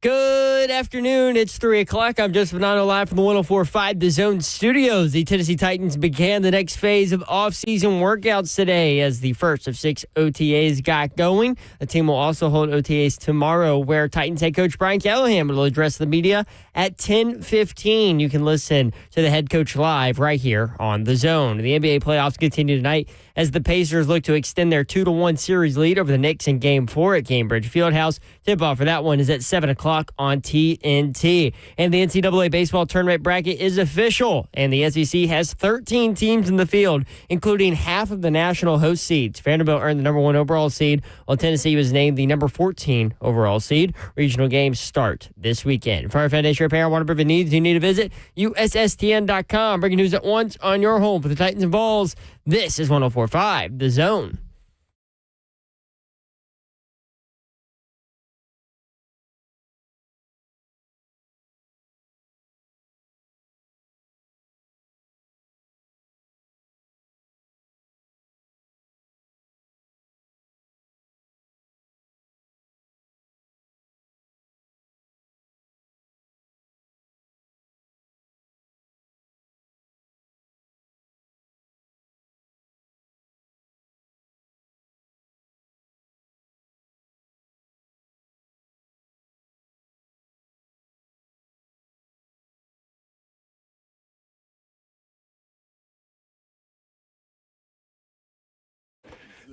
Good afternoon. It's 3 o'clock. I'm Joseph Bonanno live from the 104.5 The Zone Studios. The Tennessee Titans began the next phase of off-season workouts today as the first of 6 OTAs got going. The team will also hold OTAs tomorrow, where Titans head coach Brian Callahan will address the media at 10:15. You can listen to the head coach live right here on The Zone. The NBA playoffs continue tonight as the Pacers look to extend their 2-1 series lead over the Knicks in Game 4 at Cambridge Fieldhouse. Tip-off for that one is at 7 o'clock on TNT. And the NCAA baseball tournament bracket is official, and the SEC has 13 teams in the field, including half of the national host seeds. Vanderbilt earned the number 1 overall seed, while Tennessee was named the number 14 overall seed. Regional games start this weekend. For our Foundation Repair Waterproof needs, you need to visit USSTN.com. Breaking news at once on your home for the Titans and Vols. This is 104.5 The Zone.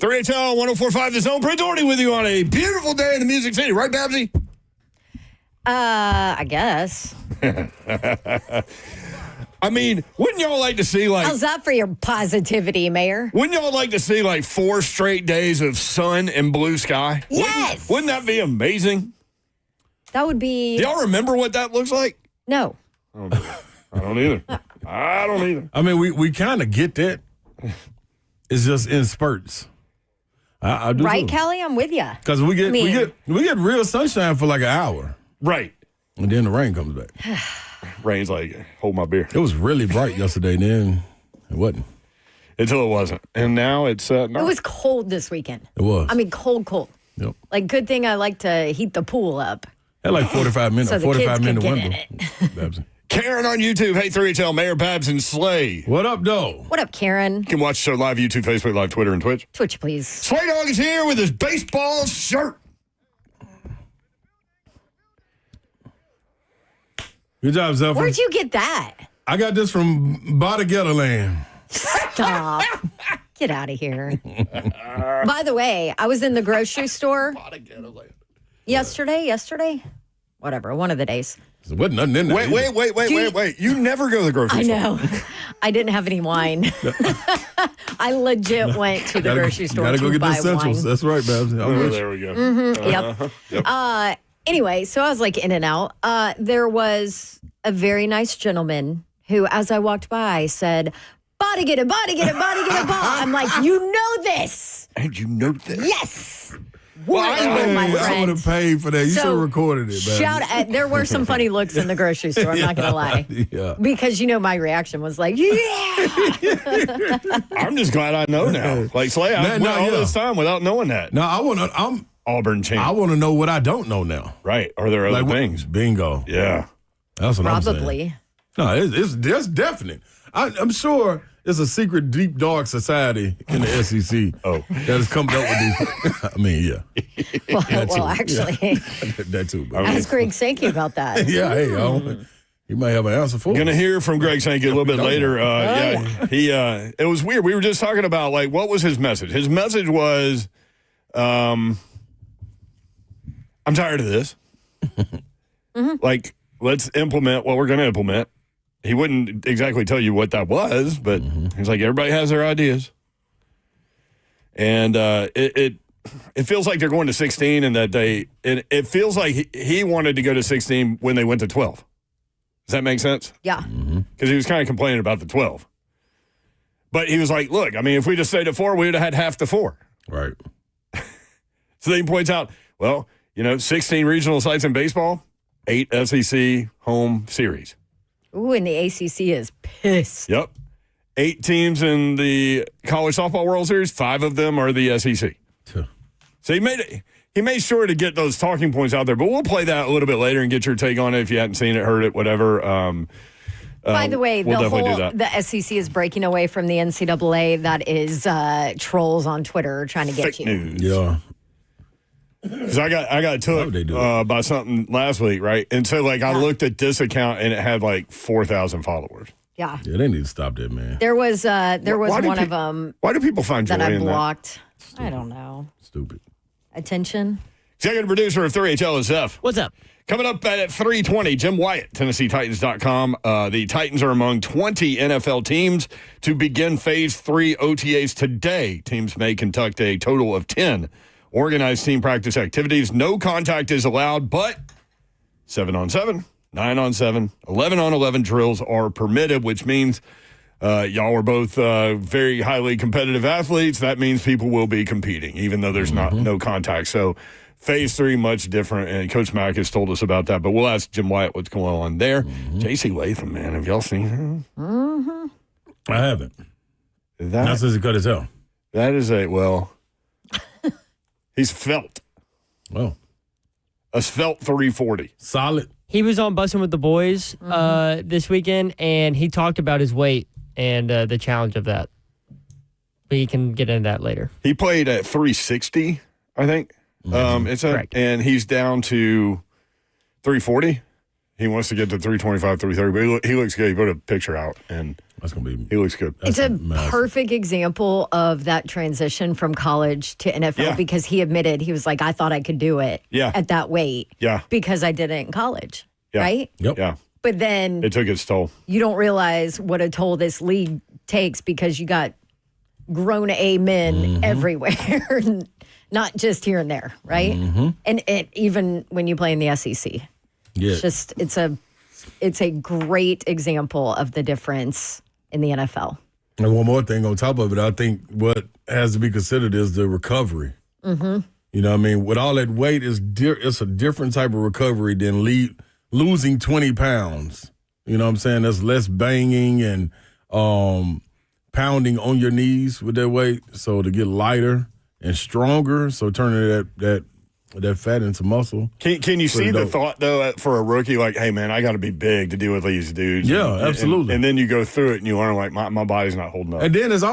HL 104.5 The Zone. Prince Doherty with you on a beautiful day in the Music City. Right, Babsy? I guess. I mean, wouldn't y'all like to see, like... How's that for your positivity, Mayor? Wouldn't y'all like to see, like, 4 straight days of sun and blue sky? Yes! Wouldn't that be amazing? That would be... Do y'all remember what that looks like? No. I don't either. I don't either. I mean, we kind of get that. It's just in spurts. I do Right, too. Kelly? I'm with you. Because we get real sunshine for like an hour, Right. and then the rain comes back. Rain's like, hold my beer. It was really bright yesterday, then it wasn't. Until it wasn't. And now it's not. It was cold this weekend. It was. I mean, cold. Yep. Like, good thing I like to heat the pool up. Had like 45 minutes, So the kids 45 could minute get window. in Babsy. Karen on YouTube. Hey, 3HL, Mayor Babs and Slay. What up, though? What up, Karen? You can watch the show live, YouTube, Facebook Live, Twitter, and Twitch. Twitch, please. Slay Dog is here with his baseball shirt. Good job, Zephyr. Where'd you get that? I got this from Bottega Land. Stop. Get out of here. By the way, I was in the grocery store yesterday. Whatever, one of the days. There wasn't nothing in there. Wait. You never go to the grocery I store. know. I didn't have any wine. I legit went to the grocery store Gotta go to get the buy essentials. wine. That's right, Babsy. Oh, there we go. Yep. Anyway, so I was like in and out. There was a very nice gentleman who, as I walked by, said, body get a ball. I'm like, you know this. And you know this? Yes. Well, my I would friend. have paid for that. You should have recorded it, Babsy. Shout out. There were some funny looks in the grocery store, I'm not going to lie. Yeah. Because, my reaction was like, yeah. I'm just glad I know now. Like, Slay, I went all this time without knowing that. Now, I'm Auburn champ. I want to know what I don't know now. Right. Are there other things? Bingo. Yeah. That's what I'm saying. Probably. No, it's definite. I'm sure it's a secret, deep, dark society in the SEC that has come up with these. I mean, yeah. Well, actually, That too. But ask Greg Sankey about that. yeah, hey, you might have an answer for Going to us. hear from Greg Sankey a little bit later. It was weird. We were just talking about, like, what was his message? His message was, I'm tired of this. Like, let's implement what we're going to implement. He wouldn't exactly tell you what that was, but he's like, everybody has their ideas. And it feels like they're going to 16 and that it feels like he wanted to go to 16 when they went to 12. Does that make sense? Yeah. Because he was kind of complaining about the 12. But he was like, look, I mean, if we just stayed at 4, we would have had half the 4. Right. So then he points out, well, 16 regional sites in baseball, 8 SEC home series. Ooh, and the ACC is pissed. Yep. 8 teams in the College Softball World Series, 5 of them are the SEC. Tuh. So he made it. he made sure to get those talking points out there. But we'll play that a little bit later and get your take on it if you hadn't seen it, heard it, whatever. By the way, we'll definitely do that. the SEC is breaking away from the NCAA. That is trolls on Twitter trying to get Fake you. news. Yeah. Because I got took they do by something last week, right? And so, I looked at this account and it had 4,000 followers. Yeah. Yeah, they need to stop that, man. There was Why do one of pe- them Why do people find joy that I in that? blocked. I don't know. Stupid. Attention. Executive producer of 3HL is Zeph. What's up? Coming up at 3:20, Jim Wyatt, TennesseeTitans.com. The Titans are among 20 NFL teams to begin Phase 3 OTAs today. Teams may conduct a total of 10 organized team practice activities. No contact is allowed, but 7-on-7, 9-on-7, 11-on-11 drills are permitted, which means y'all are both very highly competitive athletes. That means people will be competing, even though there's no contact. So Phase 3, much different, and Coach Mack has told us about that. But we'll ask Jim Wyatt what's going on there. J.C. Latham, man, have y'all seen him? I haven't. Not since he cut his hair. That is he's felt. Well, A svelte 340. solid. He was on Bussin' with the Boys this weekend, and he talked about his weight and the challenge of that. But he can get into that later. He played at 360, I think. Correct. And he's down to 340. He wants to get to 325, 330, but he looks good. He put a picture out, and That's going to be. he looks good. It's a massive. perfect example of that transition from college to NFL Yeah. because he admitted, he was like, I thought I could do it at that weight Yeah. because I did it in college, Yeah. right? Yep. Yeah. But then It took its toll. you don't realize what a toll this league takes because you got grown A men everywhere, not just here and there, right? And even when you play in the SEC. Yeah. It's just it's a great example of the difference in the NFL. And one more thing on top of it, I think what has to be considered is the recovery. You know what I mean? With all that weight, it's a different type of recovery than losing 20 pounds. You know what I'm saying? There's less banging and pounding on your knees with that weight. So to get lighter and stronger, so turning that fat into muscle. Can you see the dope. thought, though, for a rookie, hey, man, I got to be big to deal with these dudes? Yeah, And- absolutely. And then you go through it and you learn, my body's not holding up. And then it's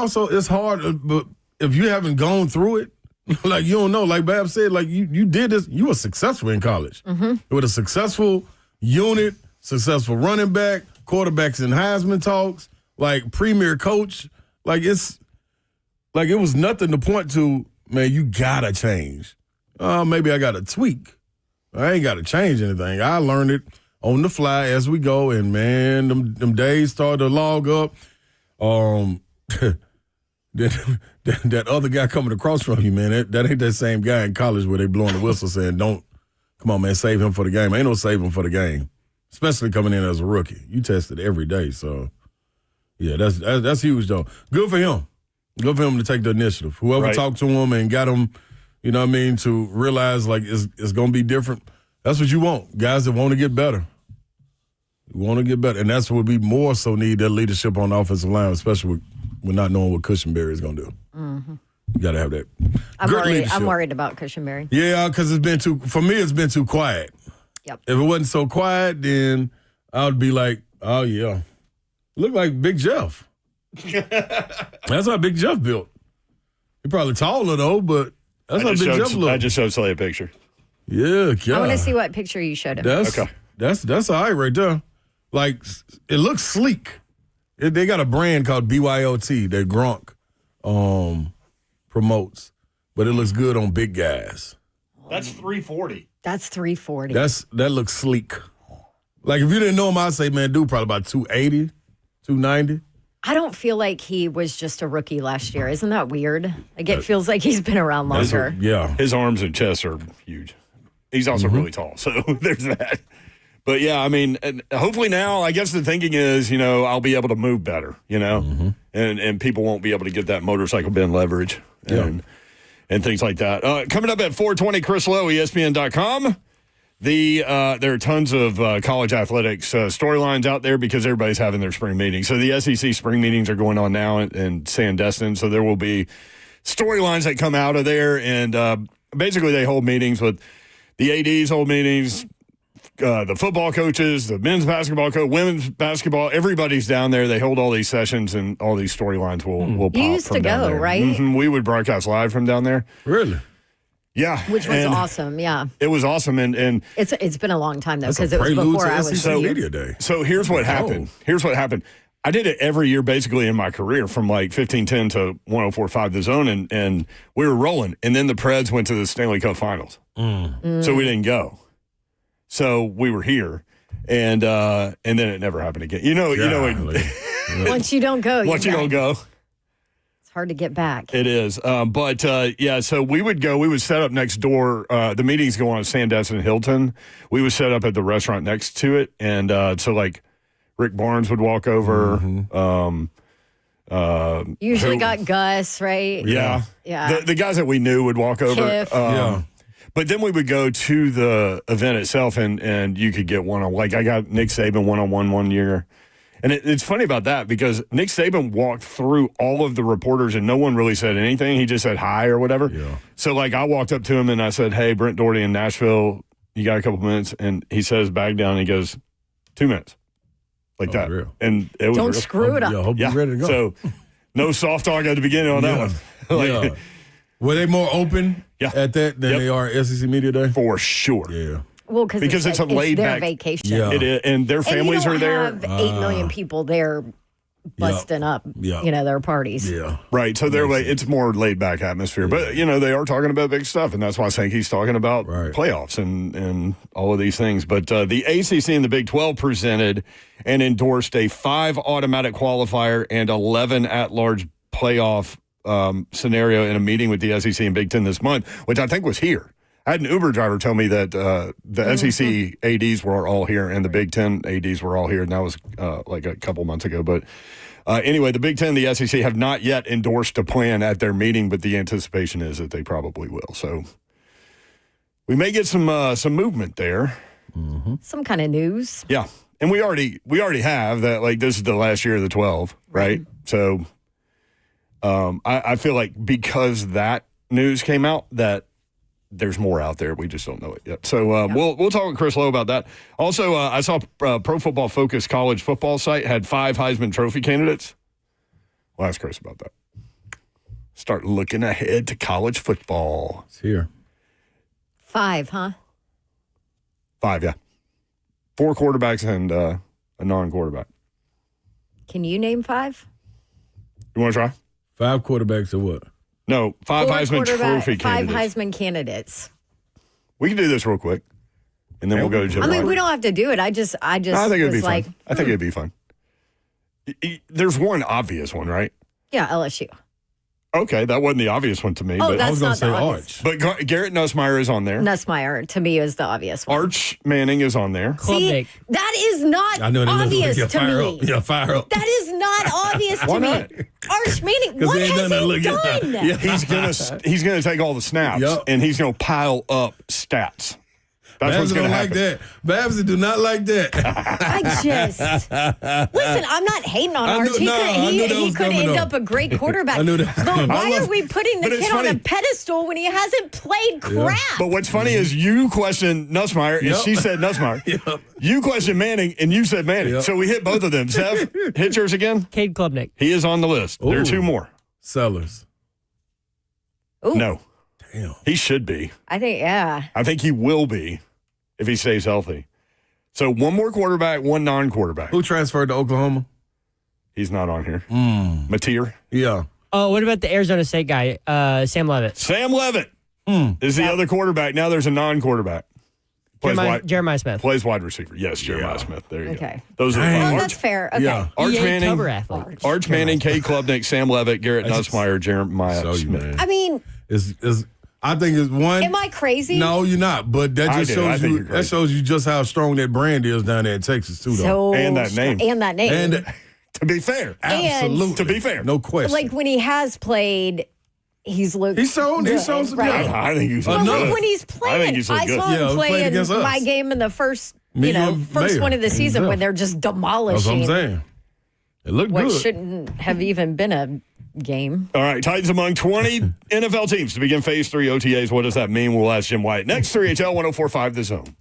hard, but if you haven't gone through it, you don't know. Like Bab said, you did this, you were successful in college. With a successful unit, successful running back, quarterbacks in Heisman talks, premier coach. It was nothing to point to, man, you gotta change. Maybe I gotta tweak. I ain't gotta change anything. I learned it on the fly as we go, and man, them days started to log up. That other guy coming across from you, man, that ain't that same guy in college where they blowing the whistle saying, come on, man, save him for the game. Ain't no saving for the game, especially coming in as a rookie. You test it every day, so yeah, that's huge though. Good for him. Good for him to take the initiative. Whoever talked to him and got him, you know what I mean, to realize it's going to be different. That's what you want. Guys that want to get better. You want to get better. And that's what we more so need, that leadership on the offensive line, especially with not knowing what Cushenberry is going to do. You got to have that. I'm worried about Cushenberry. Yeah, because for me, it's been too quiet. Yep. If it wasn't so quiet, then I would be like, oh, yeah. Look like Big Jeff. That's how Big Jeff built. He probably taller, though, but that's how Big Jeff looked. I just showed Slay a picture. Yeah, God. I want to see what picture you showed him. That's all right right there. It looks sleek. They got a brand called BYOT that Gronk promotes, but it looks good on big guys. That's 340. That's 340. That looks sleek. If you didn't know him, I'd say, man, dude, probably about 280, 290. I don't feel like he was just a rookie last year. Isn't that weird? It feels like he's been around longer. Yeah. His arms and chest are huge. He's also really tall, so there's that. But, yeah, I mean, and hopefully now, I guess the thinking is, I'll be able to move better, and people won't be able to get that motorcycle bend leverage and things like that. Coming up at 4:20, Chris Lowe, ESPN.com. There are tons of college athletics storylines out there because everybody's having their spring meetings. So the SEC spring meetings are going on now in Sandestin. So there will be storylines that come out of there. And basically they hold meetings with the ADs, hold meetings, the football coaches, the men's basketball coach, women's basketball. Everybody's down there. They hold all these sessions, and all these storylines will pop. You used from to down go, there. right? Mm-hmm. We would broadcast live from down there. Really? Yeah, Which was awesome. Yeah, it was awesome, and it's been a long time though That's a because it was prelude before to I was SEC here. Media Day. so here's what happened. Here's what happened. I did it every year basically in my career from like 1510 to 104.5 The Zone, and we were rolling. And then the Preds went to the Stanley Cup Finals, so we didn't go. So we were here, and then it never happened again. Once you don't go, Once you don't go. it's hard to get back. It is. So we would go. We would set up next door. The meetings go on at Sandestin and Hilton. We would set up at the restaurant next to it. And so, like, Rick Barnes would walk over. Usually got Gus, right? Yeah. Yeah. The guys that we knew would walk over. Kiff. But then we would go to the event itself, and you could get one-on-one. Like, I got Nick Saban one-on-one one year. And it's funny about that because Nick Saban walked through all of the reporters and no one really said anything. He just said hi or whatever. Yeah. So, like, I walked up to him and I said, hey, Brent Doherty in Nashville, you got a couple minutes? And he says bag down and he goes, 2 minutes. Like that. Real. And it was Don't real. screw it up. Yeah, hope you're ready to go. So, no soft talk at the beginning on that one. Like, Were they more open at that than they are SEC Media Day? For sure. Yeah. Well, because it's a laid their back vacation. Yeah. It is, and their families and are there. Have 8 million people there busting up, their parties. Yeah. Right. So they're like, it's more laid back atmosphere. But, they are talking about big stuff. And that's why Sankey's talking about playoffs and all of these things. But the ACC and the Big 12 presented and endorsed a 5 automatic qualifier and 11 at-large playoff scenario in a meeting with the SEC and Big 10 this month, which I think was here. I had an Uber driver tell me that the SEC ADs were all here and the Big 10 ADs were all here, and that was like a couple months ago. But anyway, the Big 10 and the SEC have not yet endorsed a plan at their meeting, but the anticipation is that they probably will. So we may get some movement there. Mm-hmm. Some kind of news. Yeah, and we already have that. Like, this is the last year of the 12, right? So I feel like because that news came out that there's more out there. We just don't know it yet. So we'll talk with Chris Lowe about that. Also, I saw Pro Football Focus college football site had 5 Heisman Trophy candidates. We'll ask Chris about that. Start looking ahead to college football. It's here. 5, huh? 5, yeah. 4 quarterbacks and a non-quarterback. Can you name 5? You want to try? 5 quarterbacks or what? No, 5 Heisman Trophy 5 candidates. Heisman candidates. We can do this real quick, and then we'll go to Jim. I mean, we don't have to do it. I think it'd be like, fun. I think it'd be fun. There's one obvious one, right? Yeah, LSU. Okay, that wasn't the obvious one to me. Oh, but that's I was going to not say the obvious. Arch. But Garrett Nussmeier is on there. Nussmeier, to me, is the obvious one. Arch Manning is on there. See, that is not obvious to me. Yeah, fire up. That is not obvious to Why me. not? Arch Manning, what he ain't has done he that done? Yeah. He's gonna take all the snaps and he's gonna pile up stats. That's what's Babsy gonna don't happen. like that. Babsy do not like that. I just listen. I'm not hating on I Arch. knew- no, I knew that He was could coming end up. up a great quarterback. I knew that. But why are we putting the but it's kid on a funny. pedestal when he hasn't played crap? But what's funny is you questioned Nussmeier and she said Nussmeier. You questioned Manning and you said Manning. Yep. So we hit both of them. Seth, hit yours again. Cade Klubnik. He is on the list. There are Ooh. 2 more. Sellers. Ooh, No, Damn. he should be. I think I think he will be if he stays healthy. So 1 more quarterback, 1 non-quarterback. Who transferred to Oklahoma? He's not on here. Mateer. Yeah. Oh, what about the Arizona State guy, Sam Levitt? Sam Levitt is the other quarterback. Now there's a non-quarterback. Jeremiah Smith. Plays wide receiver. Yes, Jeremiah Smith. There you Okay. go. Those are the Dang. 5. Oh, that's fair. Okay. Yeah. Arch EA Manning, cover athlete. Arch Manning, Cade Klubnik, Sam Levitt, Garrett Nussmeier, Jeremiah So you, Smith. man. I mean, I think it's one. am I crazy? No, you're not. But that I just do. I shows think you. you're That crazy. shows you just how strong that brand is down there in Texas too, though. So And that name. And that name. And To be fair. absolutely, To be fair. no question. like when he has played, he's looked. He's shown good, some good. right? I think he's But looked look good. when he's I playing. think he's looked good. saw him Yeah, play played in against us. my game in the first, Me and first Mayor one of the season himself. when they're just That's what I'm demolishing saying. It looked what good. shouldn't have even been a game. All right, Titans among 20 NFL teams to begin Phase 3 OTAs. What does that mean? We'll ask Jim White. Next, 3HL 104.5 The Zone.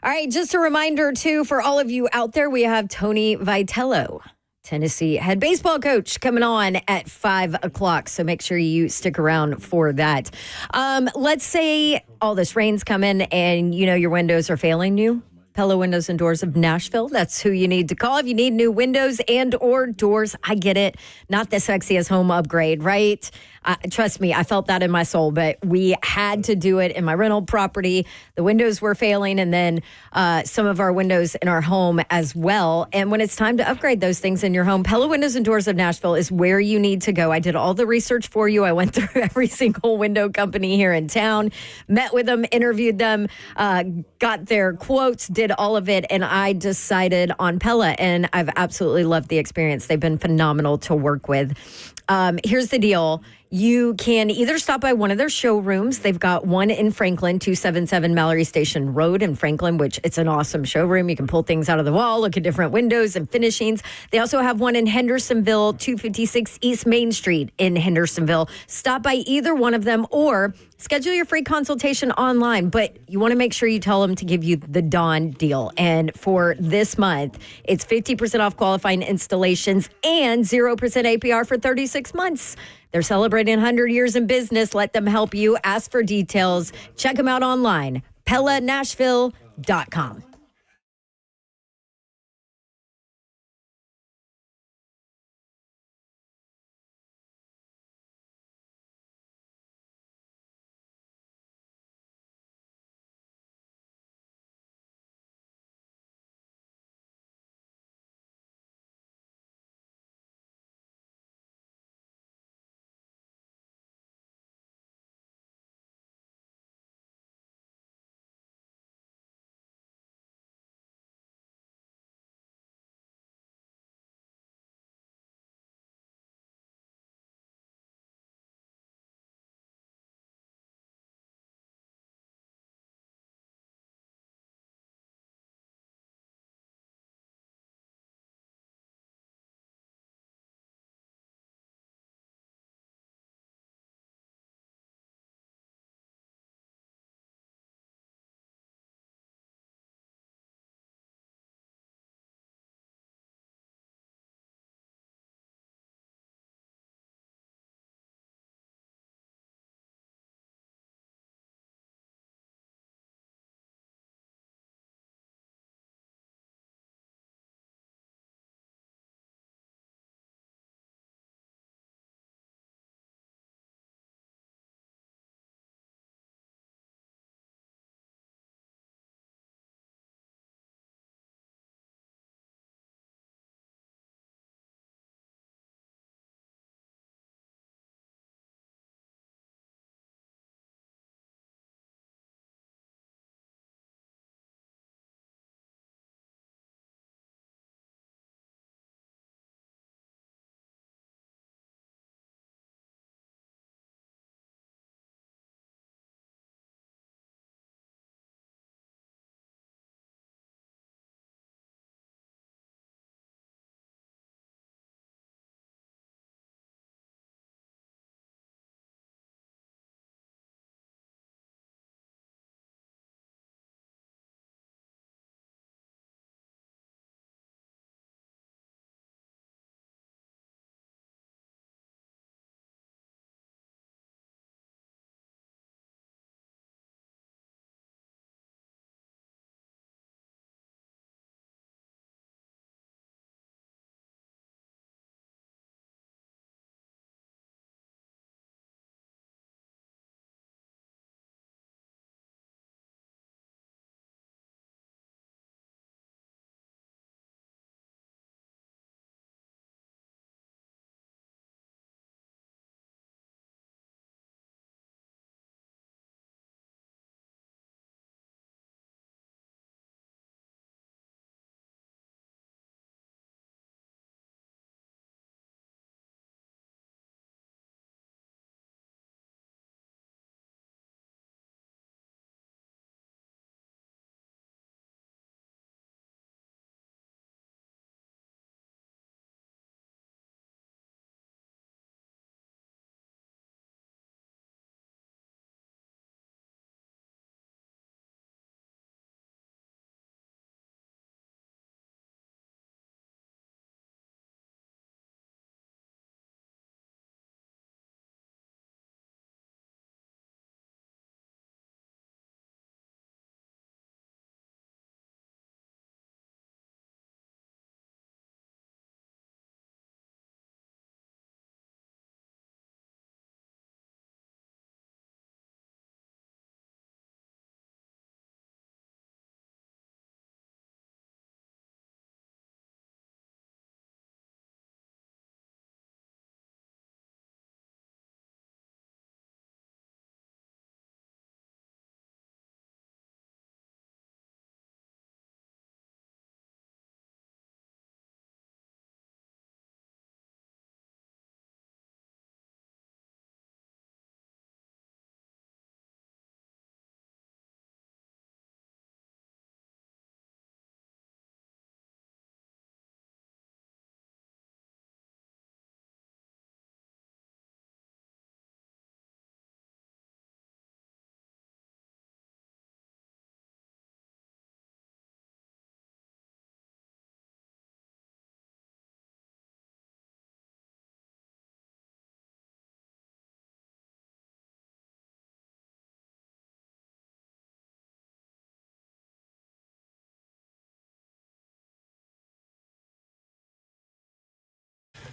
All right, just a reminder, too, for all of you out there, we have Tony Vitello, Tennessee head baseball coach, coming on at 5 o'clock. So make sure you stick around for that. Let's say all this rain's coming and, your windows are failing you. Pella Windows and Doors of Nashville. That's who you need to call if you need new windows and or doors. I get it. Not the sexiest home upgrade, right? Trust me, I felt that in my soul, but we had to do it in my rental property. The windows were failing, and then some of our windows in our home as well. And when it's time to upgrade those things in your home, Pella Windows and Doors of Nashville is where you need to go. I did all the research for you. I went through every single window company here in town, met with them, interviewed them, got their quotes, did all of it, and I decided on Pella, and I've absolutely loved the experience. They've been phenomenal to work with. Here's the deal. You can either stop by one of their showrooms. They've got one in Franklin, 277 Mallory Station Road in Franklin, which it's an awesome showroom. You can pull things out of the wall, look at different windows and finishings. They also have one in Hendersonville, 256 East Main Street in Hendersonville. Stop by either one of them or schedule your free consultation online. But you want to make sure you tell them to give you the Dawn deal. And for this month, it's 50% off qualifying installations and 0% APR for 36 months. They're celebrating 100 years in business. Let them help you. Ask for details. Check them out online. PellaNashville.com.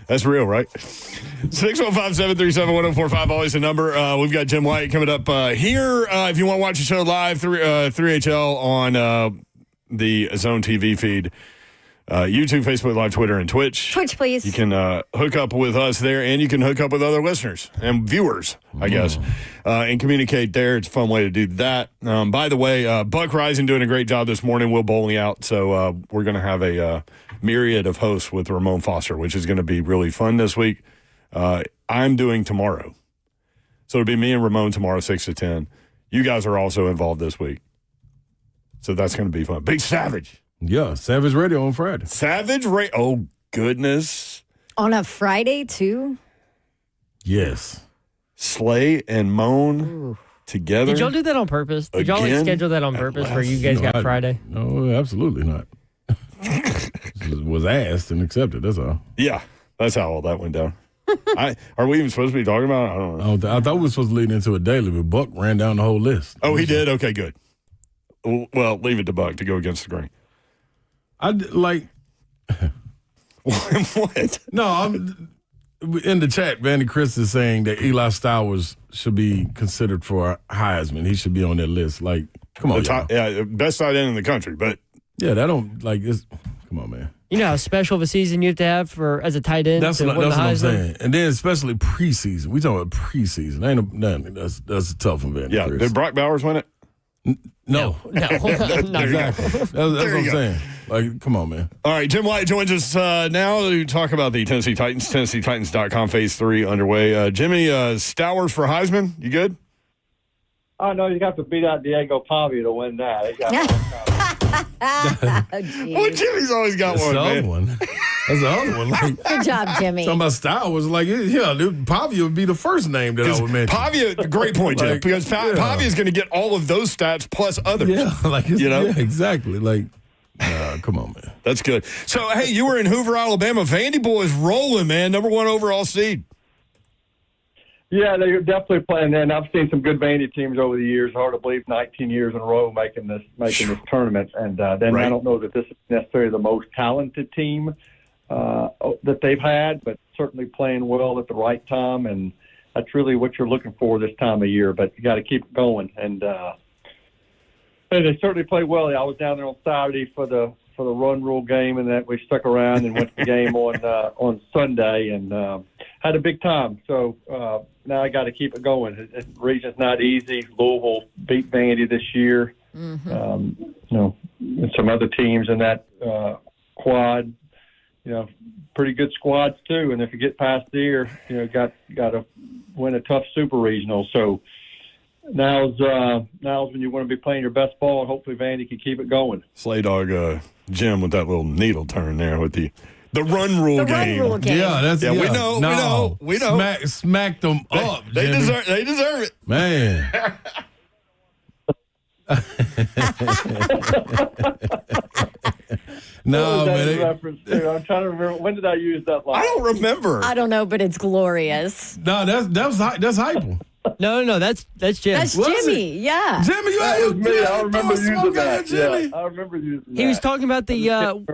That's real, right? 615-737-1045, always the number. We've got Jim White coming up here. If you want to watch the show live, 3HL on the Zone TV feed. YouTube, Facebook Live, Twitter, and Twitch. Twitch, please. You can hook up with us there, and you can hook up with other listeners and viewers, I guess, and communicate there. It's a fun way to do that. By the way, Buck Rising doing a great job this morning. Will bowling out, so we're going to have a myriad of hosts with Ramon Foster, which is going to be really fun this week. I'm doing tomorrow. So it'll be me and Ramon tomorrow, 6 to 10. You guys are also involved this week. So that's going to be fun. Big Savage. Yeah, Savage Radio on Friday. Savage Radio. Oh, goodness. On a Friday, too? Yes. Slay and Moan together. Did y'all do that on purpose? Did y'all schedule that on purpose where you guys got Friday? No, absolutely not. Was asked and accepted, that's all. Yeah, that's how all that went down. Are we even supposed to be talking about it? I don't know. I thought we were supposed to lead into a daily, but Buck ran down the whole list. Oh, he did? Okay, good. Well, leave it to Buck to go against the grain. What? No, I'm in the chat. Vandy Chris is saying that Eli Stowers should be considered for Heisman. He should be on that list. Like, come on, best tight end in the country. But yeah, that don't like. Come on, man. You know how special of a season you have to have for as a tight end. That's what I'm saying. And then especially preseason. We talking about preseason. Ain't nothing. That's a tough one, Vandy. Yeah, Chris. did Brock Bowers win it? No. Exactly. That's what I'm saying. Like, come on, man. All right, Jim White joins us now to talk about the Tennessee Titans. TennesseeTitans.com Phase 3 underway. Jimmy, Stowers for Heisman, you good? Oh, no, you have to beat out Diego Pavia to win that. Well, Jimmy's always got one, man. That's the other one. Like, Good job, Jimmy. talking about Stowers, like, yeah, Pavia would be the first name that I would mention. Pavia, great point, Jim, because Pavia is going to get all of those stats plus others. Yeah, like, yeah, exactly. Like, come on, man. That's good. So, hey, you were in Hoover, Alabama. Vandy boys rolling, man. Number 1 overall seed. Yeah, they're definitely playing there, and I've seen some good Vandy teams over the years. Hard to believe 19 years in a row making this tournament. And then I don't know that this is necessarily the most talented team that they've had, but certainly playing well at the right time, and that's really what you're looking for this time of year. But you got to keep it going, and they certainly played well. I was down there on Saturday for the run rule game, and that we stuck around and went to the game on Sunday, and had a big time. So now I got to keep it going. The region's not easy. Louisville beat Vandy this year. And some other teams in that quad, pretty good squads too. And if you get past there, got to win a tough super regional. So now's when you want to be playing your best ball, and hopefully Vandy can keep it going. Slay Dog Jim with that little needle turn there with the run rule game. Yeah, we know. Smack them up. They Jimmy. deserve it. Man. No, man. I'm trying to remember. When did I use that line? I don't remember. I don't know, but it's glorious. No, that's hyper. No, that's Jim. That's Was Jimmy, yeah. Jimmy, I remember using smoke that. Jimmy. Yeah, I remember using that. He was talking about the. We Look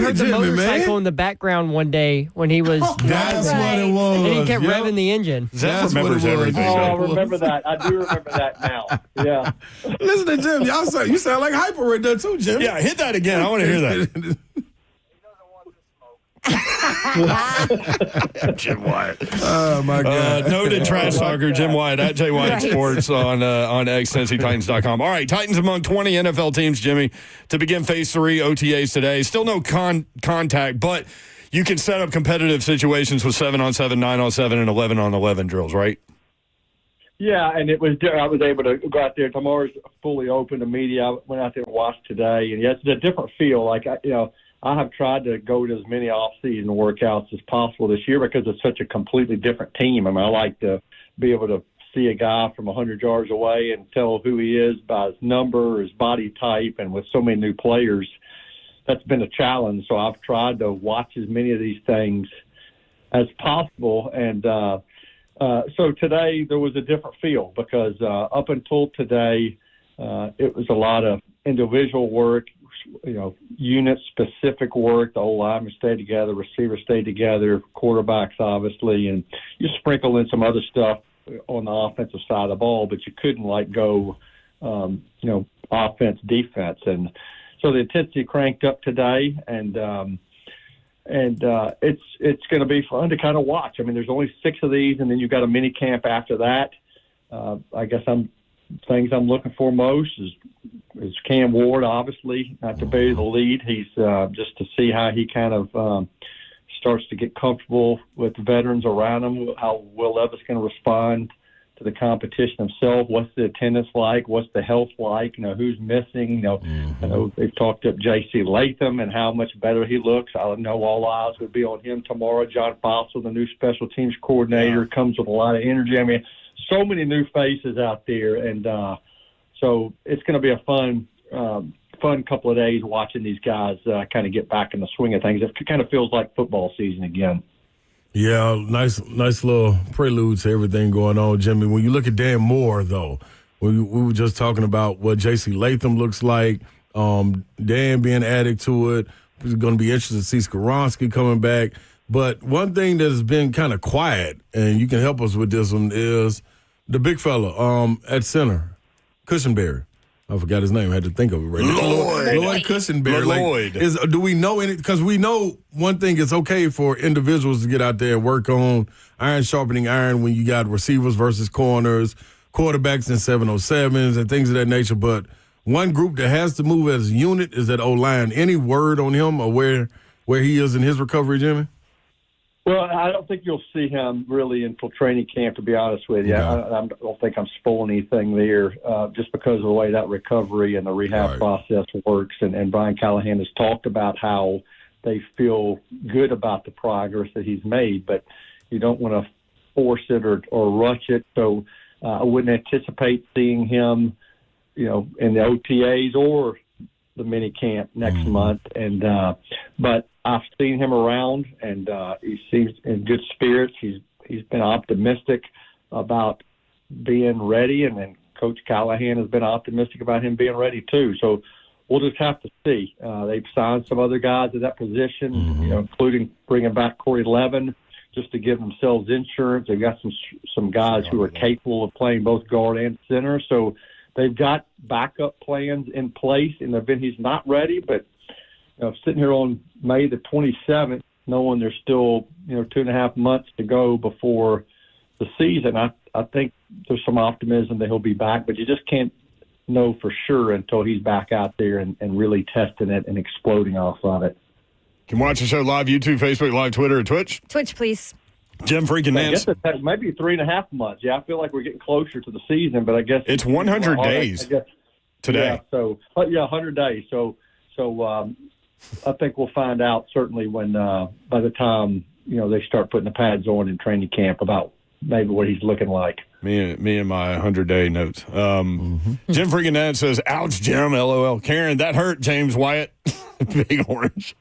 heard at the Jimmy, motorcycle man. in the background one day when he was. That's Right. what it was. And he kept Yep. revving the engine. Zeph That's remembers what it was. everything. Oh, I man. remember that. I do remember that now. Yeah. Listen to Jim. You sound like hyper right there too, Jim. Yeah, hit that again. I want to hear that. Jim Wyatt. Oh, my God. Noted trash talker Jim Wyatt at J Wyatt Right. Sports on X, TennesseeTitans.com. All right, Titans among 20 NFL teams, Jimmy, to begin Phase 3 OTAs today. Still no contact, but you can set up competitive situations with 7-on-7, 9-on-7, and 11-on-11 drills, right? Yeah, and I was able to go out there. Tomorrow's fully open to media. I went out there and watched today, and yeah, it's a different feel. Like, I have tried to go to as many off-season workouts as possible this year because it's such a completely different team. I mean, I like to be able to see a guy from 100 yards away and tell who he is by his number, his body type, and with so many new players, that's been a challenge. So I've tried to watch as many of these things as possible. And so today there was a different feel because up until today it was a lot of individual work, unit-specific work. The old linemen stay together, receivers stay together, quarterbacks obviously, and you sprinkle in some other stuff on the offensive side of the ball, but you couldn't go, offense, defense, and so the intensity cranked up today, and it's going to be fun to kind of watch. I mean, there's only 6 of these, and then you've got a mini camp after that. I guess things I'm looking for most is Cam Ward, obviously, not to bury the lead. He's just to see how he kind of starts to get comfortable with the veterans around him, how Will Levis going to respond to the competition himself. What's the attendance like? What's the health like? Who's missing? I know they've talked up J.C. Latham and how much better he looks. I know all eyes would be on him tomorrow. John Fossil, the new special teams coordinator, comes with a lot of energy. I mean, so many new faces out there, and so it's going to be a fun couple of days watching these guys kind of get back in the swing of things. It kind of feels like football season again. Yeah, nice little prelude to everything going on, Jimmy. When you look at Dan Moore, though, we were just talking about what J.C. Latham looks like, Dan being added to it. It's going to be interesting to see Skoronski coming back. But one thing that has been kind of quiet, and you can help us with this one, is the big fella at center, Cushenberry. I forgot his name. I had to think of it right now. Lloyd Cushenberry. Lloyd. Do we know any? Because we know one thing, it's okay for individuals to get out there and work on iron sharpening iron when you got receivers versus corners, quarterbacks and 707s and things of that nature. But one group that has to move as a unit is that O-line. Any word on him or where he is in his recovery, Jimmy? Well, I don't think you'll see him really until training camp, to be honest with you. Okay. I don't think I'm spoiling anything there just because of the way that recovery and the rehab process works. And Brian Callahan has talked about how they feel good about the progress that he's made, but you don't want to force it or rush it. So I wouldn't anticipate seeing him, in the OTAs or the mini camp next month. And but I've seen him around, and he seems in good spirits. He's been optimistic about being ready, and then Coach Callahan has been optimistic about him being ready too. So we'll just have to see. They've signed some other guys at that position, including bringing back Corey Levin just to give themselves insurance. They've got some guys who are capable of playing both guard and center. So they've got backup plans in place in the event he's not ready, but sitting here on May the 27th, knowing there's still 2.5 months to go before the season, I think there's some optimism that he'll be back, but you just can't know for sure until he's back out there and really testing it and exploding off of it. You can watch the show live, YouTube, Facebook, live, Twitter, and Twitch. Twitch, please. Jim freaking Nance. I guess it's maybe 3.5 months. Yeah, I feel like we're getting closer to the season, but I guess it's 100 days today. Yeah, so 100 days. So I think we'll find out certainly when by the time they start putting the pads on in training camp about maybe what he's looking like. Me and my 100-day notes. Jim freaking Nance says, "Ouch, Jim." LOL. Karen, that hurt. James Wyatt, Big Orange.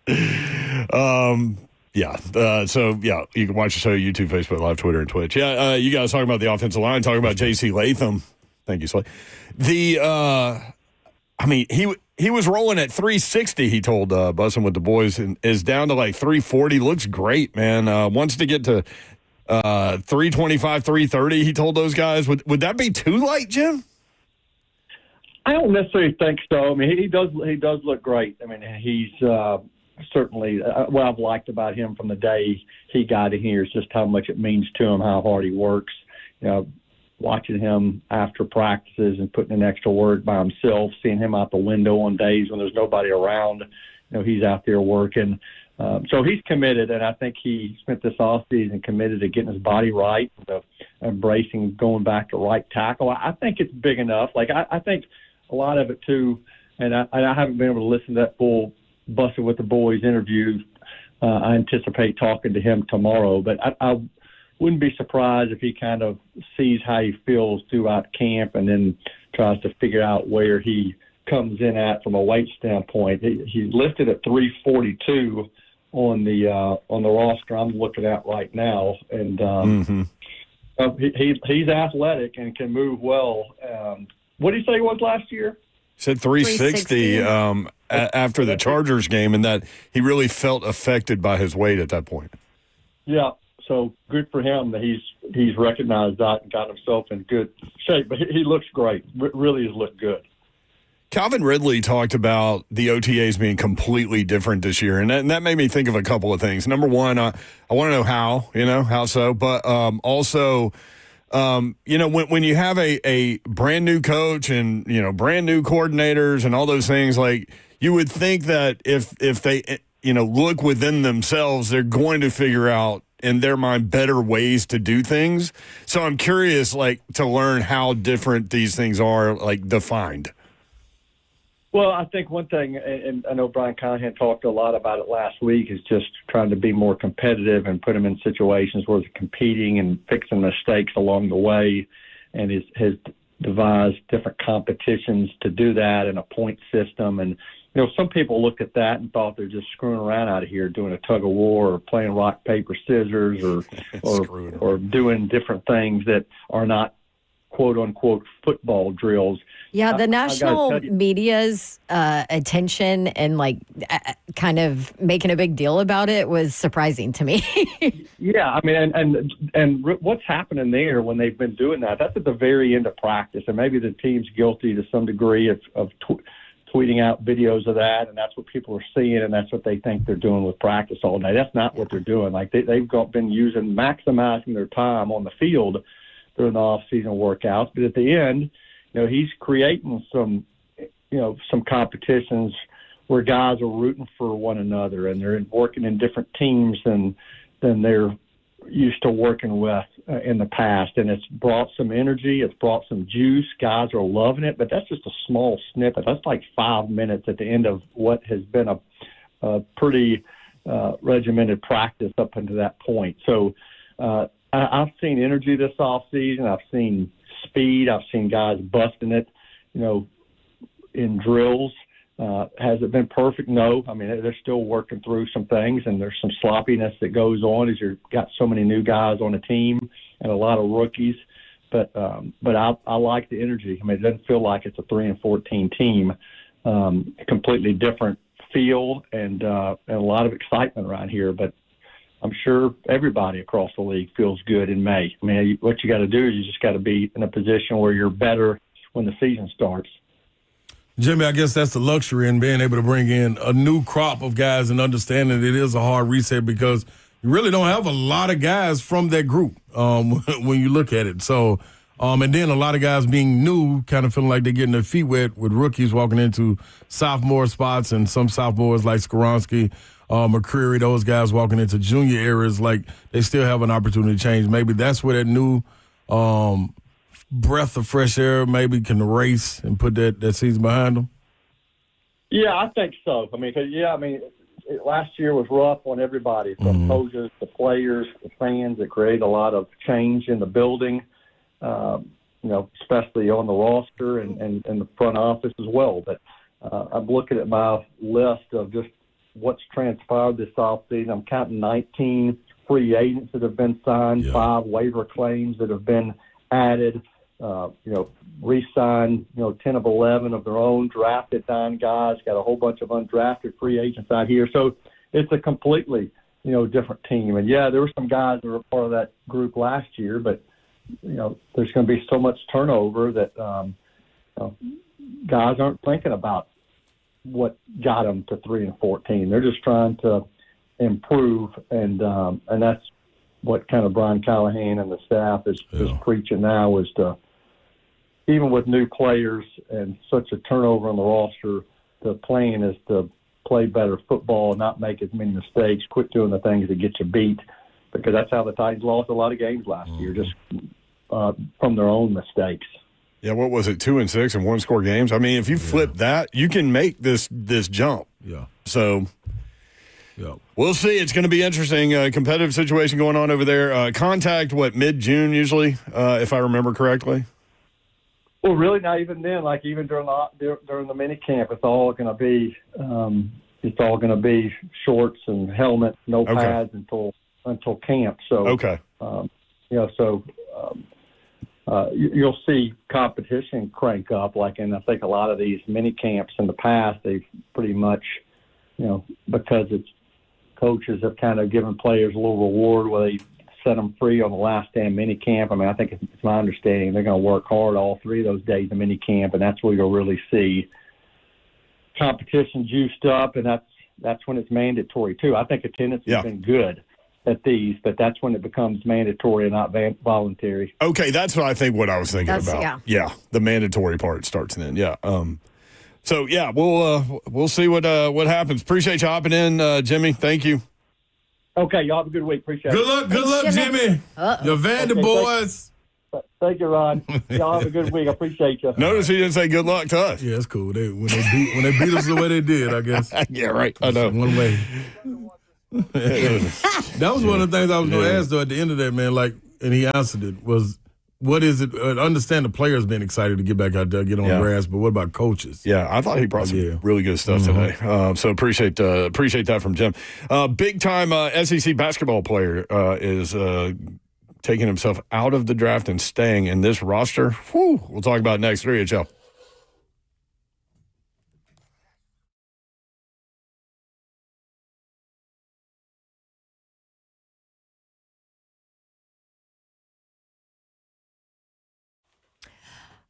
Yeah. You can watch the show YouTube, Facebook, Live, Twitter, and Twitch. Yeah. You guys talking about the offensive line, talking about J.C. Latham. Thank you, Slay. He was rolling at 360, he told Bussin' with the Boys, and is down to like 340. Looks great, man. Wants to get to 325, 330, he told those guys. Would that be too light, Jim? I don't necessarily think so. I mean, he does look great. I mean, he's certainly what I've liked about him from the day he got in here is just how much it means to him, how hard he works. Watching him after practices and putting in extra work by himself, seeing him out the window on days when there's nobody around, he's out there working. So he's committed, and I think he spent this offseason committed to getting his body right, to embracing going back to right tackle. I think it's big enough. Like, I think a lot of it, too, and I haven't been able to listen to that full Bussin' with the Boys interview. I anticipate talking to him tomorrow, but I wouldn't be surprised if he kind of sees how he feels throughout camp and then tries to figure out where he comes in at from a weight standpoint. He's listed at 342 on the roster I'm looking at right now, and he's athletic and can move well. What did he say he was last year? Said 360. after the Chargers game, and that he really felt affected by his weight at that point. Yeah, so good for him that he's recognized that and got himself in good shape. But he looks great. Really has looked good. Calvin Ridley talked about the OTAs being completely different this year, and that made me think of a couple of things. Number one, I want to know how so, but also, when you have a brand new coach and, brand new coordinators and all those things, like you would think that if they, look within themselves, they're going to figure out in their mind better ways to do things. So I'm curious, to learn how different these things are, defined. Well, I think one thing, and I know Brian Callahan talked a lot about it last week, is just trying to be more competitive and put them in situations where they're competing and fixing mistakes along the way, and has devised different competitions to do that and a point system. And, some people looked at that and thought they're just screwing around out of here doing a tug of war or playing rock, paper, scissors or doing different things that are not quote-unquote football drills. Yeah, the national media's attention and kind of making a big deal about it was surprising to me. Yeah, I mean, and what's happening there when they've been doing that? That's at the very end of practice, and maybe the team's guilty to some degree of tweeting out videos of that, and that's what people are seeing, and that's what they think they're doing with practice all day. That's not what they're doing. They've been maximizing their time on the field during the off-season workouts, but at the end, he's creating some competitions where guys are rooting for one another and they're working in different teams than they're used to working with in the past. And it's brought some energy. It's brought some juice. Guys are loving it, but that's just a small snippet. That's 5 minutes at the end of what has been a pretty regimented practice up until that point. So I've seen energy this offseason. I've seen speed. I've seen guys busting it, in drills. Has it been perfect? No. I mean, they're still working through some things, and there's some sloppiness that goes on as you've got so many new guys on the team and a lot of rookies. But I like the energy. I mean, it doesn't feel like it's a 3-14 team. A completely different feel and a lot of excitement around here. But I'm sure everybody across the league feels good in May. I mean, what you got to do is you just got to be in a position where you're better when the season starts. Jimmy, I guess that's the luxury in being able to bring in a new crop of guys and understanding it is a hard reset because you really don't have a lot of guys from that group when you look at it. So, and then a lot of guys being new, kind of feeling like they're getting their feet wet with rookies walking into sophomore spots and some sophomores like Skoronski, McCreary, those guys walking into junior areas, like they still have an opportunity to change. Maybe that's where that new breath of fresh air maybe can erase and put that season behind them. Yeah, I think so. I mean, last year was rough on everybody, from coaches to players to fans. It created a lot of change in the building, especially on the roster and the front office as well. But I'm looking at my list of just what's transpired this offseason. I'm counting 19 free agents that have been signed, 5 waiver claims that have been added, re-signed, 10 of 11 of their own, drafted 9 guys, got a whole bunch of undrafted free agents out here. So it's a completely, different team. And, there were some guys that were part of that group last year, but, there's going to be so much turnover that guys aren't thinking about what got them to 3-14. They're just trying to improve, and that's what kind of Brian Callahan and the staff is preaching now, is to, even with new players and such a turnover on the roster, the plan is to play better football, not make as many mistakes, quit doing the things that get you beat, because that's how the Titans lost a lot of games last year, just from their own mistakes. Yeah, what was it, 2-6 and 1-score games? I mean, if you flip that, you can make this jump. Yeah. So we'll see. It's going to be interesting. Competitive situation going on over there. Contact, mid-June usually, if I remember correctly? Well, really not even then. Even during the mini camp, it's all going to be shorts and helmets, no pads until camp. So you'll see competition crank up. And I think a lot of these mini camps in the past, they've pretty much, because it's coaches have kind of given players a little reward where they set them free on the last day of mini camp. I mean, I think it's my understanding they're going to work hard all 3 of those days of mini camp, and that's where you'll really see competition juiced up, and that's when it's mandatory too. I think attendance has been good at these, but that's when it becomes mandatory and not voluntary. Okay, that's what I was thinking about. Yeah, the mandatory part starts then. Yeah. So yeah, we'll see what happens. Appreciate you hopping in, Jimmy. Thank you. Okay, y'all have a good week. Appreciate it. Good luck, Jimmy. The Vander boys. Thank you, Ron. Y'all have a good week. I appreciate you. Notice he didn't say good luck to us. Yeah, it's cool. When they beat us the way they did, I guess. Yeah, right. I know. One way. That was one of the things I was going to ask, though, at the end of that, man, and he answered it, was what is it? I understand the players being excited to get back out there, get on the grass, but what about coaches? Yeah, I thought he brought some really good stuff today. So appreciate that from Jim. Big-time SEC basketball player is taking himself out of the draft and staying in this roster. Whew, we'll talk about it next. 3HL.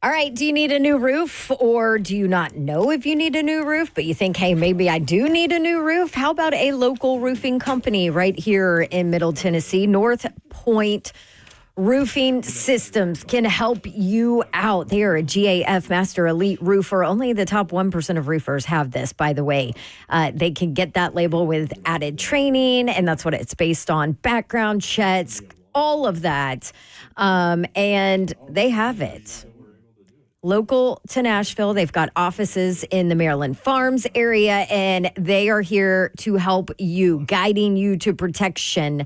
All right, do you need a new roof, or do you not know if you need a new roof, but you think, hey, maybe I do need a new roof? How about a local roofing company right here in Middle Tennessee? North Point Roofing Systems can help you out. They are a GAF Master Elite roofer. Only the top 1% of roofers have this, by the way. They can get that label with added training, and that's what it's based on. Background checks, all of that. And they have it. Local to Nashville, they've got offices in the Maryland Farms area, and they are here to help you, guiding you to protection.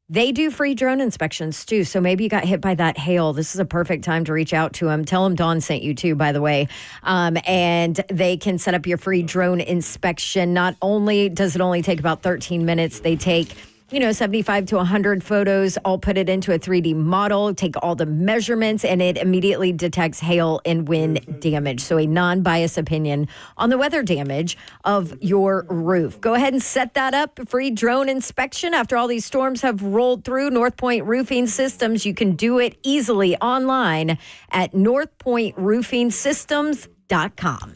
They do free drone inspections, too, so maybe you got hit by that hail. This is a perfect time to reach out to them. Tell them Dawn sent you, too, by the way. And they can set up your free drone inspection. Not only does it only take about 13 minutes, they take 75 to 100 photos, all put it into a 3D model, take all the measurements, and it immediately detects hail and wind damage. So a non-biased opinion on the weather damage of your roof. Go ahead and set that up. Free drone inspection after all these storms have rolled through. North Point Roofing Systems. You can do it easily online at northpointroofingsystems.com.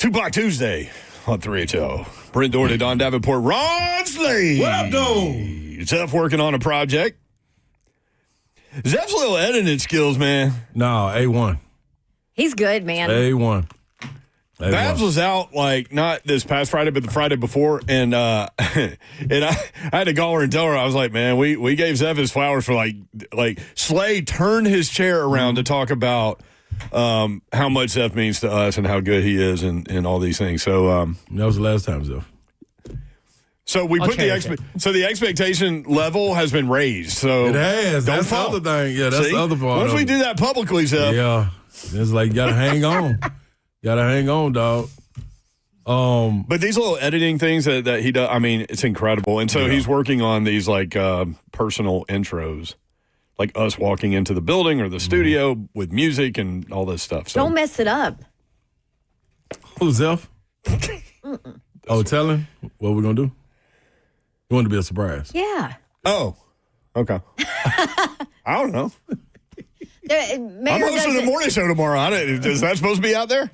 Tupac Tuesday on 3HL. Brent Doherty, Don Davenport, Ron Slade. What up, dude? Zeph working on a project. Zeph's little editing skills, man. No, A1. He's good, man. A1. Babs was out like not this past Friday, but the Friday before, and I had to call her and tell her, I was like, man, we gave Zeph his flowers for like Slade turned his chair around to talk about how much Zeph means to us and how good he is and all these things. So that was the last time, Zeph. So we put the expectation level has been raised. So It has. Don't That's fall. the other thing. Yeah, that's See? the other part. Once of we it. do that publicly, Zeph. Yeah. It's like you gotta hang on. Gotta hang on, dog. But these little editing things that he does, I mean, it's incredible. And so he's working on these like personal intros, like us walking into the building or the studio with music and all this stuff. So Don't mess it up. Who's Zeph? Oh, tell him what we're gonna do. You want it to be a surprise. Yeah. Oh, okay. I don't know. I'm hosting a morning show tomorrow. Is that supposed to be out there?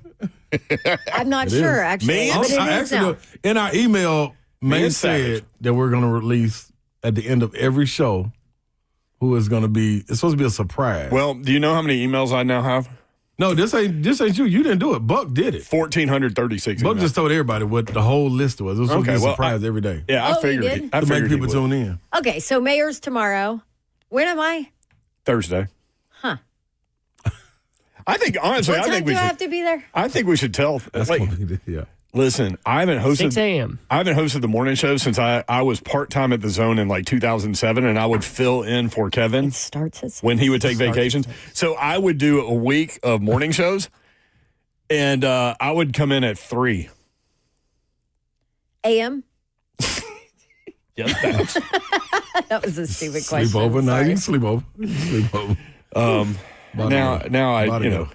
I'm not It sure, is. actually. Me? But it is now. In our email, May and Savage. said that we're going to release at the end of every show who is going to be, it's supposed to be a surprise. Well, do you know how many emails I now have? No, this ain't you. You didn't do it. Buck did it. 1,436 Buck emails. just told everybody what the whole list was. It was supposed to be a well, surprise every day. Yeah, I Oh, you figured did? it. I To make figured people he would. tune in. Okay, so mayor's tomorrow. When am I? Thursday. Huh. I think, honestly, What I time think do we I should. have to be there? I think we should tell. That's Like, gonna be yeah. listen, I haven't 6 hosted. a.m. I haven't hosted the morning show since I was part time at the Zone in like 2007, and I would fill in for Kevin Starts at when he would take vacations. So I would do a week of morning shows, and I would come in at 3. a.m. Yes, Babs. That was a stupid question. Sleep over. Now Sorry. you can sleep over. You can sleep over. now I About you to know go.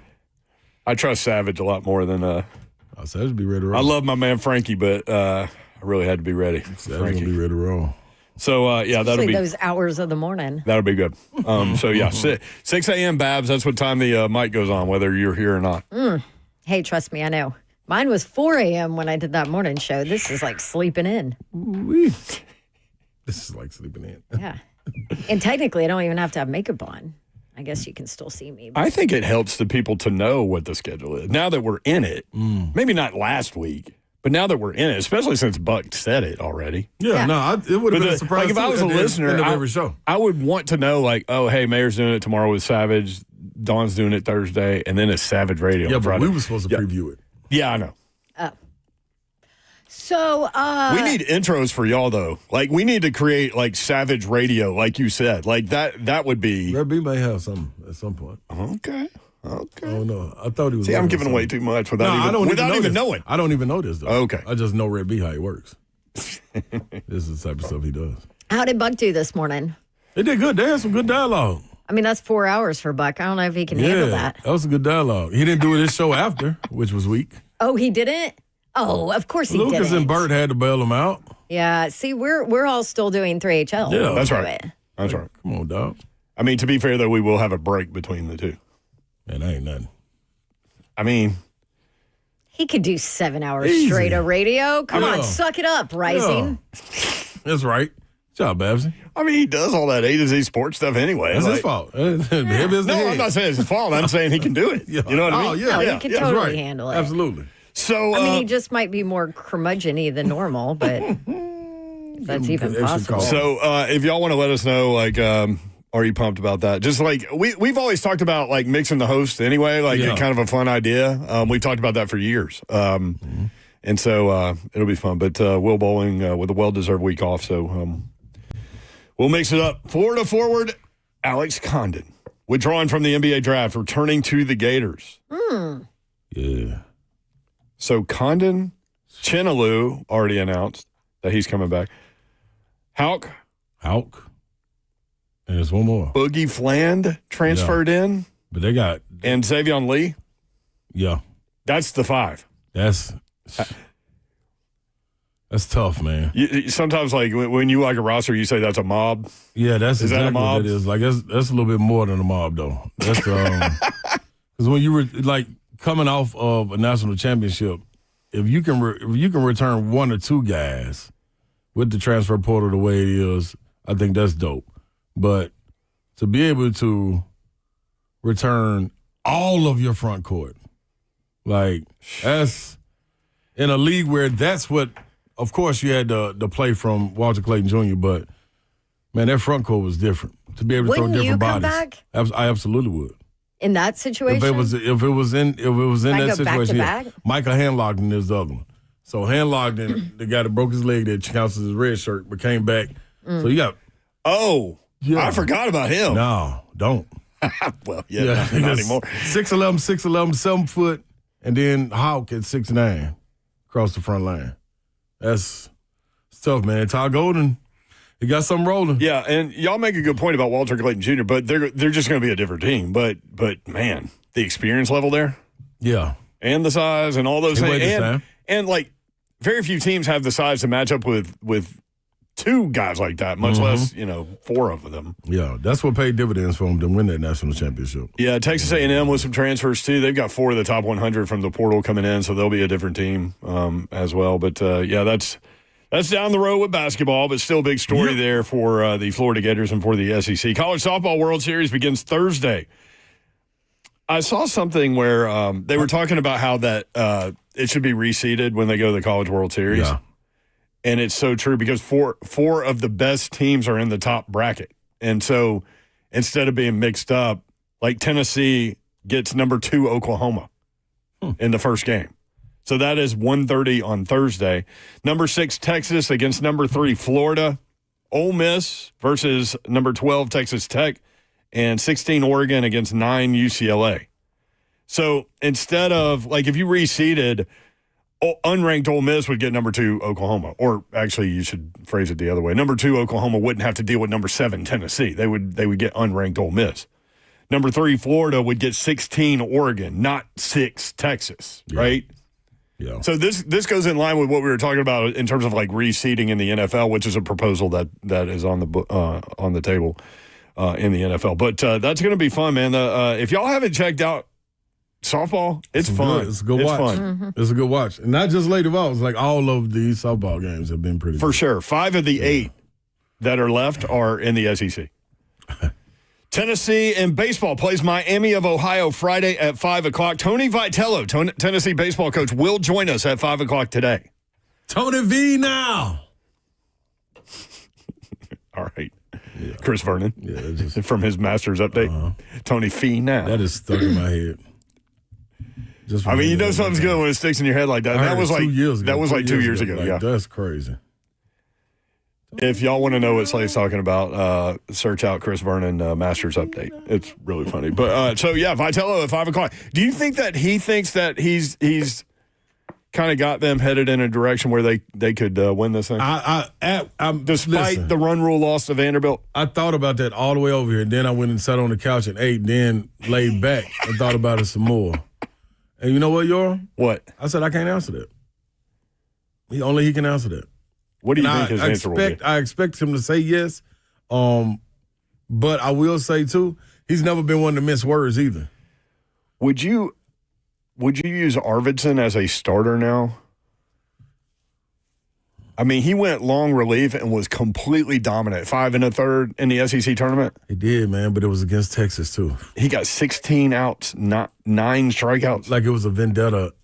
I trust Savage a lot more than I said just be ready to roll. I love my man Frankie, but I really had to be ready. Sav's gonna be ready to roll. So yeah, that'll Especially be those hours of the morning. that'll be good. So yeah, 6 a.m. Babs. That's what time the mic goes on, whether you're here or not. Hey, trust me, I know. Mine was 4 a.m. when I did that morning show. This is like sleeping in. Ooh-wee. This is like sleeping in. Yeah. And technically, I don't even have to have makeup on. I guess you can still see me. I think it helps the people to know what the schedule is now that we're in it. Maybe not last week, but now that we're in it, especially since Buck said it already. Yeah, Yeah. no, it would have been a Like surprise. if I too was at a the end listener, of I, every show. I would want to know, like, oh, hey, Mayor's doing it tomorrow with Savage, Dawn's doing it Thursday, and then it's Savage Radio Yeah, on but Friday. we were supposed to preview it. Yeah, I know. So, We need intros for y'all though. Like we need to create like Savage Radio, like you said. Like that would be Red B may have something at some point. okay. I don't know. I thought he was. See, I'm working giving on away something. too much No, without I don't without even this. knowing. I don't even know this though. Okay. I just know Red B how he works. This is the type of stuff he does. how did Buck do this morning? They did good. They had some good dialogue. I mean, that's 4 hours for Buck. I don't know if he can handle that. That was a good dialogue. He didn't do this show after, which was weak. Oh, he didn't? Oh, of course he didn't. Lucas and Bert had to bail him out. Yeah, see, we're all still doing 3HL. Yeah, That's Do right. it. That's right. Come on, dog. I mean, to be fair though, we will have a break between the two. Man, that ain't nothing. I mean, He could do 7 hours Easy. straight of radio. Come Yeah. on, suck it up, Rising. That's right. Good job, Babsy. he does all that A to Z sports stuff anyway. That's Like- his fault. Him is the No, head. I'm not saying it's his fault. I'm saying he can do it. Yeah. You know what I Oh, mean? yeah. No, he yeah. can That's totally right. handle it. Absolutely. So I mean, he just might be more curmudgeon-y than normal, but if that's even Extra possible. call. So if y'all want to let us know, like, are you pumped about that? Just like we've always talked about, like mixing the host anyway, like Yeah. kind of a fun idea. We've talked about that for years, and so it'll be fun. But Will Bowling with a well-deserved week off, so we'll mix it up. Florida forward Alex Condon, withdrawing from the NBA draft, returning to the Gators. Yeah. So Condon, Chinaloo already announced that he's coming back. Hauk, Hawk. And there's one more. Boogie Fland transferred in, But they got, and Xavion Lee. yeah. That's the 5. That's tough, man. Sometimes, like when you like a roster, you say that's a mob. Yeah, that's Is that a exactly what mob? it is. Like that's a little bit more than a mob, though. That's because when you were like coming off of a national championship, if you can return one or two guys with the transfer portal the way it is, I think that's dope. But to be able to return all of your front court, like that's in a league where that's what. Of course, you had the play from Walter Clayton Jr., but man, that front court was different. To be able to Wouldn't throw different you come bodies, back? I absolutely would. In that situation? If it was in Might that go back to situation, back? Michael Hanlogden is the other one. So Hanlogden, the guy that broke his leg that counts as his red shirt, but came back. So you got I forgot about him. no, don't. Well, not anymore. 6'11", 6'11", 7 foot, and then Hawk at 6'9", across the front line. That's tough, man. Ty Golden, he got something rolling. Yeah, and y'all make a good point about Walter Clayton Jr., but they're just going to be a different team. But man, the experience level there, Yeah. and the size, and all those They weigh the things, same. and like very few teams have the size to match up with two guys like that, much less 4 of them. Yeah, that's what paid dividends for them to win that national championship. Yeah, Texas A&M with some transfers too. They've got 4 of the top 100 from the portal coming in, so they'll be a different team as well. But that's down the road with basketball, but still a big story there for the Florida Gators and for the SEC. College Softball World Series begins Thursday. I saw something where they were talking about how that it should be reseeded when they go to the College World Series. Yeah. And it's so true because four of the best teams are in the top bracket. And so instead of being mixed up, like Tennessee gets number 2 Oklahoma in the first game. So that is 1:30 on Thursday. Number 6 Texas against number 3 Florida. Ole Miss versus number 12 Texas Tech. And 16 Oregon against 9 UCLA. So instead of, like, if you reseeded, unranked Ole Miss would get number 2 Oklahoma. Or actually, you should phrase it the other way. Number 2 Oklahoma wouldn't have to deal with number 7 Tennessee. They would get unranked Ole Miss. Number 3 Florida would get 16 Oregon, not 6 Texas, right? Yeah. So this goes in line with what we were talking about in terms of like reseeding in the NFL, which is a proposal that is on the table in the NFL. But that's going to be fun, man. If y'all haven't checked out softball, it's fun. It's a good watch. Mm-hmm. It's a good watch. And not just late balls, like all of these softball games have been pretty For good. sure. 5 of the 8 that are left are in the SEC. Tennessee in baseball plays Miami of Ohio Friday at 5 o'clock. Tony Vitello, Tennessee baseball coach, will join us at 5 o'clock today. Tony V now. All right. Yeah. Chris Vernon from his Masters update. Tony Fee now. That is stuck in my head. I mean, you know something's good when it sticks in your head like that. That was like 2 years ago. That was like 2 years ago. Like, yeah, that's crazy. If y'all want to know what Slade's talking about, search out Chris Vernon Masters update. It's really funny. But Vitello at 5 o'clock. Do you think that he thinks that he's kind of got them headed in a direction where they could win this thing? Despite the run rule loss to Vanderbilt? I thought about that all the way over here. And then I went and sat on the couch and ate, then laid back and thought about it some more. And you know what, Yoram? What? I said I can't answer that. Only he can answer that. What do you think his answer will be? I expect him to say yes, but I will say, too, he's never been one to miss words either. Would you use Arvidsson as a starter now? I mean, he went long relief and was completely dominant, 5 1/3 in the SEC tournament. He did, man, but it was against Texas, too. He got 16 outs, not 9 strikeouts. Like it was a vendetta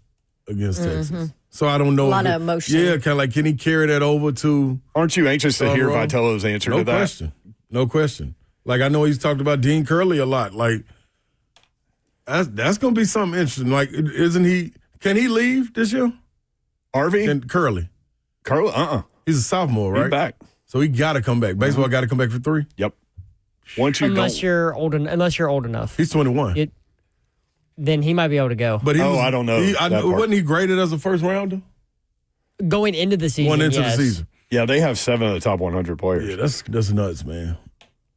against Texas. So I don't know. A lot of emotion. Yeah, kind of like, can he carry that over to? Aren't you anxious to hear Vitello's answer to that? No question. No question. Like, I know he's talked about Dean Curley a lot. Like, that's going to be something interesting. Like, isn't he? Can he leave this year? RV? Curley. Curley? He's a sophomore, right? He's back. So he got to come back. Baseball got to come back for 3? Yep. Unless you're old enough. He's 21. Then he might be able to go. But I don't know. Wasn't he graded as a first rounder? Going into the season, Going into the season. Yeah, they have 7 of the top 100 players. Yeah, that's nuts, man.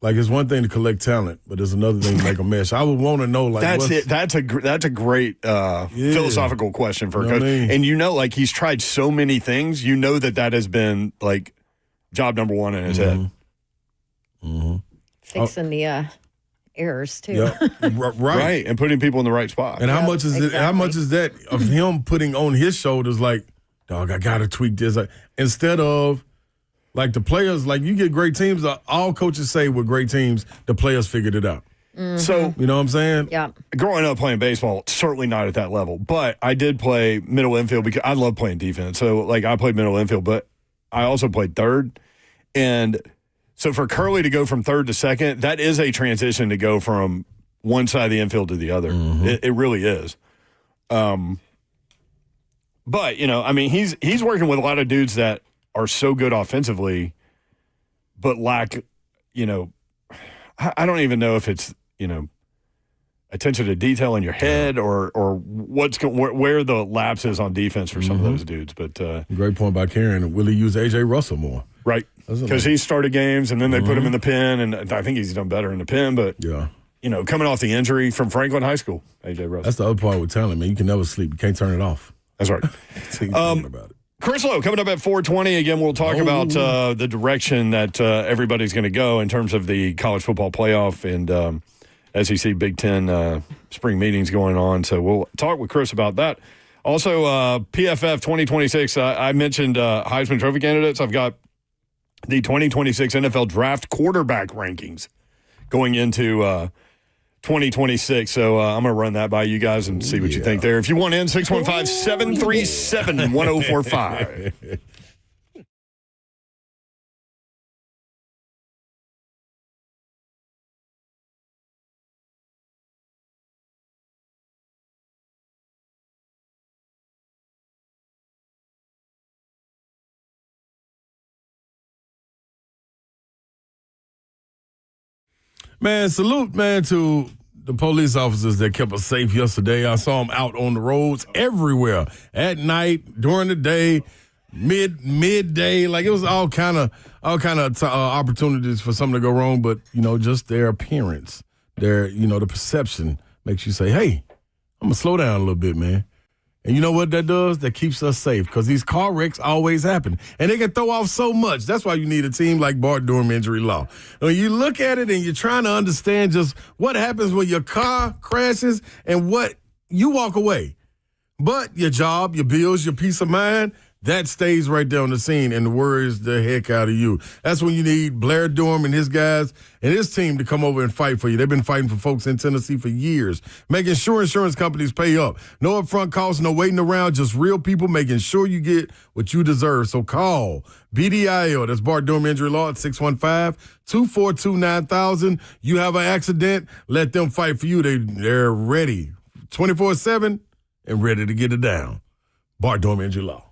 Like, it's one thing to collect talent, but it's another thing to make a mesh. I would want to know, like, that's it. That's a great philosophical question for a coach. And like he's tried so many things. You know that has been like job number 1 in his head. Fixing the errors too. Yeah, right. Right, and putting people in the right spot. And how much is it? How much is that of him putting on his shoulders? Like, dog, I gotta tweak this. Like, instead of like the players, like you get great teams. All coaches say with great teams, the players figured it out. So, You know what I'm saying? Yeah. growing up playing baseball, certainly not at that level, but I did play middle infield because I love playing defense. So, like, I played middle infield, but I also played third. And so for Curley to go from third to second, that is a transition to go from one side of the infield to the other. It really is. But, you know, I mean, he's working with a lot of dudes that are so good offensively, but lack, you know, I don't even know if it's, you know, attention to detail in your head or where the lapse is on defense for some of those dudes. But Great point by Karen. Will he use A.J. Russell more? right, because he started games and then they put him in the pen, and I think he's done better in the pen. But Yeah. you know, coming off the injury from Franklin High School, A.J. Russell. That's the other part with talent, man. You can never sleep. You can't turn it off. That's right. Keep thinking about it. Chris Lowe coming up at 4:20. Again, we'll talk about the direction that everybody's going to go in terms of the college football playoff and SEC Big Ten spring meetings going on. So we'll talk with Chris about that. Also, PFF 2026, I mentioned Heisman Trophy candidates. I've got the 2026 NFL Draft quarterback rankings going into 2026. So I'm going to run that by you guys and see what you think there. If you want in, 615-737-1045. Man, salute, man, to the police officers that kept us safe yesterday. I saw them out on the roads everywhere, at night, during the day, midday. Like, it was all kind of opportunities for something to go wrong. But, you know, just their appearance, the perception makes you say, hey, I'm going to slow down a little bit, man. And you know what that does? That keeps us safe, because these car wrecks always happen. And they can throw off so much. That's why you need a team like Bart Durham Injury Law. When you look at it and you're trying to understand just what happens when your car crashes and what you walk away. But your job, your bills, your peace of mind, that stays right there on the scene and worries the heck out of you. That's when you need Blair Durham and his guys and his team to come over and fight for you. They've been fighting for folks in Tennessee for years, making sure insurance companies pay up. No upfront costs, no waiting around, just real people making sure you get what you deserve. So call BDIL, that's Bart Durham Injury Law, at 615-242-9000. You have an accident, let them fight for you. They're ready 24/7 and ready to get it down. Bart Durham Injury Law.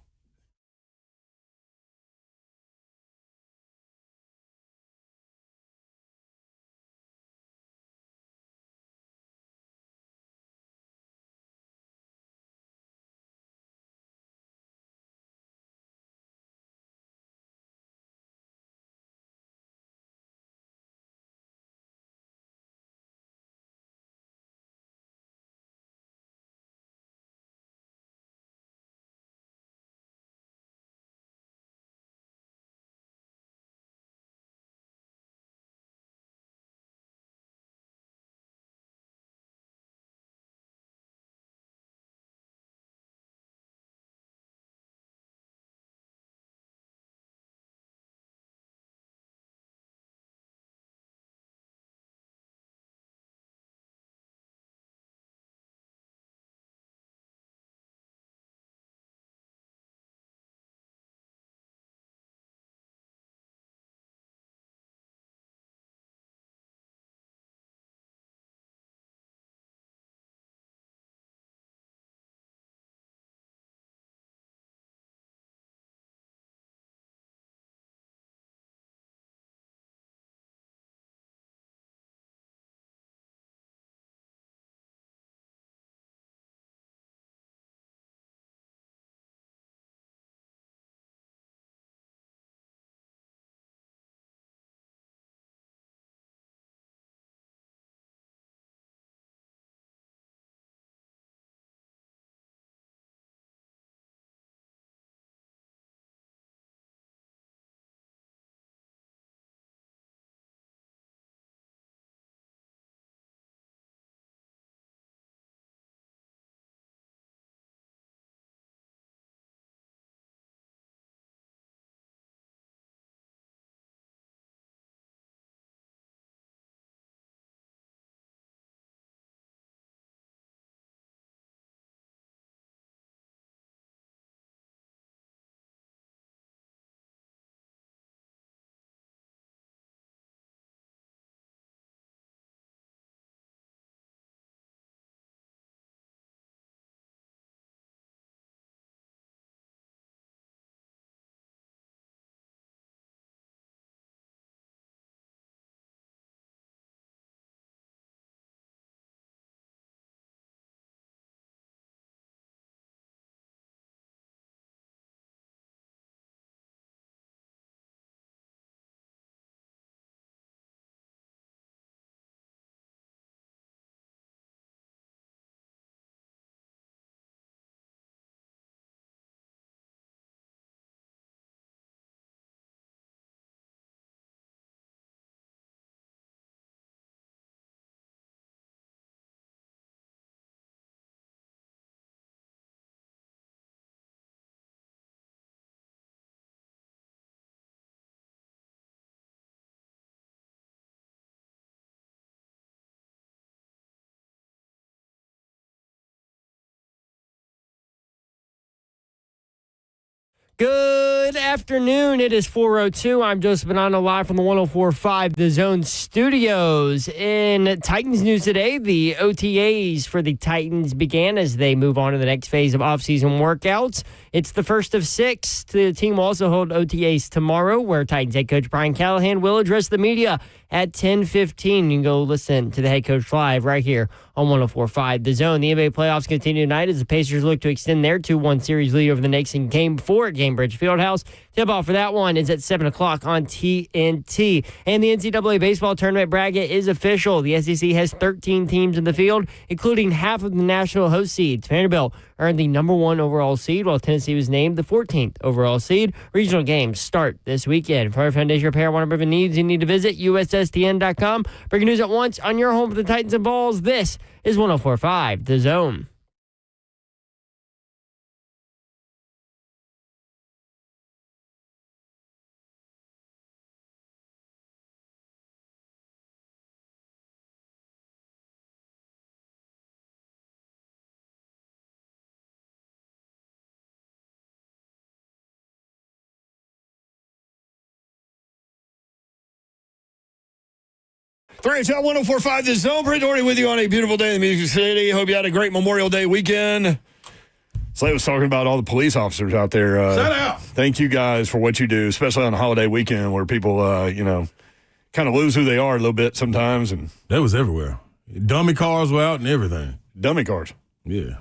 Good afternoon. It is 4:02. I'm Joseph Bonanno live from the 104.5 The Zone studios. In Titans news today, the OTAs for the Titans began as they move on to the next phase of offseason workouts. It's the first of 6. The team will also hold OTAs tomorrow, where Titans head coach Brian Callahan will address the media at 10:15. You can go listen to the head coach live right here on 104.5 The Zone. The NBA playoffs continue tonight as the Pacers look to extend their 2-1 series lead over the Knicks in Game 4 at Gamebridge Fieldhouse. Tip-off for that one is at 7 o'clock on TNT. And the NCAA baseball tournament bracket is official. The SEC has 13 teams in the field, including half of the national host seeds. Vanderbilt earned the number 1 overall seed, while Tennessee was named the 14th overall seed. Regional games start this weekend. For our foundation repair, whatever needs, you need to visit USSTN.com. Breaking news at once on your home for the Titans and Balls. This is 104.5 The Zone. Three Channel 104.5 The Zone. Brent Doherty with you on a beautiful day in the Music City. Hope you had a great Memorial Day weekend. Slade was talking about all the police officers out there. Shout out. Thank you guys for what you do, especially on a holiday weekend where people, kind of lose who they are a little bit sometimes. And That was everywhere. Dummy cars were out and everything. dummy cars. Yeah.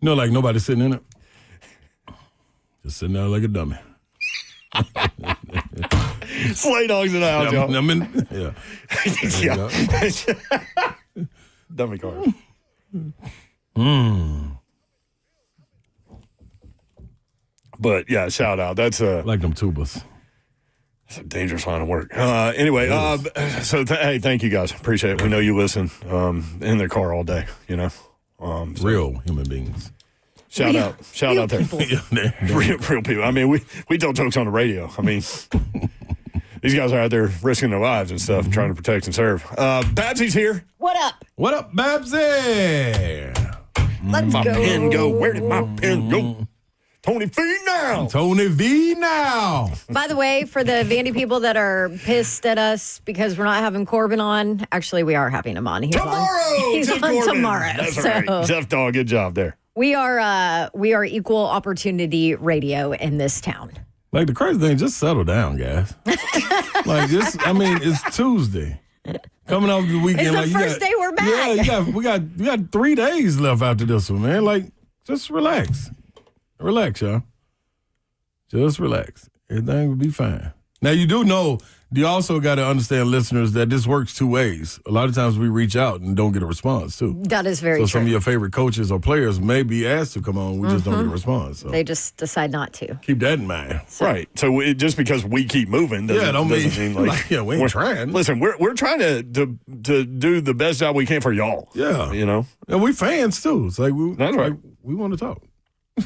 Like nobody sitting in it. Just sitting there like a dummy. Slade dogs in the house, y'all. Yeah. Dummy cars. But, yeah, shout out. That's Like them tubas. It's a dangerous line of work. Anyway, hey, thank you guys. Appreciate it. We know you listen in their car all day, Real human beings. Shout out there. Yeah, Real people. I mean, we tell jokes on the radio. I mean, these guys are out there risking their lives and stuff, trying to protect and serve. Babsy's here. What up? What up, Babsy? Let's My go. pen go? Where did my pen go? Tony V now. Tony V now. By the way, for the Vandy people that are pissed at us because we're not having Corbin on, actually, we are having him on. He's Jeff on Corbin. tomorrow. That's so right. Jeff Dog, good job there. we are equal opportunity radio in this town. Like the crazy thing, just settle down, guys. It's Tuesday. Coming off the weekend. It's the first day we're back. Yeah, we got 3 days left after this one, man. Like, just relax. Relax, y'all. Just relax. Everything will be fine. Now, you do know, you also got to understand, listeners, that this works 2 ways. A lot of times we reach out and don't get a response, too. That is very So true. some of your favorite coaches or players may be asked to come on. We just don't get a response. So They just decide not to. keep that in mind. Right. So just because we keep moving doesn't, don't doesn't mean mean like we ain't trying. Listen, we're trying to do the best job we can for y'all. Yeah. And we fans, too. It's like, That's right. We want to talk.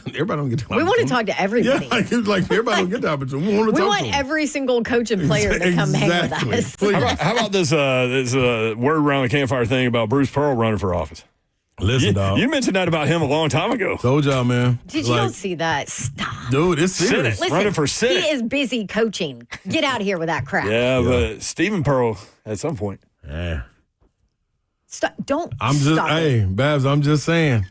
Everybody don't get the We want to opportunity. talk to everybody. Yeah, like everybody don't get the opportunity. We want to We talk want to them. every single coach and player to come hang with Exactly. us. Please. How about this word around the campfire thing about Bruce Pearl running for office? Listen, dog. You mentioned that about him a long time ago. Told y'all, man. Did you not see that? Stop. Dude, it's Senate. serious. Listen, Running for he Senate. is busy coaching. Get out of here with that crap. Yeah, but Stephen Pearl at some point. Yeah. Stop. Don't I'm just, stop it. hey, Babs, I'm just saying.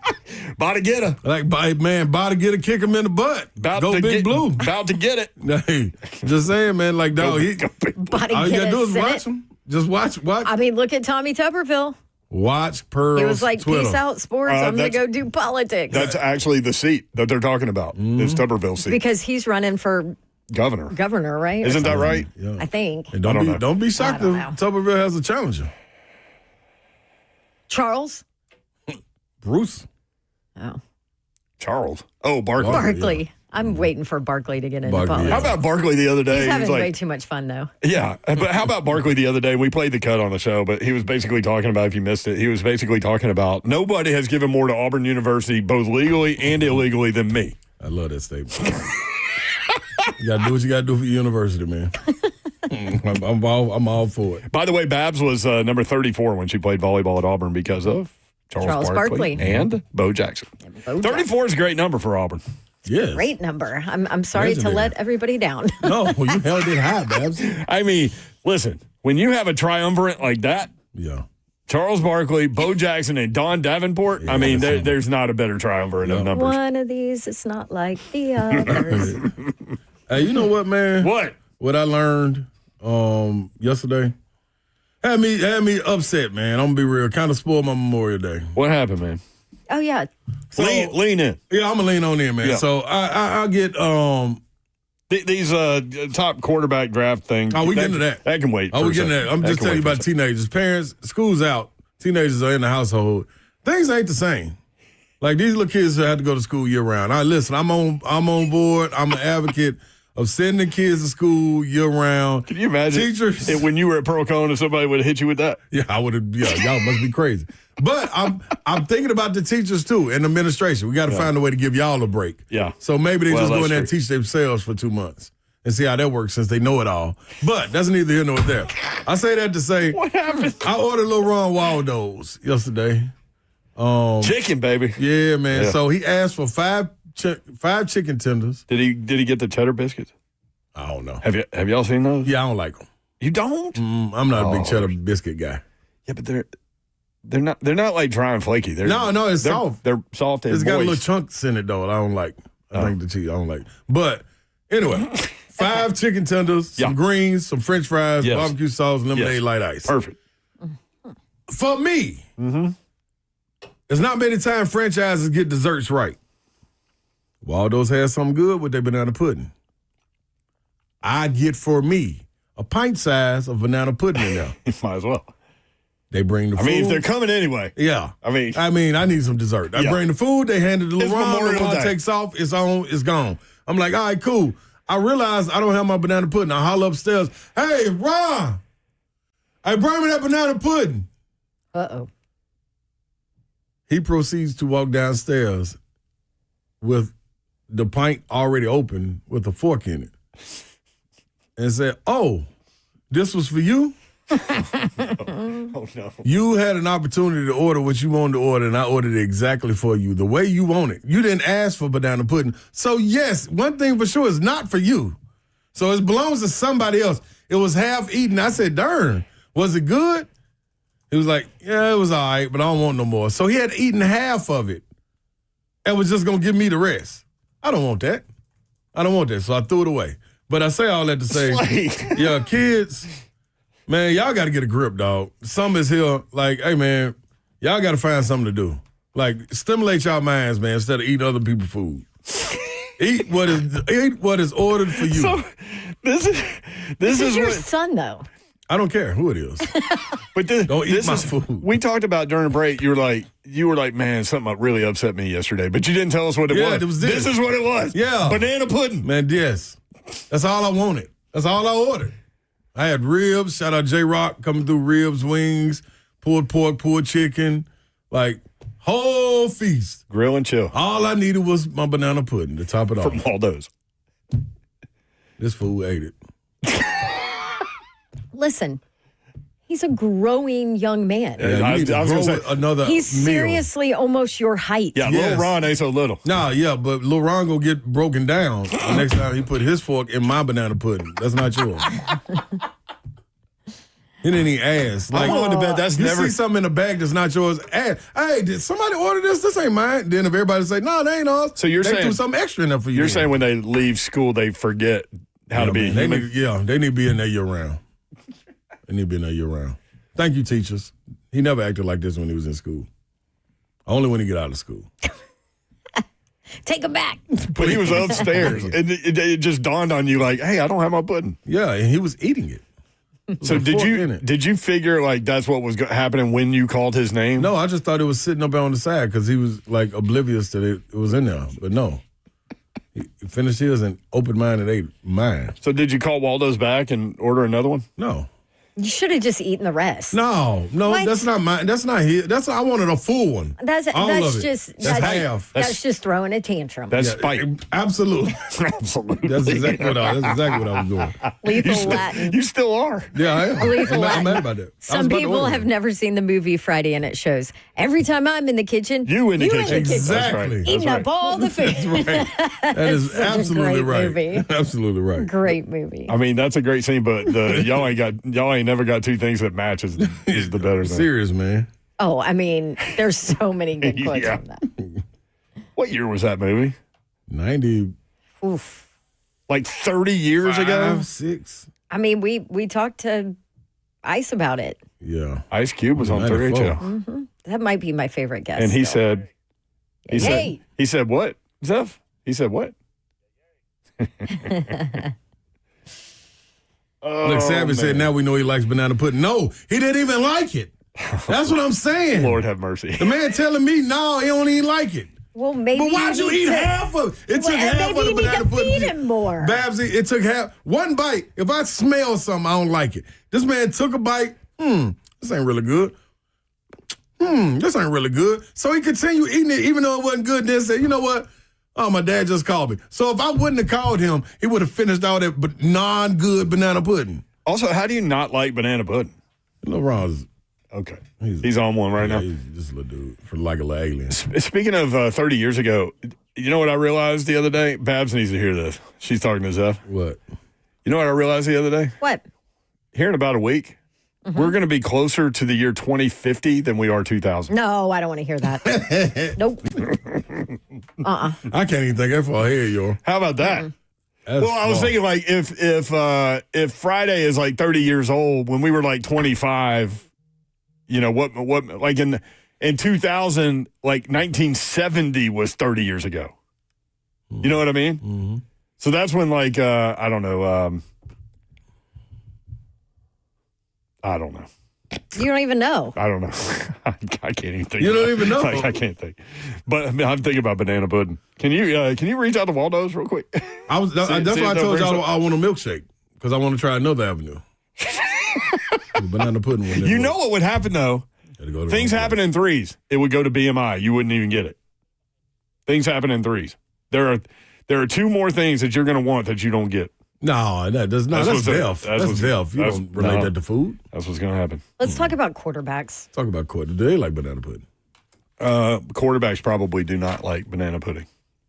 About to get her. Like, about to get a kick him in the butt. Go Big Blue. About to get it. Hey, just saying, man. Like, dog, Body all you get got to do a is Senate. watch him. Just watch. I mean, look at Tommy Tuberville. Watch Pearl's He was like, Twitter. peace out, sports. I'm going to that's- go do politics. That's actually the seat that they're talking about. It's Tuberville seat. Because he's running for Governor. governor, right? Or Isn't that something. right? Yeah. I think. And I don't know. don't be shocked I don't if Tuberville has a challenger. Charles? Bruce. Oh. Charles. Oh, Barkley. Barkley. I'm waiting for Barkley to get into Barkley, politics. How about Barkley the other day? He's He was having like, way too much fun, though. yeah, but how about Barkley the other day? We played the cut on the show, but he was basically talking about, if you missed it, he was basically talking about nobody has given more to Auburn University, both legally and illegally, than me. I love that statement. You got to do what you got to do for your university, man. I'm all for it. By the way, Babs was number 34 when she played volleyball at Auburn because of Charles Charles Barkley. and Bo Jackson. Bo 34 is a great number for Auburn. Yes. Great number. I'm sorry to Legendary. let everybody down. No, you held it high, Babs. I mean, listen, when you have a triumvirate like that, Yeah. Charles Barkley, Bo Jackson, and Don Davenport, I mean, there's not a better triumvirate of numbers. One of these is not like the others. Hey, you know what, man? What? What I learned yesterday had me upset, man. I'm gonna be real. Kind of spoiled my Memorial Day. What happened, man? Oh, yeah. So, Lean in. Yeah, I'm gonna lean on in, man. Yeah. So I'll get These top quarterback draft things. Oh, we getting to that. That can wait. Oh, for we're a getting second. that. I'm just can telling you wait about for a teenagers. Parents, school's out. Teenagers are in the household. Things ain't the same. Like these little kids have to go to school year round. Listen, I'm on board. I'm an advocate of sending kids to school year round. Can you imagine teachers? when you were at Pearl-Cohn if somebody would have hit you with that? Yeah, I would have. Yeah, y'all must be crazy. But I'm thinking about the teachers too and administration. We got to find a way to give y'all a break. Yeah. So maybe they Well, just go that's in there and true. teach themselves for 2 months and see how that works since they know it all. But that's neither here nor there. I say that to say What happened? I ordered little Ron Waldo's yesterday. Chicken, baby. Yeah, man. Yeah. So he asked for five chicken tenders. Did he get the cheddar biscuits? I don't know. Have y'all seen those? Yeah, I don't like them. You don't? I'm not a big cheddar biscuit guy. Yeah, but they're not like dry and flaky. No, it's they're, soft. They're soft and It's got moist. little chunks in it though. I don't like. I think the cheese. I don't like. But anyway, 5 chicken tenders, some Yeah. greens, some French fries, Yes. barbecue sauce, lemonade, Yes. light ice. Perfect. For me, there's not many times franchises get desserts right. Waldo's has something good with their banana pudding. I get for me a pint size of banana pudding in there. Might as well. They bring the food. I mean, if they're coming anyway. Yeah. I mean, I need some dessert. I Yeah. bring the food, they hand it to It's LeBron, Memorial LeBron Day. takes off, it's on, it's gone. I'm like, all right, cool. I realize I don't have my banana pudding. I holler upstairs, hey, Ron, hey, bring me that banana pudding. Uh-oh. He proceeds to walk downstairs with the pint already open with a fork in it and said, oh, this was for you? oh no. You had an opportunity to order what you wanted to order, and I ordered it exactly for you, the way you want it. You didn't ask for banana pudding. So, yes, one thing for sure is not for you. So it belongs to somebody else. It was half eaten. I said, darn, was it good? He was like, yeah, it was all right, but I don't want no more. So he had eaten half of it and was just going to give me the rest. I don't want that. I don't want that. So I threw it away. But I say all that to say, yeah, kids, man, y'all got to get a grip, dog. Summer's here. Like, hey, man, y'all got to find something to do. Like, stimulate y'all minds, man, instead of eating other people's food. Eat what is ordered for you. So this This is is your what, son, though. I don't care who it is. but this, Don't eat this my is, food. We talked about during the break. You were like, man, something really upset me yesterday, but you didn't tell us what it Yeah, was. it was this. This is what it was. Yeah. Banana pudding. Man, yes. That's all I wanted. That's all I ordered. I had ribs. Shout out J-Rock coming through, ribs, wings, pulled pork, pulled chicken. Like, whole feast. Grill and chill. All I needed was my banana pudding to top it off. From Waldo's. This fool ate it. Listen, he's a growing young man. Yeah, I you need to was gonna grow say- another He's meal. seriously almost your height. Yeah, Yes. little Ron ain't so little. Nah, yeah, but Lil Ron gonna get broken down the next time he put his fork in my banana pudding. That's not yours. He didn't even ask. I'm willing to bet that's you never. see something in the bag that's not yours. Ask, hey, did somebody order this? This ain't mine. Then if everybody say, no, they ain't ours. So you're they saying- threw something extra in there for you. You're then. saying when they leave school, they forget how to be man, they human. need, they need to be in there year round. They need to be in there year round. Thank you, teachers. He never acted like this when he was in school. Only when he get out of school. Take him back. But he was upstairs, and it just dawned on you, like, hey, I don't have my pudding. Yeah, and he was eating it. So With a fork in did it. you figure like that's what was happening when you called his name? No, I just thought it was sitting up on the side because he was like oblivious that it was in there. But no. He finished his and open-minded ate mine. So did you call Waldo's back and order another one? No. You should have just eaten the rest. No, What? that's not mine. That's not his. I wanted a full one. That's All of it. just That's half. That's just throwing a tantrum. That's spite. Absolutely. Absolutely. That's exactly what I was doing. Lethal Latin. You still are. Yeah, I am. Lethal I'm mad Latin. about that. I was Some about to people order have one. never seen the movie Friday, and it shows every time I'm in the kitchen. You in the kitchen. Exactly. That's Eating right. up all the food. That is Such a absolutely great right. movie. Absolutely right. Great movie. I mean, that's a great scene, but y'all ain't never got two things that match is the better thing. Serious, man. Oh, I mean, there's so many good quotes Yeah. from that. What year was that movie? 95, Oof. Like 30 years ago? 6. I mean, we talked to Ice about it. Yeah. Ice Cube was on 94. 3HL. That might be my favorite guest. And he still. said, Hey. he said what, Zeph? He said what? Look, Savage said now we know he likes banana pudding. No, he didn't even like it. That's what I'm saying. Lord have mercy. The man telling me, no, he don't even like it. Well, maybe. But why'd you eat half of it? It took half maybe of the you need banana to pudding. feed him more. Babsy, it took half. One bite. If I smell something, I don't like it. This man took a bite. This ain't really good. This ain't really good. So he continued eating it, even though it wasn't good. Then said, you know what? Oh, my dad just called me. So if I wouldn't have called him, he would have finished all that non-good banana pudding. Also, how do you not like banana pudding? No wrong. Okay. He's on one right now. He's just a little dude, for like a little alien. Speaking of 30 years ago, you know what I realized the other day? Babs needs to hear this. She's talking to Zeph. What? You know what I realized the other day? What? Here in about a week, we're going to be closer to the year 2050 than we are 2000. No, I don't want to hear that. Nope. I can't even think that far ahead, yo. How about that? That's Well, I was smart. thinking like if Friday is like 30 years old, when we were like 25, you know what like in 2000, like 1970 was 30 years ago. You know what I mean? Mm-hmm. So that's when like I don't know. I don't know. You don't even know. I don't know. I can't even think. You don't even know? Like, I can't think. But I mean, I'm thinking about banana pudding. Can you reach out to Waldo's real quick? That's See why I if told they'll y'all bring I want a milkshake because I want to try another avenue. The banana pudding one. You know what would happen though? Things happen in threes. It would go to BMI. You wouldn't even get it. Things happen in threes. There are two more things that you're going to want that you don't get. No, that's That's what's- deaf. That's deaf. You that's- don't relate no. that to food. That's what's going to happen. Let's talk about quarterbacks. Talk about quarter. Do they like banana pudding? Quarterbacks probably do not like banana pudding.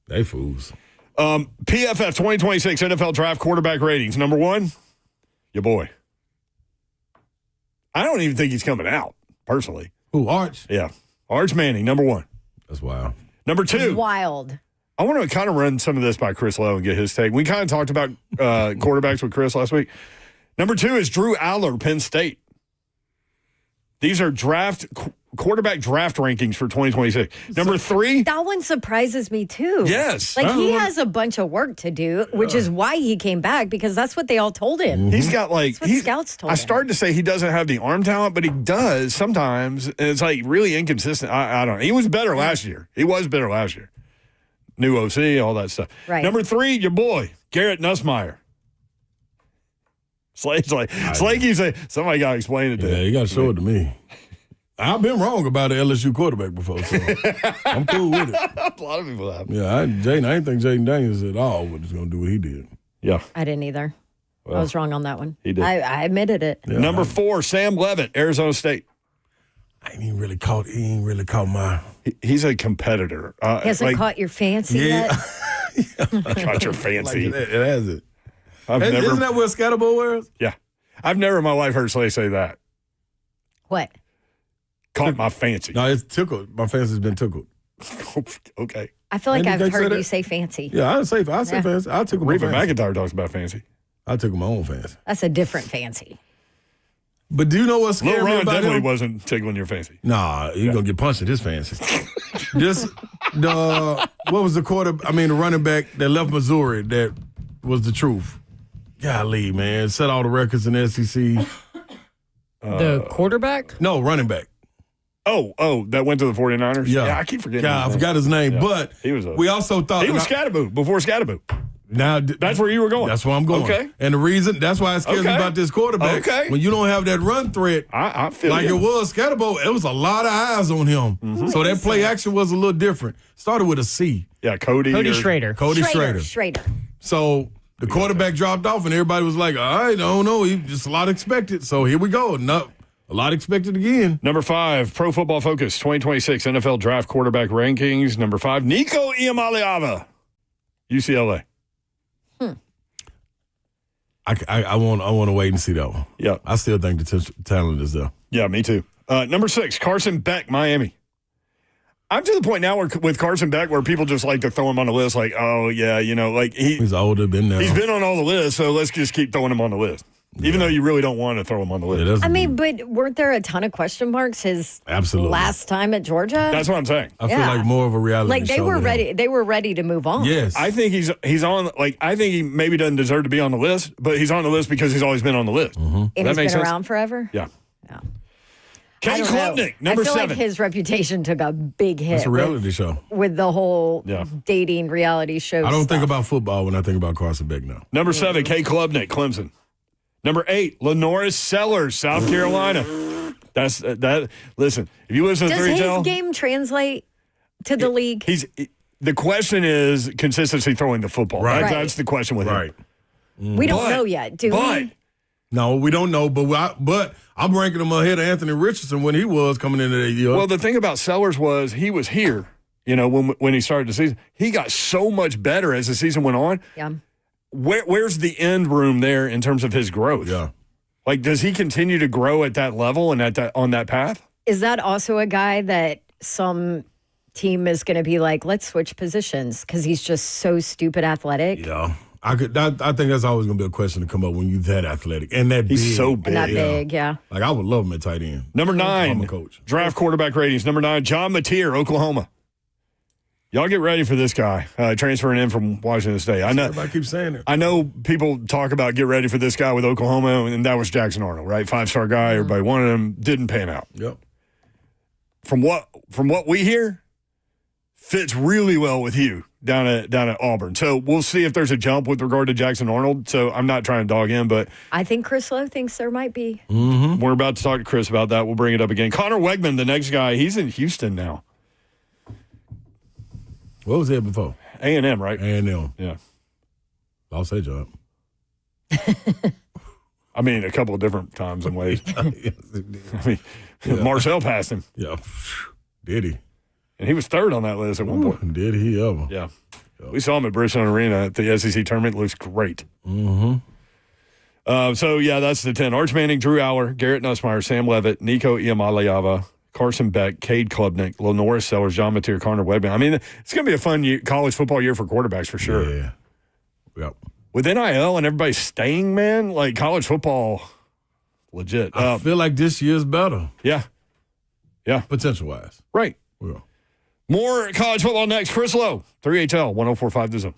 They fools. PFF 2026 NFL Draft quarterback ratings. Number one, your boy. I don't even think he's coming out, personally. Who, Arch? Yeah. Arch Manning, number one. That's wild. Number two, Wild. I want to kind of run some of this by Chris Lowe and get his take. We kind of talked about quarterbacks with Chris last week. Number two is Drew Aller, Penn State. These are quarterback draft rankings for 2026. Number three, That one surprises me too. yes. Like he has a bunch of work to do, which is why he came back because that's what they all told him. He's got like That's what scouts told I him. started to say he doesn't have the arm talent, but he does sometimes. And it's like really inconsistent. I don't know. He was better last year. New OC, all that stuff. Right. Number three, your boy, Garrett Nussmeier. Slake's like, you say, somebody got to explain it to Yeah, him. you got to show it to me. I've been wrong about an LSU quarterback before, so I'm cool with it. A lot of people have. Yeah, I didn't think Jaden Daniels at all was going to do what he did. Yeah. I didn't either. Well, I was wrong on that one. he did. I admitted it. Yeah, Number four, Sam Levitt, Arizona State. I ain't even really caught. He ain't really caught my. He's a competitor. He hasn't caught your fancy yet. Caught your fancy. It has it. I've Isn't never. that what Scatterbo wears? Yeah. I've never in my life heard Slay say that. What? Caught my fancy. No, it's tickled. My fancy's been tickled. Okay. I feel like Maybe I've they say heard that. you say fancy. Yeah, I say Yeah. fancy. I tickle my Reba fancy. McEntire talks about fancy. I tickle my own fancy. That's a different fancy. But do you know what's Lil scary Ron about definitely him? wasn't tickling your fancy. Nah, you're gonna get punched in his fancy. What was the running back that left Missouri that was the truth? Golly, man. Set all the records in the SEC. The quarterback? No, running back. Oh, that went to the 49ers? Yeah. I keep forgetting. Yeah, I his name. forgot his name. Yeah. But He was we also thought He was Scatterboo before Scatterboo. Now That's where you were going. That's where I'm going. Okay. And the reason that's why it scares me about this quarterback. Okay. When you don't have that run threat, I feel like you. it was Scatterbo, it was a lot of eyes on him. Mm-hmm. So that play action was a little different. Started with a C. Yeah, Cody Schrader. Cody Schrader. Schrader. So the quarterback dropped off, and everybody was like, I don't know. He just a lot expected. So here we go. No, a lot expected again. Number 5, Pro Football Focus 2026 NFL Draft Quarterback Rankings. Number 5, Nico Iamaleava, UCLA. I want to wait and see that one. Yeah. I still think the talent is there. Yeah, me too. Number 6, Carson Beck, Miami. I'm to the point now with Carson Beck where people just like to throw him on the list like, oh, yeah, like He's older, been there. he's been on all the lists, so let's just keep throwing him on the list. Even though you really don't want to throw him on the list. Yeah, I mean, but weren't there a ton of question marks his Absolutely. last time at Georgia? That's what I'm saying. I feel like more of a reality Like they show were with him. ready. They were ready to move on. Yes. I think he's on, like, I think he maybe doesn't deserve to be on the list, but he's on the list because he's always been on the list. And That he's makes been sense? around forever. Yeah. Yeah. Kay I don't know. Klubnik, number I feel 7. like his reputation took a big hit. It's a reality show. with the whole Yeah. dating reality show. I don't think stuff. about football when I think about Carson Beck now. Number 7, Kay Klubnik, Clemson. Number 8, Lenoris Sellers, South Carolina. That's that. Listen, if you listen to Does 3 his game translate to the league? The question is consistency throwing the football. Right. That's the question with him. We don't know yet, do we? No, we don't know, but I'm ranking him ahead of Anthony Richardson when he was coming into that year. Well, the thing about Sellers was he was here. When he started the season, he got so much better as the season went on. Yeah. Where's the end room there in terms of his growth? yeah. Like, does he continue to grow at that level and on that path? Is that also a guy that some team is going to be like, let's switch positions because he's just so stupid athletic? Yeah. I think that's always going to be a question to come up when you're that athletic and that He's big. so big. And that big, yeah. Like, I would love him at tight end. Number I'm 9, a coach. draft quarterback ratings. Number 9, John Mateer, Oklahoma. Y'all get ready for this guy transferring in from Washington State. I know. Everybody keeps saying it. I know people talk about get ready for this guy with Oklahoma, and that was Jackson Arnold, right? 5-star guy. Everybody wanted him. Didn't pan out. Yep. From what we hear, fits really well with you down at Auburn. So we'll see if there's a jump with regard to Jackson Arnold. So I'm not trying to dog in, but I think Chris Lowe thinks there might be. we're about to talk to Chris about that. We'll bring it up again. Connor Wegman, the next guy, he's in Houston now. What was that before? A&M, right? A&M. Yeah. Lost that job. I mean, a couple of different times and ways. I mean, Marcel passed him, Yeah. Did he? and he was third on that list at one point. Did he ever? Yeah. We saw him at Bridgestone Arena at the SEC tournament. Looks great. Mm-hmm. So, yeah, that's the 10. Arch Manning, Drew Aller, Garrett Nussmeier, Sam Levitt, Nico Iamaleava, Carson Beck, Cade Klubnik, Lenoris Sellers, John Mateer, Connor Wegman. I mean, it's going to be a fun college football year for quarterbacks for sure. Yeah. Yep. With NIL and everybody staying, man, like college football, legit. I feel like this year's better, Yeah. potential-wise. Right. Yeah. More college football next. Chris Lowe, 3HL, 104.5 The Zone.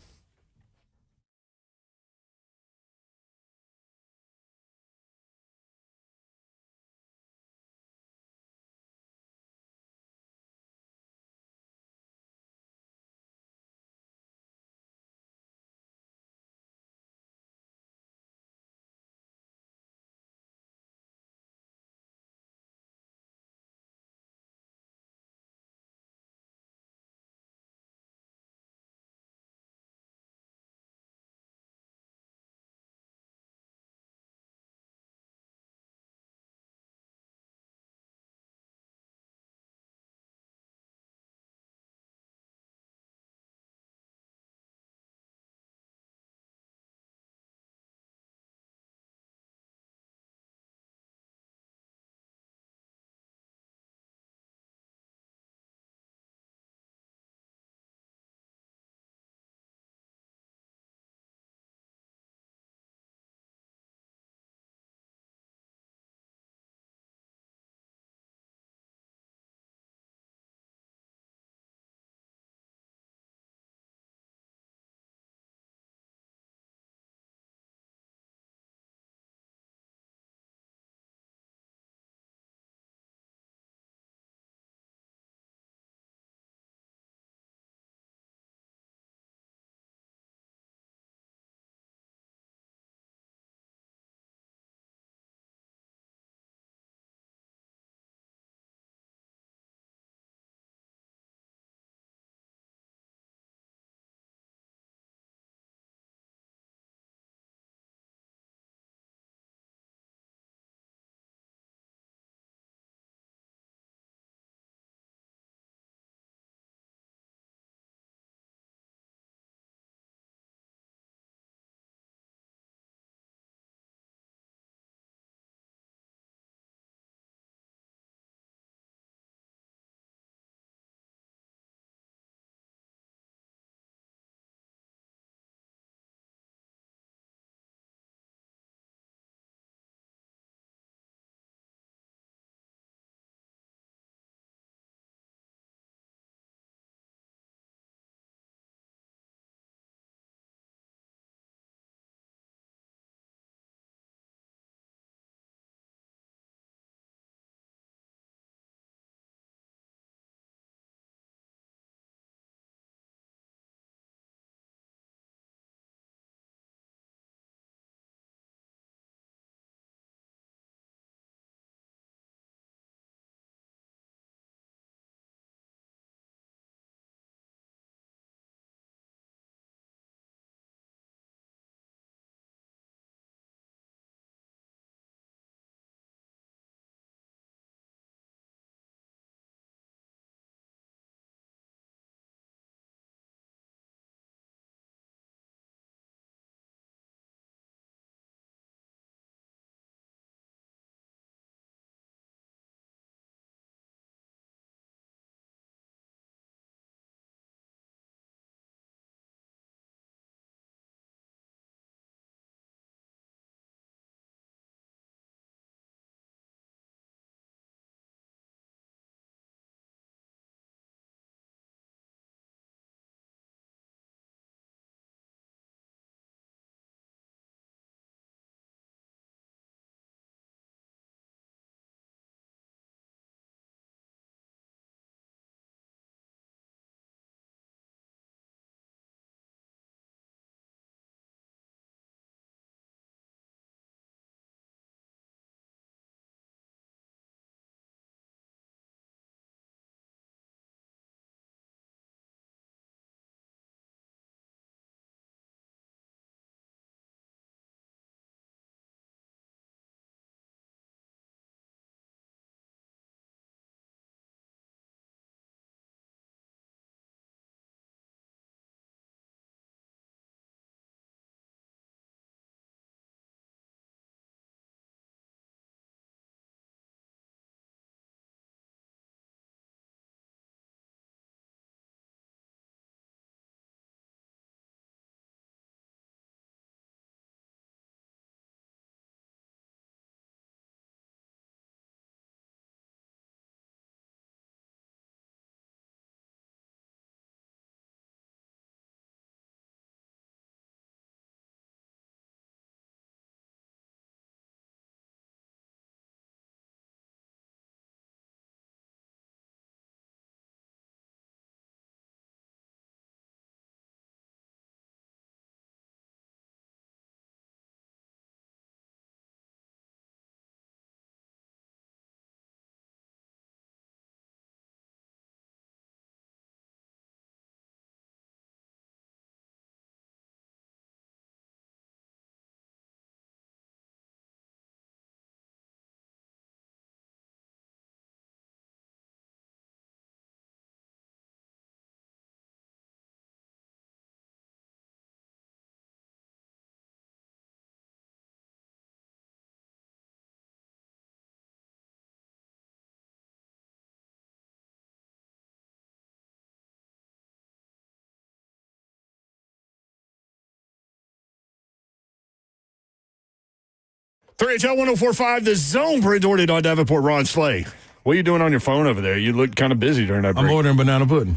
3HL 1045, The Zone, presented on Davenport, Ron Slay. What are you doing on your phone over there? You look kind of busy during that break. I'm ordering banana pudding.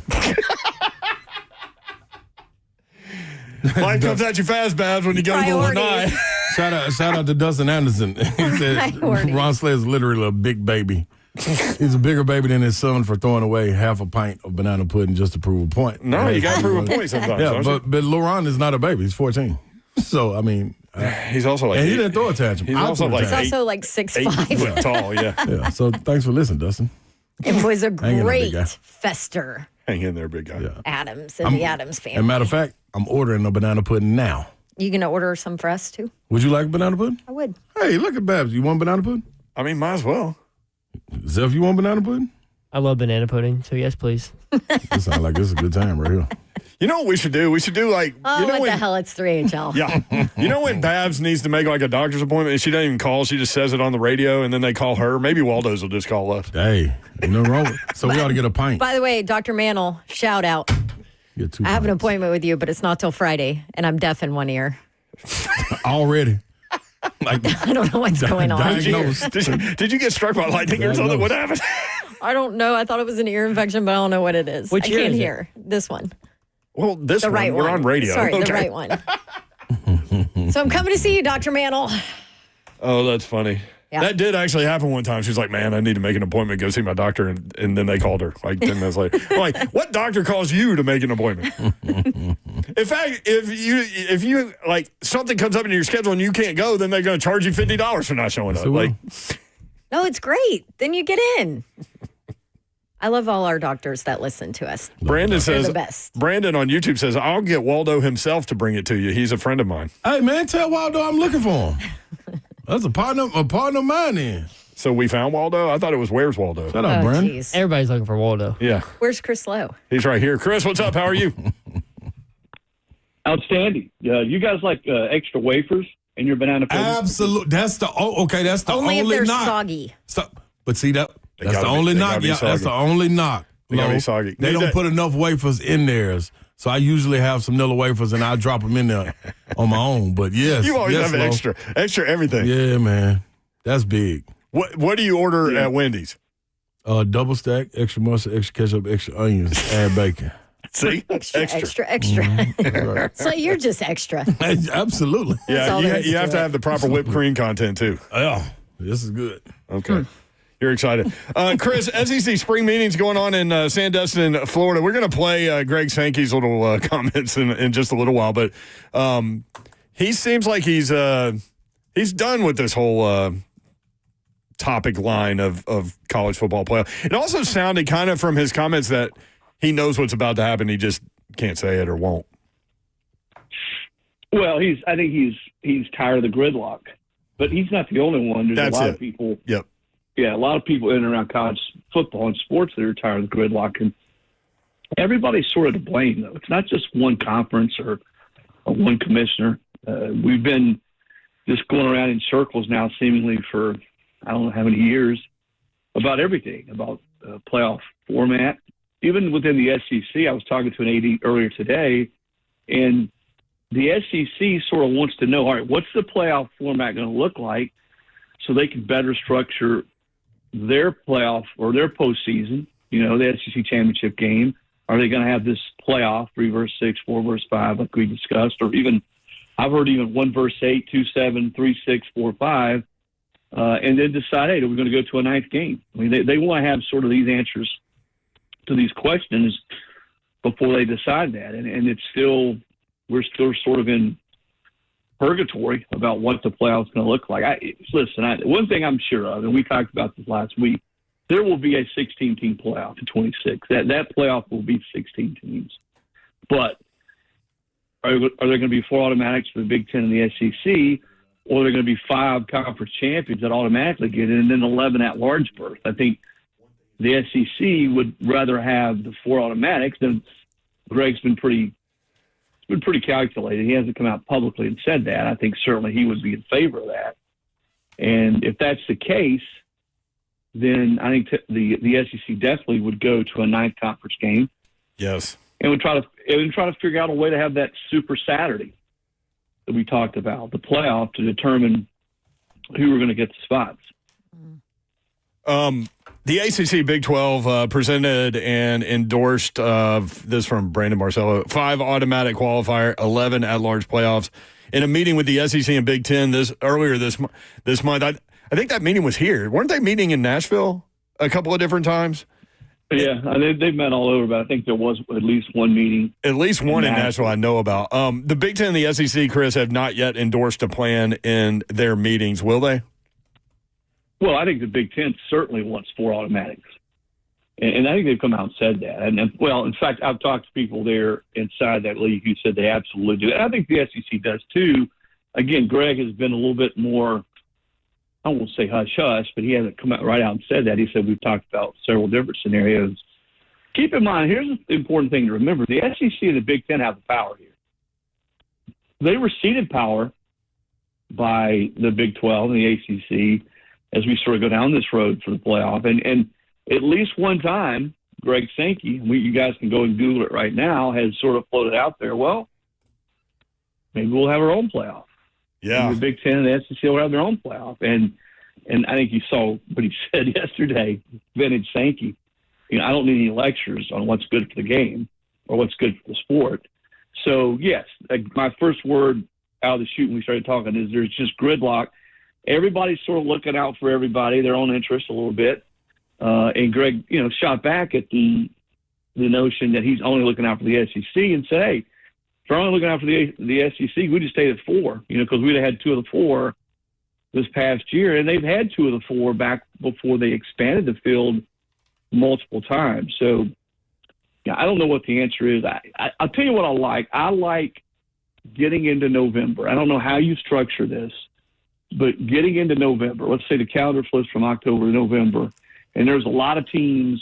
Life comes at you fast, Babs, when you go to the lanai. Shout out to Dustin Anderson. He said Ron Slay is literally a big baby. He's a bigger baby than his son for throwing away half a pint of banana pudding just to prove a point. No, you got to prove a point sometimes. Yeah, but Laurent is not a baby. He's 14. So, I mean. He's also like. And he didn't throw a tantrum. He's also like 6'5". 8 foot tall, yeah. Yeah, so thanks for listening, Dustin. It was a Hang in there, big great guy. fester. Hang in there, big guy. Yeah. Adams and the Adams family. As a matter of fact, I'm ordering a banana pudding now. You going to order some for us, too? Would you like banana pudding? I would. Hey, look at Babs. You want banana pudding? I mean, might as well. Zeph, you want banana pudding? I love banana pudding, so yes, please. This sounds like this is a good time right here. You know what we should do? We should do like. Oh, you know what when, the hell? It's 3HL. Yeah. You know when Babs needs to make like a doctor's appointment and she doesn't even call, she just says it on the radio and then they call her? Maybe Waldo's will just call us. Hey, ain't nothing wrong with it. So we ought to get a pint. By the way, Dr. Mantle, shout out. Get 2 I have an pints. appointment with you, but it's not till Friday, and I'm deaf in one ear. Already. Like, I don't know what's going on. diagnosed. Did you get struck by lightning or something? What happened? I don't know. I thought it was an ear infection, but I don't know what it is. Which I ear can't is it? hear this one. Well, this The one, right we're one. on radio. Sorry, Okay. the right one. So I'm coming to see you, Dr. Mantle. Oh, that's funny. Yeah. That did actually happen one time. She was like, man, I need to make an appointment, go see my doctor. And then they called her like 10 minutes later. I'm like, what doctor calls you to make an appointment? In fact, if you like something comes up in your schedule and you can't go, then they're going to charge you $50 for not showing up. So Like, No, it's great. Then you get in. I love all our doctors that listen to us. Brandon They're says, the best. Brandon on YouTube says, I'll get Waldo himself to bring it to you. He's a friend of mine. Hey, man, tell Waldo I'm looking for him. That's a partner of mine then. So we found Waldo? I thought it was Where's Waldo? Shut up, Oh, Brandon. jeez. Everybody's looking for Waldo. Yeah, Where's Chris Lowe? he's right here. Chris, what's up? How are you? Outstanding. You guys like extra wafers in your banana pudding? Absolutely. That's the Only if only they're knock. soggy. Stop. But see that's gotta the be- only they knock. gotta be Yeah, that's soggy. the only knock. They gotta be Lo. soggy. They Need don't that- put enough wafers in theirs. So I usually have some Nilla wafers and I drop them in there on my own. But yes, You always yes, have Lo. extra everything. Yeah, man. That's big. What do you order at Wendy's? Double stack, extra mustard, extra ketchup, extra onions, add bacon. See? Extra. So you're just extra. Absolutely. That's all Yeah, there is you to have to it. have the proper whipped cream content, too. Yeah, this is good. Okay. You're excited. Chris, SEC spring meetings going on in Sandusky, Florida. We're going to play Greg Sankey's little comments in just a little while, but he seems like he's done with this whole topic line of college football playoff. It also sounded kind of from his comments that he knows what's about to happen. He just can't say it or won't. Well, I think he's tired of the gridlock, but he's not the only one. There's That's a lot it. of people. Yep. Yeah, a lot of people in and around college football and sports that are tired of the gridlock, and everybody's sort of to blame, though. It's not just one conference or one commissioner. We've been just going around in circles now, seemingly for I don't know how many years, about everything, about playoff format. Even within the SEC, I was talking to an AD earlier today, and the SEC sort of wants to know, all right, what's the playoff format going to look like so they can better structure their playoff or their postseason, the SEC championship game. Are they going to have this playoff 3 versus 6, 4 versus 5, like we discussed, or even I've heard even 1 versus 8, 2, 7, 3, 6, 4, 5, and then decide, hey, are we going to go to a 9th game? I mean, they want to have sort of these answers to these questions before they decide that, and it's still we're still sort of in purgatory about what the playoff's going to look like. One thing I'm sure of, and we talked about this last week, there will be a 16-team playoff in 26. That playoff will be 16 teams. But are there going to be 4 automatics for the Big Ten and the SEC, or are there going to be 5 conference champions that automatically get in, and then 11 at-large berth? I think the SEC would rather have the 4 automatics. Then Greg's been pretty calculated. He hasn't come out publicly and said that. I think certainly he would be in favor of that. And if that's the case, then I think the SEC definitely would go to a 9th conference game. Yes. And would try to figure out a way to have that Super Saturday that we talked about, the playoff, to determine who were going to get the spots. The ACC Big 12 presented and endorsed this from Brandon Marcello, 5 automatic qualifier, 11 at-large playoffs. In a meeting with the SEC and Big 10 earlier this month, I think that meeting was here. Weren't they meeting in Nashville a couple of different times? Yeah, they've met all over, but I think there was at least one meeting. At least one in Nashville I know about. The Big 10 and the SEC, Chris, have not yet endorsed a plan in their meetings. Will they? Well, I think the Big Ten certainly wants 4 automatics. And I think they've come out and said that. And well, in fact, I've talked to people there inside that league who said they absolutely do. And I think the SEC does too. Again, Greg has been a little bit more, I won't say hush-hush, but he hasn't come out right out and said that. He said we've talked about several different scenarios. Keep in mind, here's the important thing to remember. The SEC and the Big Ten have the power here. They were ceded power by the Big 12 and the ACC as we sort of go down this road for the playoff. And at least one time, Greg Sankey, you guys can go and Google it right now, has sort of floated out there, well, maybe we'll have our own playoff. Yeah. Maybe the Big Ten and the SEC will have their own playoff. And I think you saw what he said yesterday, vintage Sankey. I don't need any lectures on what's good for the game or what's good for the sport. So, yes, my first word out of the chute when we started talking is there's just gridlock. Everybody's sort of looking out for everybody, their own interests a little bit. And Greg, shot back at the notion that he's only looking out for the SEC and said, hey, if we're only looking out for the SEC, we just stayed at 4, because we'd have had 2 of the 4 this past year. And they've had 2 of the 4 back before they expanded the field multiple times. So, yeah, I don't know what the answer is. I'll tell you what I like. I like getting into November. I don't know how you structure this, but getting into November, let's say the calendar flips from October to November, and there's a lot of teams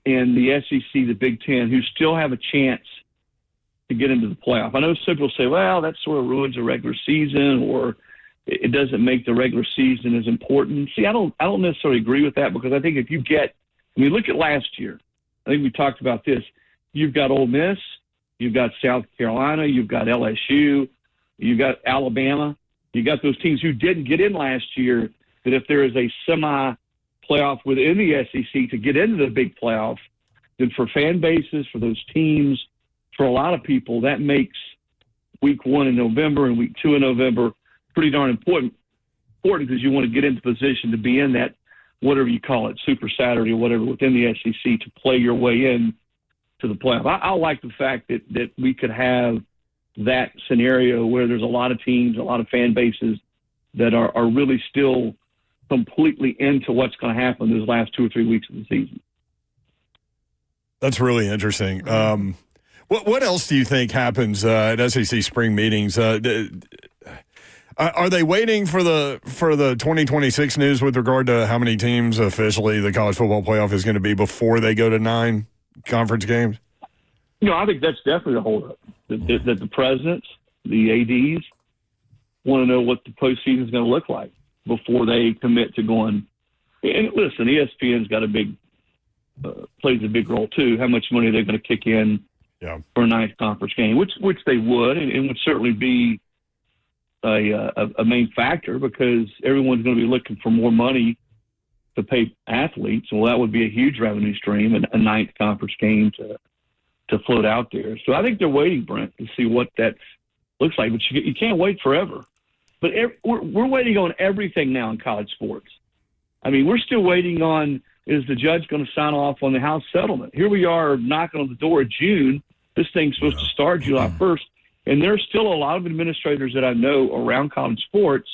in the SEC, the Big Ten, who still have a chance to get into the playoff. I know some people say, well, that sort of ruins the regular season, or it doesn't make the regular season as important. See, I don't necessarily agree with that, because I think if you look at last year, I think we talked about this. You've got Ole Miss, you've got South Carolina, you've got LSU, you've got Alabama. You got those teams who didn't get in last year, that if there is a semi-playoff within the SEC to get into the big playoff, then for fan bases, for those teams, for a lot of people, that makes week 1 in November and week 2 in November pretty darn important because you want to get into position to be in that, whatever you call it, Super Saturday or whatever, within the SEC to play your way in to the playoff. I like the fact that we could have that scenario where there's a lot of teams, a lot of fan bases that are really still completely into what's going to happen those last 2 or 3 weeks of the season. That's really interesting. What else do you think happens at SEC spring meetings? Are they waiting for the 2026 news with regard to how many teams officially the college football playoff is going to be before they go to 9 conference games? I think that's definitely a holdup. That the presidents, the ADs, want to know what the postseason is going to look like before they commit to going. And listen, ESPN's got plays a big role too. How much money they're going to kick in for a 9th conference game, which they would, and would certainly be a main factor, because everyone's going to be looking for more money to pay athletes. Well, that would be a huge revenue stream, and a 9th conference game to float out there. So I think they're waiting, Brent, to see what that looks like. But you can't wait forever. But we're waiting on everything now in college sports. I mean, we're still waiting on, is the judge going to sign off on the House settlement? Here we are knocking on the door of June. This thing's supposed to start July 1st. And there's still a lot of administrators that I know around college sports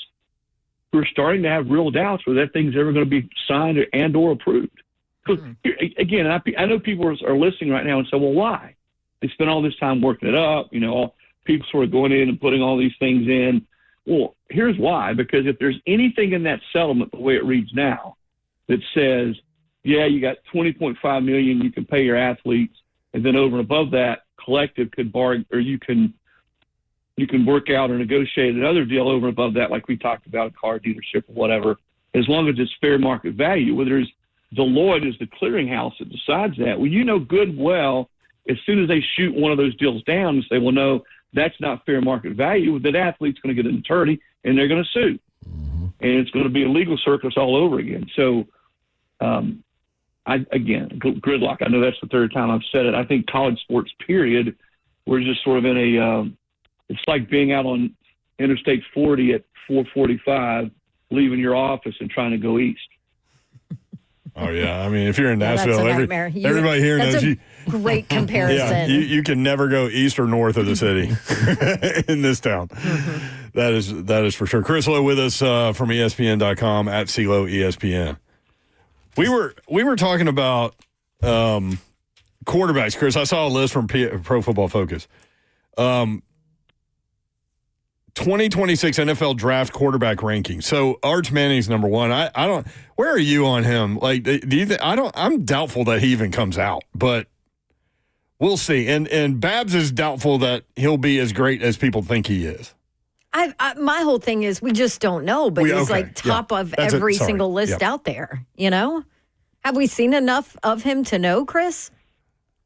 who are starting to have real doubts whether that thing's ever going to be signed and or approved. Because, again, I know people are listening right now and say, well, why? They spent all this time working it up, all people sort of going in and putting all these things in. Well, here's why. Because if there's anything in that settlement, the way it reads now, that says, yeah, you got $20.5 million you can pay your athletes, and then over and above that, collective could bargain, or you can work out or negotiate another deal over and above that, like we talked about, a car dealership or whatever, as long as it's fair market value. Whether there's Deloitte is the clearinghouse that decides that. Well, good and well, as soon as they shoot one of those deals down and say, well, no, that's not fair market value, that athlete's going to get an attorney and they're going to sue. and it's going to be a legal circus all over again. So, gridlock. I know that's the third time I've said it. I think college sports, period, we're just sort of in a it's like being out on Interstate 40 at 4:45, leaving your office and trying to go east. Oh, yeah. I mean, if you're in That's a Nashville, nightmare. everybody here knows you. Great comparison. Yeah, you can never go east or north of the city in this town. That is for sure. Chris Lowe with us from ESPN.com at CeeLo ESPN. We were talking about quarterbacks, Chris. I saw a list from Pro Football Focus. 2026 NFL draft quarterback ranking. So Arch Manning's number one. I don't. Where are you on him? Like, do you think? I'm doubtful that he even comes out, but we'll see. And Babs is doubtful that he'll be as great as people think he is. My whole thing is we just don't know, but he's like top of every single list out there. You know, have we seen enough of him to know, Chris?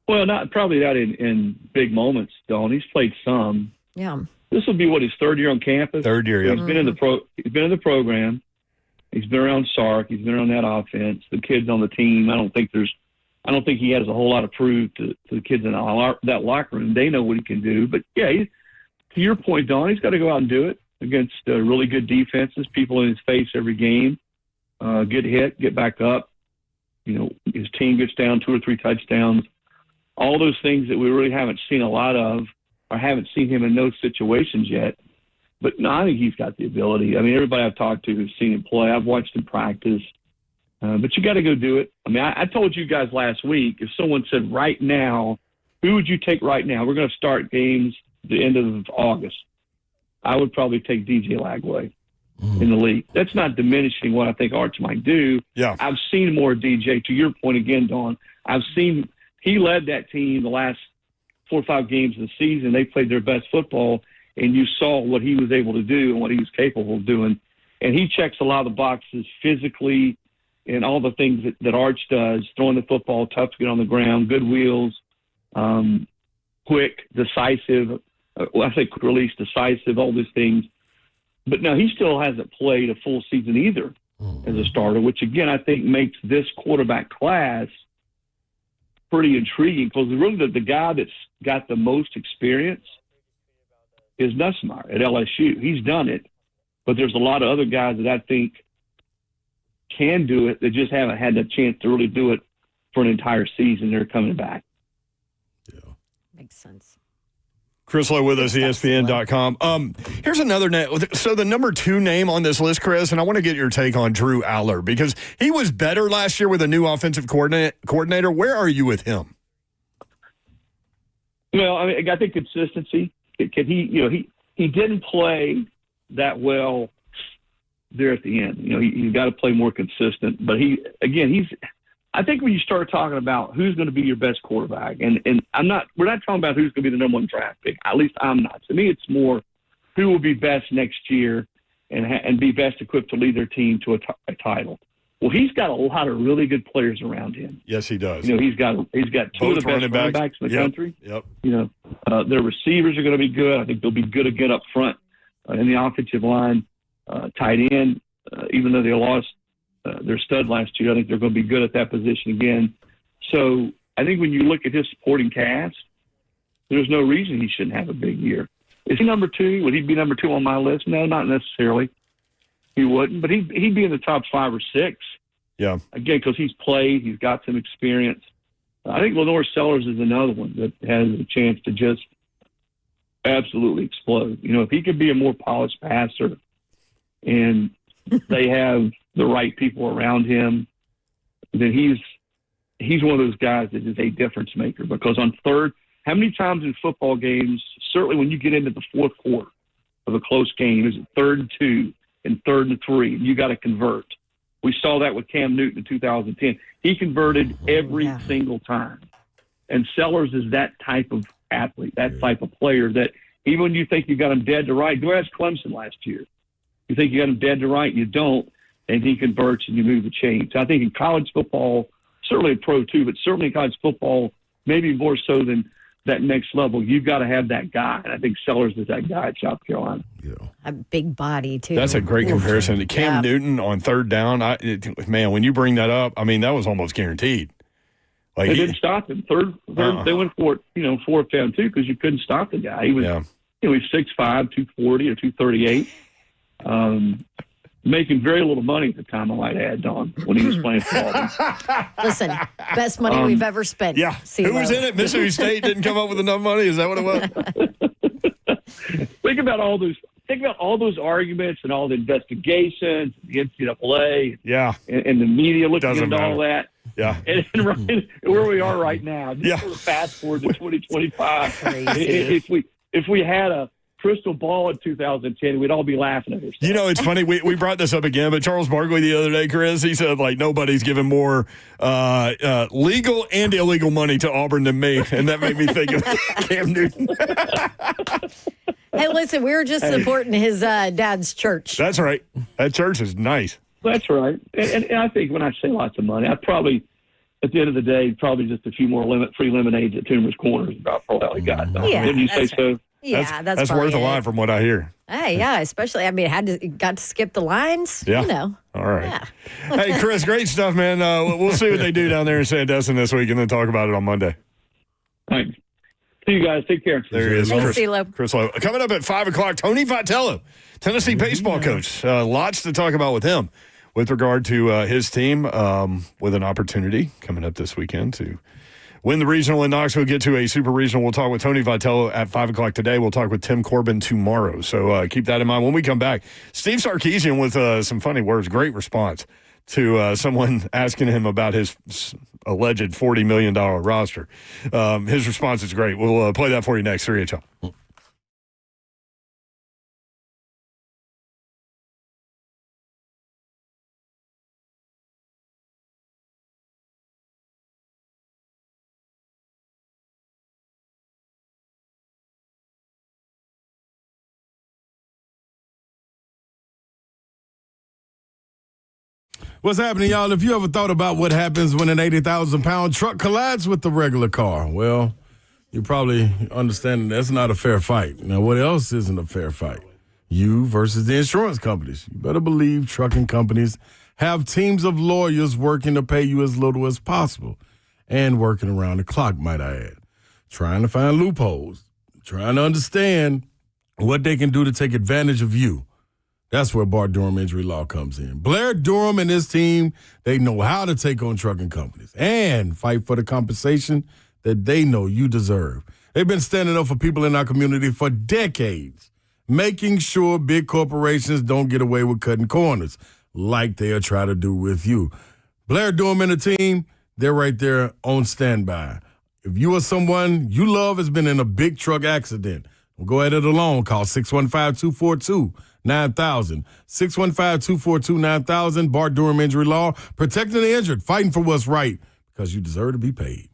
Well, probably not in big moments, Dawn. He's played some. Yeah. This will be his third year on campus. Third year, yeah. He's been in the program. He's been around Sark. He's been around that offense. The kids on the team. I don't think he has a whole lot to prove to the kids in that locker room. They know what he can do. But yeah, to your point, Don, he's got to go out and do it against really good defenses. People in his face every game. Get hit, get back up. You know, his team gets down 2 or 3 touchdowns. All those things that we really haven't seen a lot of. I haven't seen him in those situations yet. But no, I think he's got the ability. I mean, everybody I've talked to has seen him play. I've watched him practice. But you got to go do it. I mean, I told you guys last week, if someone said right now, who would you take right now? We're going to start games the end of August. I would probably take DJ Lagway in the league. That's not diminishing what I think Arch might do. Yeah. I've seen more DJ. To your point again, Dawn, he led that team the last 4 or 5 games of the season. They played their best football, and you saw what he was able to do and what he was capable of doing. And he checks a lot of the boxes physically and all the things that Arch does, throwing the football, tough to get on the ground, good wheels, quick, decisive. I say quick release, decisive, all these things. But no, he still hasn't played a full season either as a starter, which, again, I think makes this quarterback class pretty intriguing because really the guy that's got the most experience is Nussmeier at LSU. He's done it, but there's a lot of other guys that I think can do it that just haven't had the chance to really do it for an entire season. They're coming back. Yeah. Makes sense. Chris Lowe with us, ESPN.com. Here's another name. So the number 2 name on this list, Chris, and I want to get your take on Drew Aller because he was better last year with a new offensive coordinator. Where are you with him? Well, I mean, I think consistency. Can he didn't play that well there at the end. You know, he's got to play more consistent. But I think when you start talking about who's going to be your best quarterback, and we're not talking about who's going to be the number 1 draft pick. At least I'm not. To me, it's more who will be best next year and be best equipped to lead their team to a title. Well, he's got a lot of really good players around him. Yes, he does. You know, he's got 2 of the best running backs in the country. Yep. You know, their receivers are going to be good. I think they'll be good again up front in the offensive line, tight end. Even though they lost their stud last year, I think they're going to be good at that position again. So I think when you look at his supporting cast, there's no reason he shouldn't have a big year. Is he number 2? Would he be number 2 on my list? No, not necessarily. He wouldn't, but he'd be in the top 5 or 6. Yeah. Again, because he's played, he's got some experience. I think Lenore Sellers is another one that has a chance to just absolutely explode. You know, if he could be a more polished passer and they have the right people around him, then he's one of those guys that is a difference maker. Because on third, how many times in football games, certainly when you get into the fourth quarter of a close game, is it 3rd and 2 and 3rd and 3, and you got to convert. We saw that with Cam Newton in 2010. He converted every single time. And Sellers is that type of athlete, that type of player that even when you think you got him dead to right, go ask Clemson last year. You think you got him dead to right, you don't, and he converts and you move the chain. So I think in college football, certainly in pro too, but certainly in college football, maybe more so than that next level, you've got to have that guy. And I think Sellers is that guy at South Carolina. Yeah. A big body, too. That's a great comparison. Cam Yeah. Newton on third down, man, when you bring that up, I mean, that was almost guaranteed. Like They didn't stop him. Third, they went for it, fourth down, too, because you couldn't stop the guy. He was, he's 6'5", 240 or 238. Making very little money at the time, I might add, Don, when he was playing for Auburn. Listen, best money we've ever spent. Yeah. Who was in it? Mississippi State didn't come up with enough money? Is that what it was? Think about all those arguments and all the investigations, the NCAA, and the media looking into all that. Yeah. And right where we are right now, just sort of fast forward to 2025. If we had a crystal ball in 2010, we'd all be laughing at ourselves. You know, it's funny. We brought this up again, but Charles Barkley the other day, Chris, he said, like, nobody's giving more legal and illegal money to Auburn than me. And that made me think of Cam Newton. Hey, listen, we were just supporting his dad's church. That's right. That church is nice. That's right. And I think when I say lots of money, I probably, at the end of the day, probably just a few more free lemonades at Toomer's Corners is about all we got. Yeah, Didn't you say so? Yeah, that's worth a line from what I hear. Hey, yeah, especially, I mean, got to skip the lines. Yeah. You know. All right. Yeah. Hey, Chris, great stuff, man. We'll see what they do down there in Sandestin this week and then talk about it on Monday. Thanks. See you guys. Take care. There he is. Thanks, CeeLo. Chris Lowe. Coming up at 5 o'clock, Tony Vitello, Tennessee baseball coach. Lots to talk about with him with regard to his team with an opportunity coming up this weekend to win the regional in Knoxville, get to a super regional. We'll talk with Tony Vitello at 5 o'clock today. We'll talk with Tim Corbin tomorrow. So keep that in mind. When we come back, Steve Sarkisian with some funny words. Great response to someone asking him about his alleged $40 million roster. His response is great. We'll play that for you next, 3HL. What's happening, y'all? If you ever thought about what happens when an 80,000-pound truck collides with a regular car, well, you probably understand that's not a fair fight. Now, what else isn't a fair fight? You versus the insurance companies. You better believe trucking companies have teams of lawyers working to pay you as little as possible and working around the clock, might I add. Trying to find loopholes, trying to understand what they can do to take advantage of you. That's where Bart Durham Injury Law comes in. Blair Durham and his team, they know how to take on trucking companies and fight for the compensation that they know you deserve. They've been standing up for people in our community for decades, making sure big corporations don't get away with cutting corners like they'll try to do with you. Blair Durham and the team, they're right there on standby. If you or someone you love has been in a big truck accident, well, go at it alone. Call 615-242-9000. 615-242-9000. Bart Durham Injury Law. Protecting the injured. Fighting for what's right because you deserve to be paid.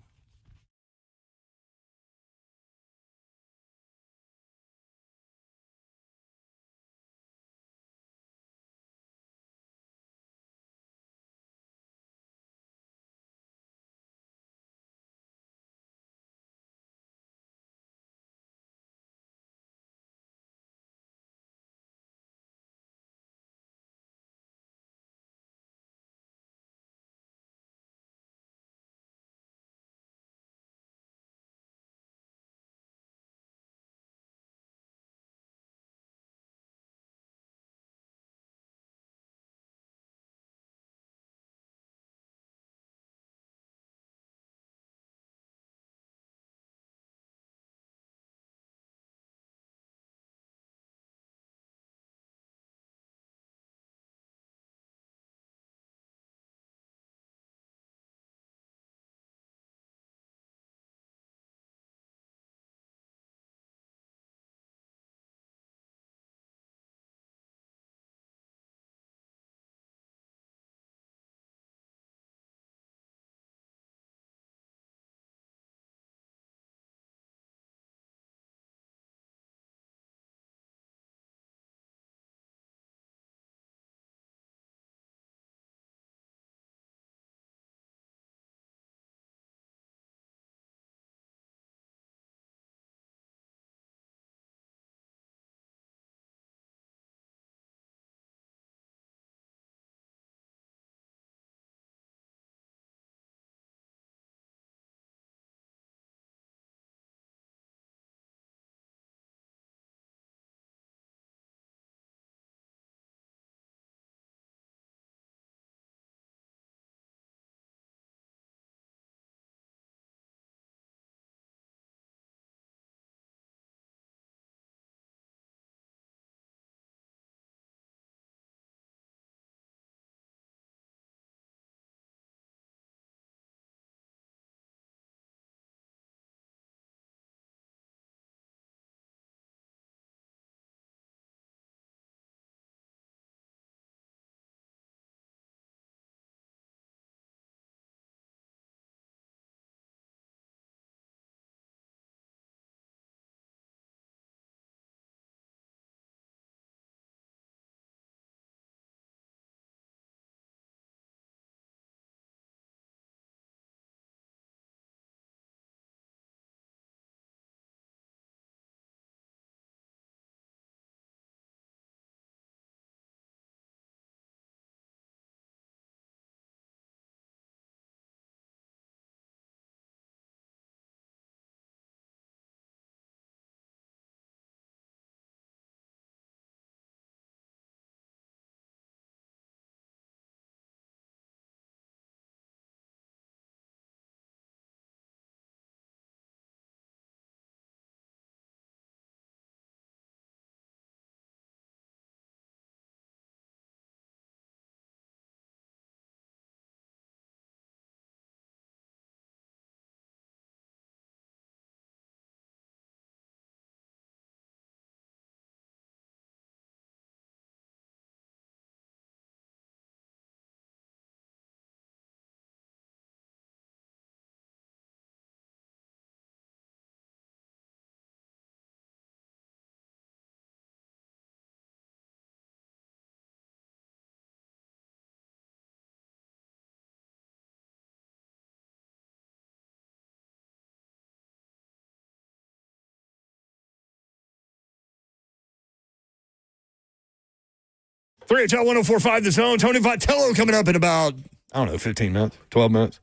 3HL 1045 The Zone. Tony Vitello coming up in about, 15 minutes, 12 minutes.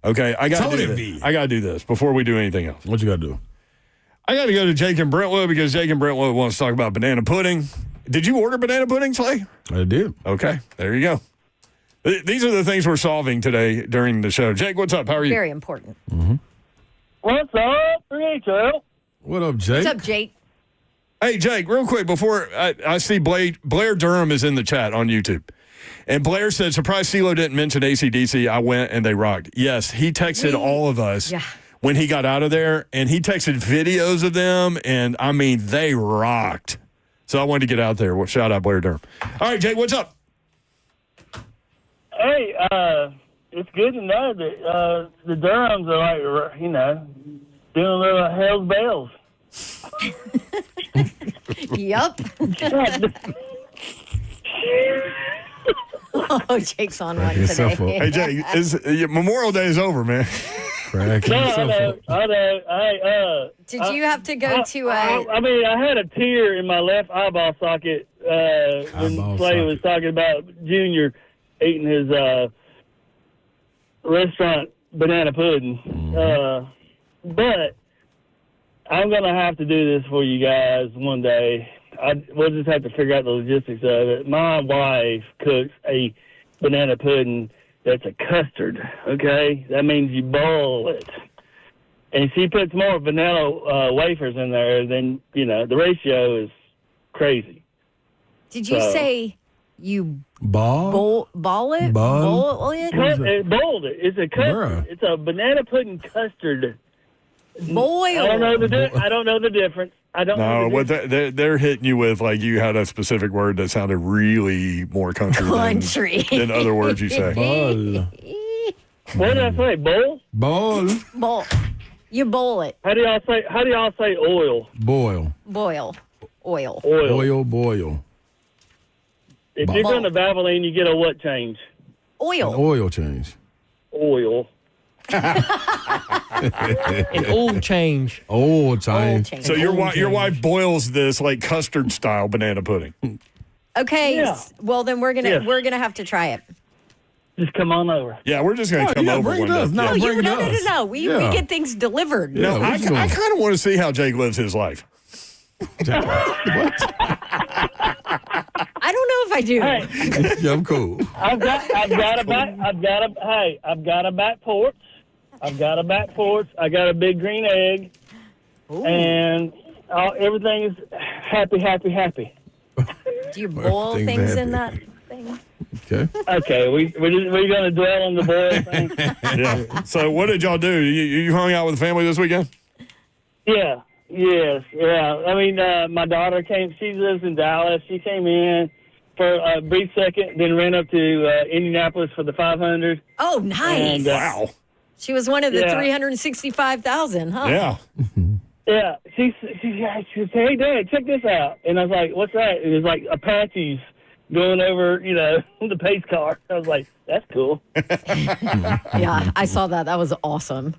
Okay, I got to do this before we do anything else. What you got to do? I got to go to Jake and Brentwood because Jake and Brentwood wants to talk about banana pudding. Did you order banana pudding, Slay? I did. Okay, there you go. These are the things we're solving today during the show. Jake, what's up? How are you? Very important. Mm-hmm. What's up, 3HL? What up, Jake? What's up, Jake? Hey, Jake, real quick, before I see Blair Durham is in the chat on YouTube. And Blair said, surprised CeeLo didn't mention AC/DC. I went and they rocked. Yes, he texted all of us when he got out of there, and he texted videos of them, and, I mean, they rocked. So I wanted to get out there. Well, shout out Blair Durham. All right, Jake, what's up? Hey, it's good to know that the Durhams are like, doing a little hell's bells. Yup. Oh, Jake's on one today. Hey, Jake, Memorial Day is over, man. I know. Hey, Did you have to go to a... I mean, I had a tear in my left eyeball socket when Clay was talking about Junior eating his restaurant banana pudding. But I'm going to have to do this for you guys one day. We'll just have to figure out the logistics of it. My wife cooks a banana pudding that's a custard, okay? That means you boil it. And she puts more vanilla wafers in there than, the ratio is crazy. Did you say you ball it? Boil it? Boiled it. It's a custard. It's a banana pudding custard. Boil. I don't know the difference. I don't know. What they're hitting you with, like you had a specific word that sounded really more country than other words you say. Ball. What did I say? Boil? Boil. You boil it. How do y'all say oil? Boil. Oil. Boil. If you're going to Valvoline, you get a what change? Oil. An oil change. Oil. An old change. Oil change. So your wife boils this like custard style banana pudding. Okay. Yeah. Well, then we're gonna have to try it. Just come on over. Yeah, we're just going to come over one day. No. We get things delivered. No, I kind of want to see how Jake lives his life. What? I don't know if I do. Hey, Yeah, I'm cool. I've got a back porch. I got a big green egg. Ooh. And everything is happy. Do you boil things in that thing? Okay, we're going to dwell on the boil thing. Yeah. So what did y'all do? You hung out with the family this weekend? Yeah. Yes. Yeah. I mean, my daughter came. She lives in Dallas. She came in for a brief second, then ran up to Indianapolis for the 500. Oh, nice. And, Wow. She was one of the 365,000, huh? Yeah. Yeah. She said, "Hey, Dad, check this out." And I was like, "What's that?" It was like Apaches going over, the pace car. I was like, "That's cool." Yeah, I saw that. That was awesome.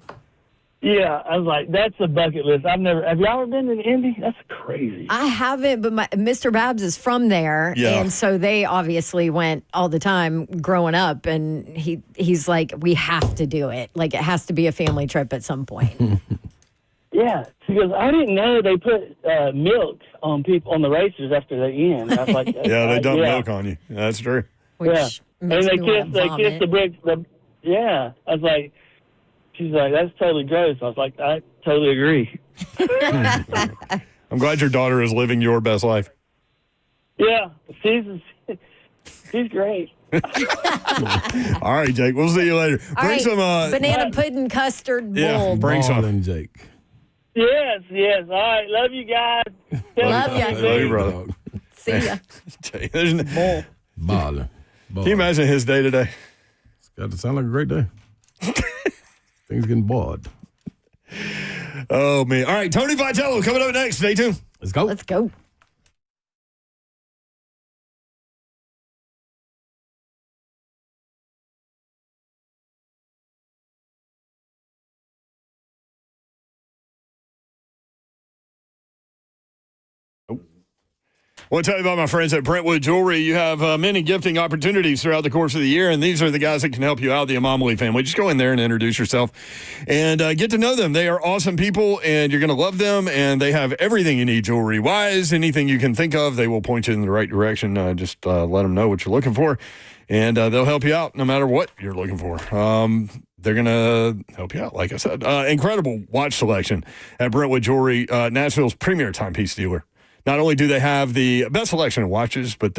Yeah, I was like, that's a bucket list. Have y'all ever been to Indy? That's crazy. I haven't, but Mr. Babs is from there. Yeah. And so they obviously went all the time growing up. And he's like, we have to do it. Like, it has to be a family trip at some point. Yeah. She goes, I didn't know they put milk on people, on the racers after they end. I was like, Yeah, they dump milk on you. That's true. Which and makes they me wanna kiss the vomit. brick. Yeah. I was like, she's like, that's totally gross. I was like, I totally agree. I'm glad your daughter is living your best life. Yeah, she's great. All right, Jake. We'll see you later. All Bring right, some banana pudding custard bowl. Yeah, bring some. Ballin', Jake. Yes. All right, love you guys. Love ya. Love you, brother. See ya. Jake, Ballin'. Can you imagine his day today? It's got to sound like a great day. Things getting bored. Oh, man. All right, Tony Vitello coming up next. Stay tuned. Let's go. Let's go. want to tell you about my friends at Brentwood Jewelry. You have many gifting opportunities throughout the course of the year, and these are the guys that can help you out, the Amamali family. Just go in there and introduce yourself and get to know them. They are awesome people, and you're going to love them, and they have everything you need jewelry-wise. Anything you can think of, they will point you in the right direction. Just let them know what you're looking for, and they'll help you out no matter what you're looking for. They're going to help you out, like I said. Incredible watch selection at Brentwood Jewelry, Nashville's premier timepiece dealer. Not only do they have the best selection of watches, but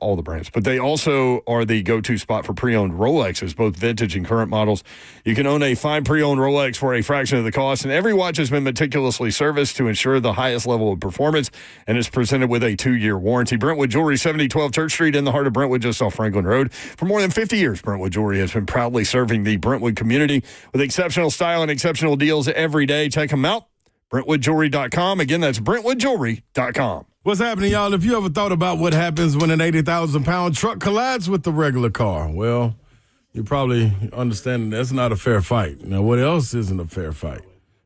all the brands, but they also are the go-to spot for pre-owned Rolexes, both vintage and current models. You can own a fine pre-owned Rolex for a fraction of the cost, and every watch has been meticulously serviced to ensure the highest level of performance and is presented with a 2-year warranty. Brentwood Jewelry, 7012 Church Street in the heart of Brentwood, just off Franklin Road. For more than 50 years, Brentwood Jewelry has been proudly serving the Brentwood community with exceptional style and exceptional deals every day. Check them out. BrentwoodJewelry.com. Again, that's BrentwoodJewelry.com. What's happening, y'all? If you ever thought about what happens when an 80,000-pound truck collides with the regular car, well, you probably understand that's not a fair fight. Now, what else isn't a fair fight?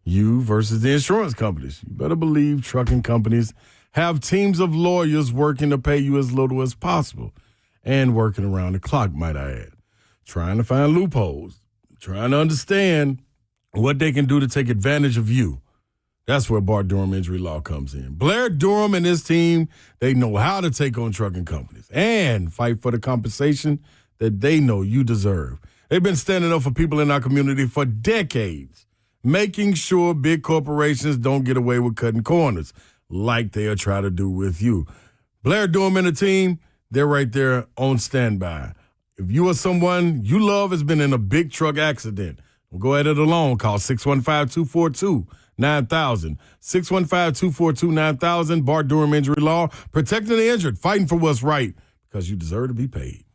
You versus the insurance companies. You better believe trucking companies have teams of lawyers working to pay you as little as possible and working around the clock, might I add, trying to find loopholes, trying to understand what they can do to take advantage of you. That's where Bart Durham Injury Law comes in. Blair Durham and his team, they know how to take on trucking companies and fight for the compensation that they know you deserve. They've been standing up for people in our community for decades, making sure big corporations don't get away with cutting corners like they'll try to do with you. Blair Durham and the team, they're right there on standby. If you or someone you love has been in a big truck accident, well, go at it alone. Call 615-242-9000. 615-242-9000. Bart Durham Injury Law. Protecting the injured. Fighting for what's right because you deserve to be paid.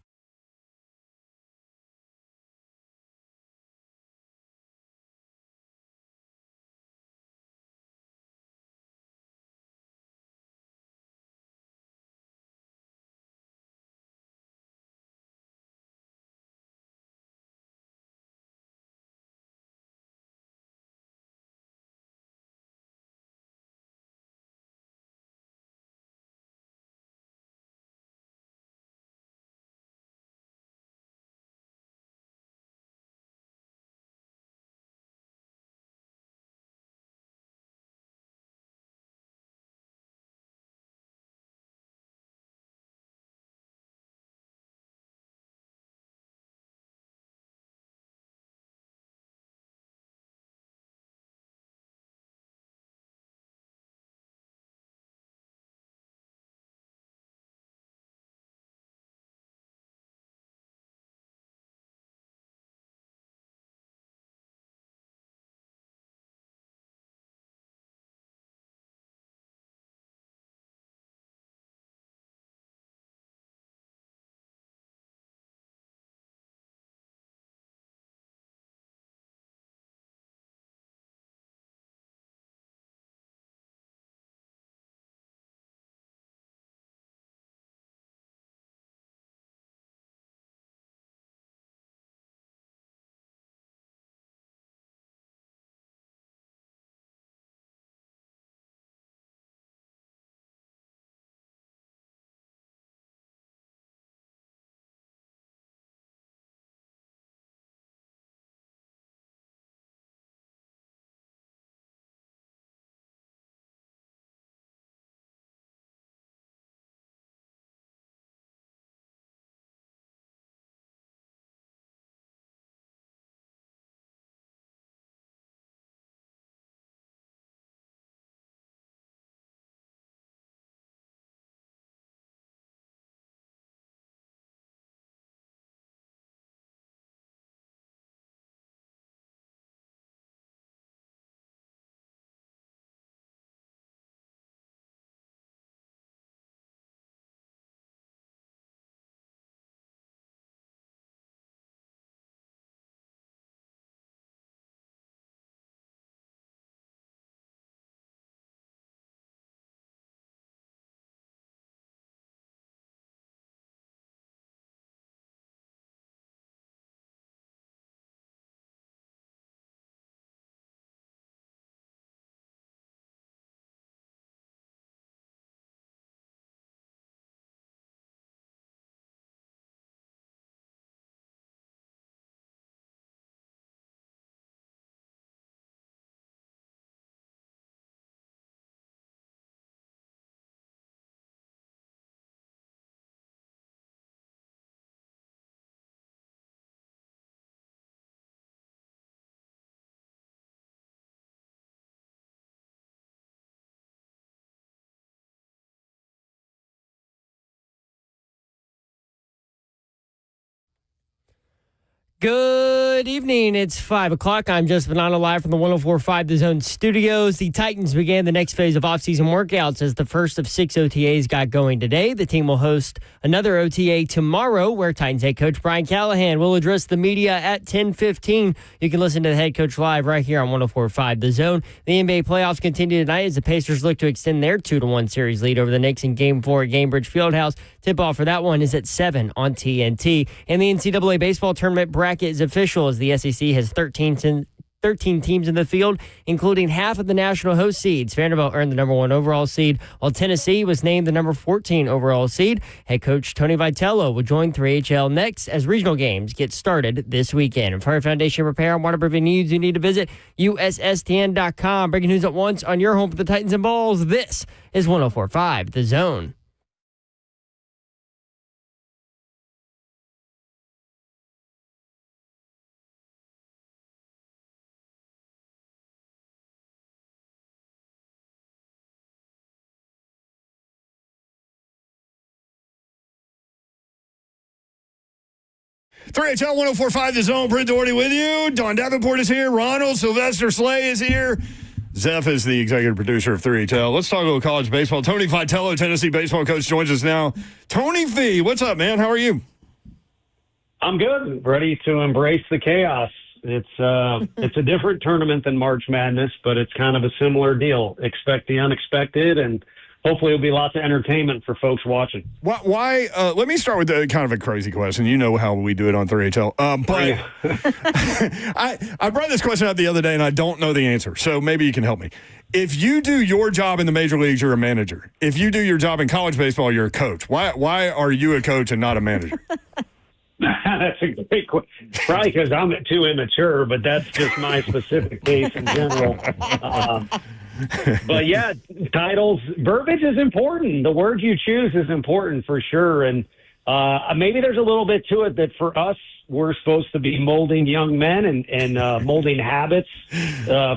Good evening. It's 5 o'clock. I'm Justin Bonanno live from the 104.5 The Zone studios. The Titans began the next phase of offseason workouts as the first of 6 OTAs got going today. The team will host another OTA tomorrow where Titans head coach Brian Callahan will address the media at 10:15. You can listen to the head coach live right here on 104.5 The Zone. The NBA playoffs continue tonight as the Pacers look to extend their 2-1 series lead over the Knicks in Game 4 at Gainbridge Fieldhouse. Tip-off for that one is at 7 on TNT. And the NCAA baseball tournament bracket is official as the SEC has 13 teams in the field, including half of the national host seeds. Vanderbilt earned the number 1 overall seed, while Tennessee was named the number 14 overall seed. Head coach Tony Vitello will join 3HL next as regional games get started this weekend. And for our foundation repair and waterproofing needs, you need to visit USSTN.com. Breaking news at once on your home for the Titans and Balls. This is 104.5 The Zone. .3HL 104.5 The Zone. Brent Doherty with you. Don Davenport is here. Ronald Sylvester Slay is here. Zeph is the executive producer of 3HL. Let's talk about college baseball. Tony Vitello, Tennessee baseball coach, joins us now. Tony V, what's up, man? How are you? I'm good. Ready to embrace the chaos. It's a different tournament than March Madness, but it's kind of a similar deal. Expect the unexpected, and hopefully it'll be lots of entertainment for folks watching. Why let me start with kind of a crazy question. You know how we do it on 3HL. But I brought this question up the other day, and I don't know the answer, so maybe you can help me. If you do your job in the major leagues, you're a manager. If you do your job in college baseball, you're a coach. Why are you a coach and not a manager? That's a great question. Probably because I'm too immature, but that's just my specific case in general. But yeah, titles, verbiage is important. The word you choose is important for sure. And maybe there's a little bit to it that for us, we're supposed to be molding young men and molding habits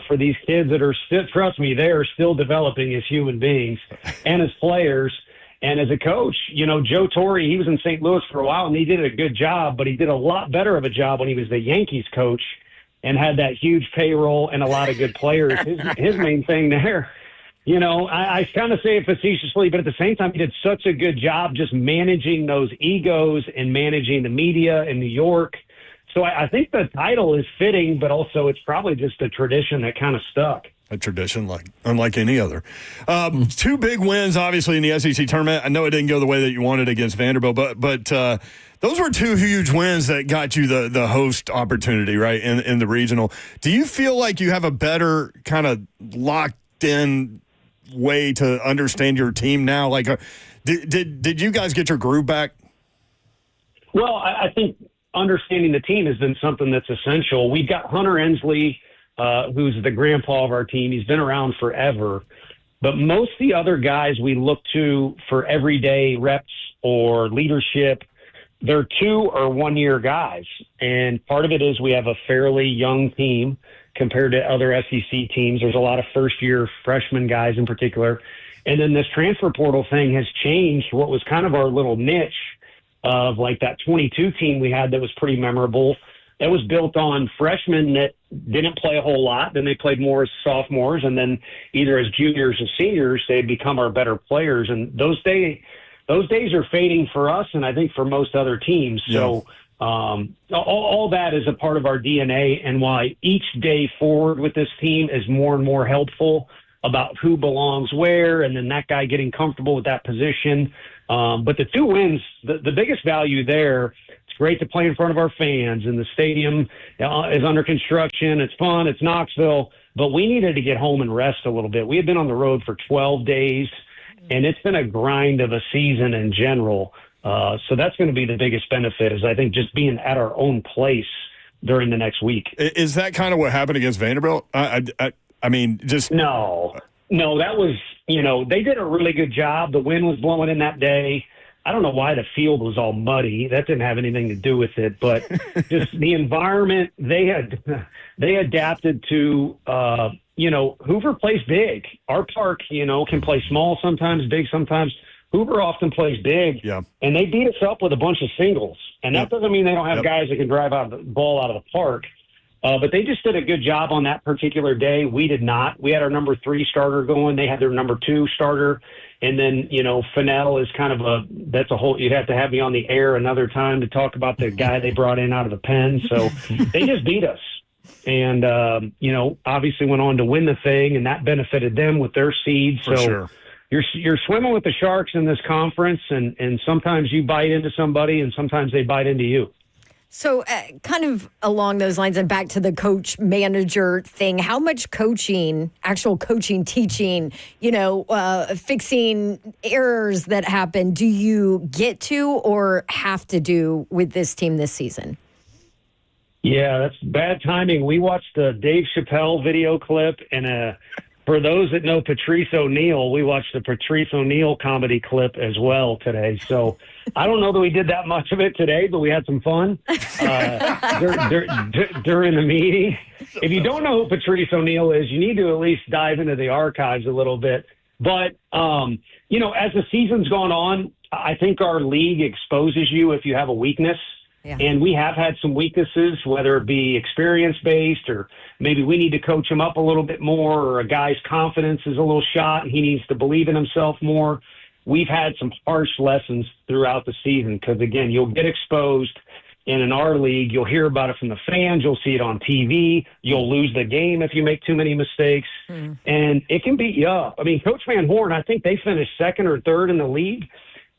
for these kids that are still, trust me, they are still developing as human beings and as players. And as a coach, you know, Joe Torre, he was in St. Louis for a while and he did a good job, but he did a lot better of a job when he was the Yankees coach and had that huge payroll and a lot of good players. His main thing there, you know, I kind of say it facetiously, but at the same time, he did such a good job just managing those egos and managing the media in New York. So I think the title is fitting, but also it's probably just a tradition that kind of stuck. A tradition unlike any other. 2 big wins, obviously, in the SEC tournament. I know it didn't go the way that you wanted against Vanderbilt, but those were 2 huge wins that got you the host opportunity, right, in the regional. Do you feel like you have a better kind of locked-in way to understand your team now? Like, did you guys get your groove back? Well, I think understanding the team has been something that's essential. We've got Hunter Ensley, who's the grandpa of our team. He's been around forever. But most of the other guys we look to for everyday reps or leadership, they're 2 or 1 year guys. And part of it is we have a fairly young team compared to other SEC teams. There's a lot of first-year freshman guys in particular. And then this transfer portal thing has changed what was kind of our little niche of like that 22 team we had that was pretty memorable. That was built on freshmen that didn't play a whole lot. Then they played more as sophomores, and then either as juniors or seniors, they become our better players. And those days are fading for us, and I think for most other teams. Yeah. So all that is a part of our DNA, and why each day forward with this team is more and more helpful about who belongs where, and then that guy getting comfortable with that position. But the 2 wins, the biggest value there. It's great to play in front of our fans, and the stadium is under construction. It's fun. It's Knoxville. But we needed to get home and rest a little bit. We had been on the road for 12 days, and it's been a grind of a season in general. So that's going to be the biggest benefit, is I think just being at our own place during the next week. Is that kind of what happened against Vanderbilt? I mean, just... No, that was, you know, they did a really good job. The wind was blowing in that day. I don't know why the field was all muddy. That didn't have anything to do with it, but just the environment they adapted to. You know, Hoover plays big. Our park, you know, can play small sometimes, big sometimes. Hoover often plays big, and they beat us up with a bunch of singles. And that doesn't mean they don't have guys that can drive the ball out of the park. But they just did a good job on that particular day. We did not. We had our number 3 starter going. They had their number 2 starter. And then, Fennell is kind of that's a whole, you'd have to have me on the air another time to talk about the guy they brought in out of the pen. So they just beat us. And, obviously went on to win the thing, and that benefited them with their seed. For so sure. You're swimming with the sharks in this conference, and sometimes you bite into somebody and sometimes they bite into you. So kind of along those lines and back to the coach manager thing, how much coaching, actual coaching, teaching, fixing errors that happen, do you get to or have to do with this team this season? Yeah, that's bad timing. We watched the Dave Chappelle video clip, and for those that know Patrice O'Neal, we watched the Patrice O'Neal comedy clip as well today. So I don't know that we did that much of it today, but we had some fun during the meeting. If you don't know who Patrice O'Neal is, you need to at least dive into the archives a little bit. But, as the season's gone on, I think our league exposes you if you have a weakness. Yeah. And we have had some weaknesses, whether it be experience-based or maybe we need to coach him up a little bit more, or a guy's confidence is a little shot and he needs to believe in himself more. We've had some harsh lessons throughout the season because, again, you'll get exposed. And in our league, you'll hear about it from the fans. You'll see it on TV. You'll lose the game if you make too many mistakes. And it can beat you up. I mean, Coach Van Horn, I think they finished 2nd or 3rd in the league.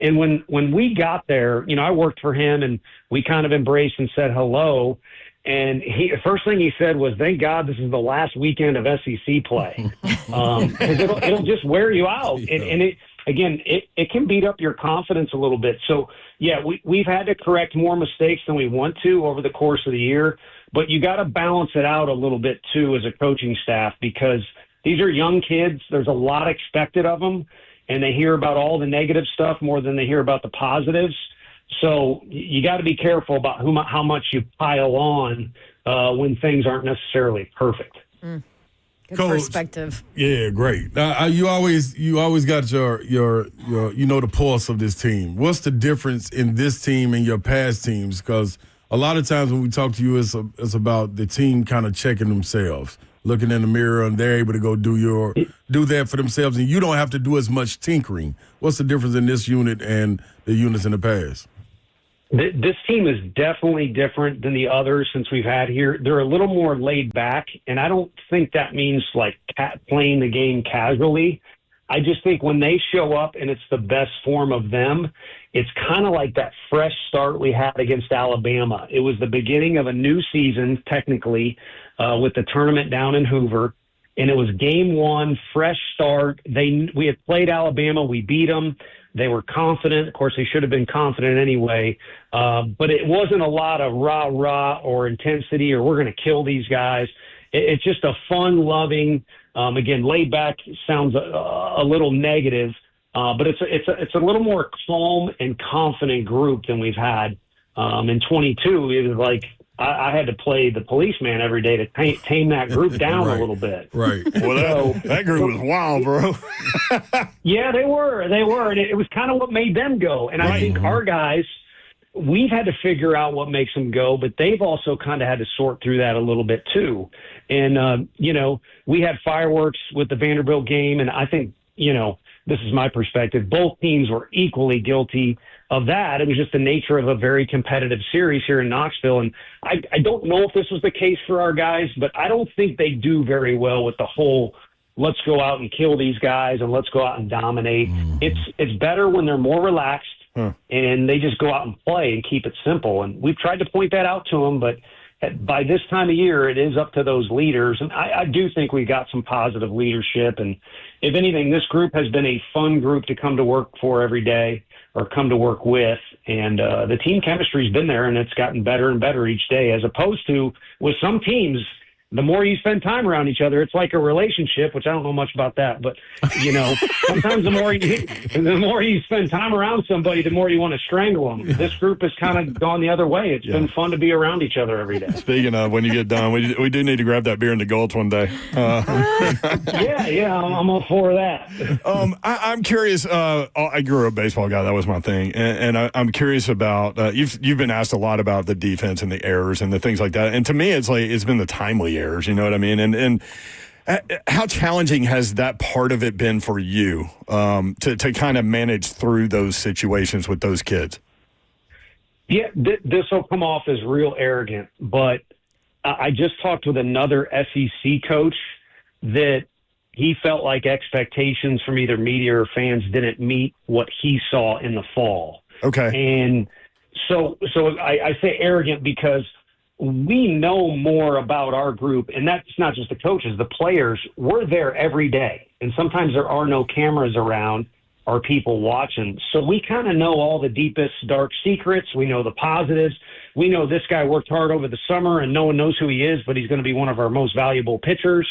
And when we got there, I worked for him, and we kind of embraced and said hello. And the first thing he said was, "Thank God this is the last weekend of SEC play, because it'll just wear you out." And it can beat up your confidence a little bit. So yeah, we've had to correct more mistakes than we want to over the course of the year. But you got to balance it out a little bit too as a coaching staff, because these are young kids. There's a lot expected of them. And they hear about all the negative stuff more than they hear about the positives. So you got to be careful about how much you pile on when things aren't necessarily perfect. Good Coach, perspective. Yeah, great. Now, you always got your the pulse of this team. What's the difference in this team and your past teams? Because a lot of times when we talk to you, it's about the team kind of checking themselves, looking in the mirror, and they're able to go do that for themselves, and you don't have to do as much tinkering. What's the difference in this unit and the units in the past? This team is definitely different than the others since we've had here. They're a little more laid back, and I don't think that means like playing the game casually. I just think when they show up and it's the best form of them, it's kind of like that fresh start we had against Alabama. It was the beginning of a new season, technically, with the tournament down in Hoover, and it was game 1, fresh start. We had played Alabama. We beat them. They were confident. Of course, they should have been confident anyway, but it wasn't a lot of rah-rah or intensity or we're going to kill these guys. It's just a fun-loving, again, laid back sounds a little negative, but it's a little more calm and confident group than we've had. In 22, it was like I had to play the policeman every day to tame that group down a little bit. Right. Well, that group was wild, bro. Yeah, they were. And it was kind of what made them go. And I think our guys, we've had to figure out what makes them go, but they've also kind of had to sort through that a little bit too. And, we had fireworks with the Vanderbilt game, and I think, this is my perspective, both teams were equally guilty of that. It was just the nature of a very competitive series here in Knoxville. And I don't know if this was the case for our guys, but I don't think they do very well with the whole let's go out and kill these guys and let's go out and dominate. It's better when they're more relaxed and they just go out and play and keep it simple. And we've tried to point that out to them, but by this time of year, it is up to those leaders. And I do think we got some positive leadership. And if anything, this group has been a fun group to come to work for every day or come to work with. And the team chemistry's been there, and it's gotten better and better each day, as opposed to with some teams, the more you spend time around each other, it's like a relationship, which I don't know much about that, but sometimes the more you spend time around somebody, the more you want to strangle them. This group has kind of gone the other way. It's been fun to be around each other every day. Speaking of, when you get done, we do need to grab that beer in the Gulch one day. I'm all for that. I'm curious. I grew up a baseball guy. That was my thing, and I'm curious about. You've been asked a lot about the defense and the errors and the things like that. And to me, it's been the timely errors. You know what I mean? And how challenging has that part of it been for you to kind of manage through those situations with those kids? Yeah, this will come off as real arrogant, but I just talked with another SEC coach that he felt like expectations from either media or fans didn't meet what he saw in the fall. Okay. And so I say arrogant because we know more about our group, and that's not just the coaches, the players. We're there every day, and sometimes there are no cameras around or people watching. So we kind of know all the deepest, dark secrets. We know the positives. We know this guy worked hard over the summer, and no one knows who he is, but he's going to be one of our most valuable pitchers.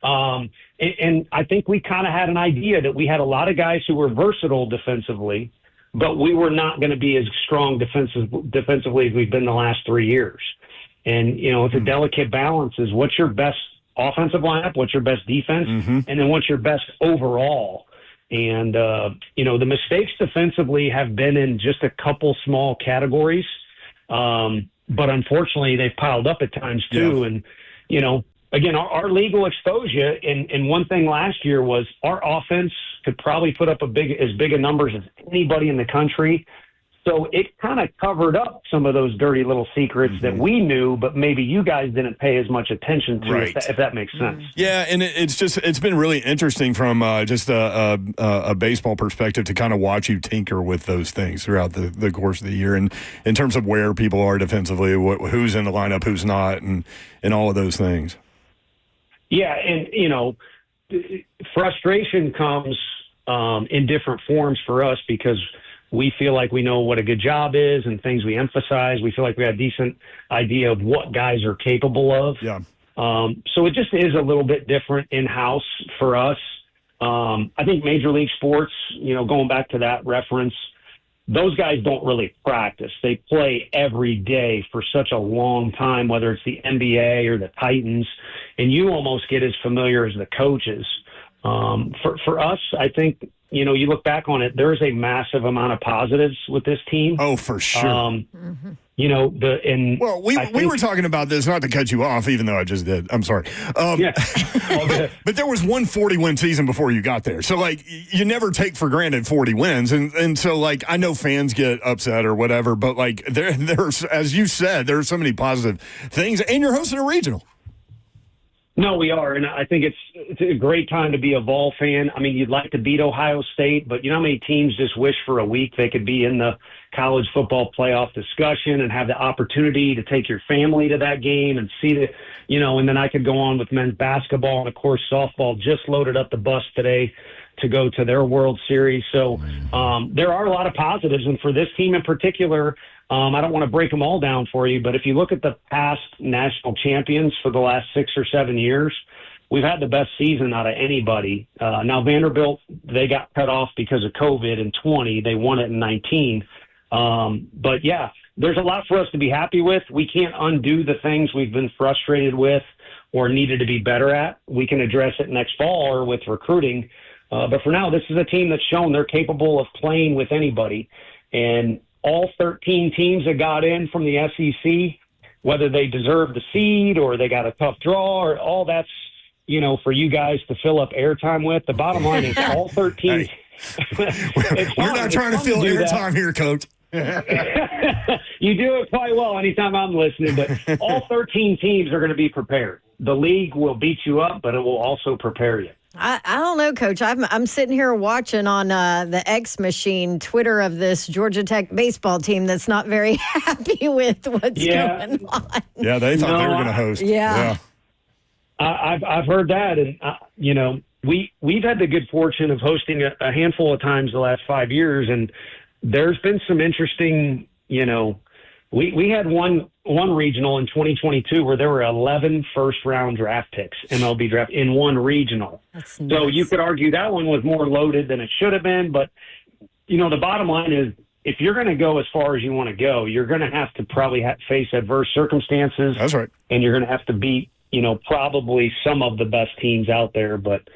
And I think we kind of had an idea that we had a lot of guys who were versatile defensively, but we were not going to be as strong defensively as we've been the last 3 years. And, it's a delicate balance is what's your best offensive lineup, what's your best defense, and then what's your best overall. And, the mistakes defensively have been in just a couple small categories. But unfortunately, they've piled up at times too. Yeah. And, again, our league will expose you. And one thing last year was our offense could probably put up as big a numbers as anybody in the country. So it kind of covered up some of those dirty little secrets that we knew, but maybe you guys didn't pay as much attention to, right. if that makes sense. Yeah, and it's been really interesting from just a baseball perspective to kind of watch you tinker with those things throughout the course of the year, and in terms of where people are defensively, who's in the lineup, who's not, and all of those things. Yeah, and, frustration comes in different forms for us because we feel like we know what a good job is and things we emphasize. We feel like we have a decent idea of what guys are capable of. Yeah. So it just is a little bit different in-house for us. I think Major League Sports, going back to that reference, those guys don't really practice. They play every day for such a long time, whether it's the NBA or the Titans, and you almost get as familiar as the coaches. For us, I think, you look back on it, there's a massive amount of positives with this team. Oh, for sure. We were talking about this, not to cut you off, even though I just did. I'm sorry. But there was one 40-win season before you got there. So, you never take for granted 40 wins. And so, I know fans get upset or whatever, but, there's, as you said, there are so many positive things. And you're hosting a regional. No, we are, and I think it's a great time to be a Vol fan. I mean, you'd like to beat Ohio State, but you know how many teams just wish for a week they could be in the college football playoff discussion and have the opportunity to take your family to that game and see the, and then I could go on with men's basketball, and of course softball just loaded up the bus today to go to their World Series. So there are a lot of positives, and for this team in particular, I don't want to break them all down for you, but if you look at the past national champions for the last 6 or 7 years, we've had the best season out of anybody. Now, Vanderbilt, they got cut off because of COVID in 20. They won it in 19. But, yeah, there's a lot for us to be happy with. We can't undo the things we've been frustrated with or needed to be better at. We can address it next fall or with recruiting. But for now, this is a team that's shown they're capable of playing with anybody. And all 13 teams that got in from the SEC, whether they deserve the seed or they got a tough draw, or all that's, for you guys to fill up airtime with. The bottom line is all 13. We're not trying to fill airtime here, Coach. You do it quite well anytime I'm listening, but all 13 teams are going to be prepared. The league will beat you up, but it will also prepare you. I don't know, Coach. I'm sitting here watching on the X machine Twitter of this Georgia Tech baseball team that's not very happy with what's going on. Yeah, they thought they were going to host. Yeah. I've heard that, and we've had the good fortune of hosting a handful of times the last 5 years, and there's been some interesting We had one regional in 2022 where there were 11 first-round draft picks, MLB draft, in one regional. That's So nuts. you could argue that one was more loaded than it should have been. But, the bottom line is if you're going to go as far as you want to go, you're going to have to probably face adverse circumstances. That's right. And you're going to have to beat, probably some of the best teams out there. But,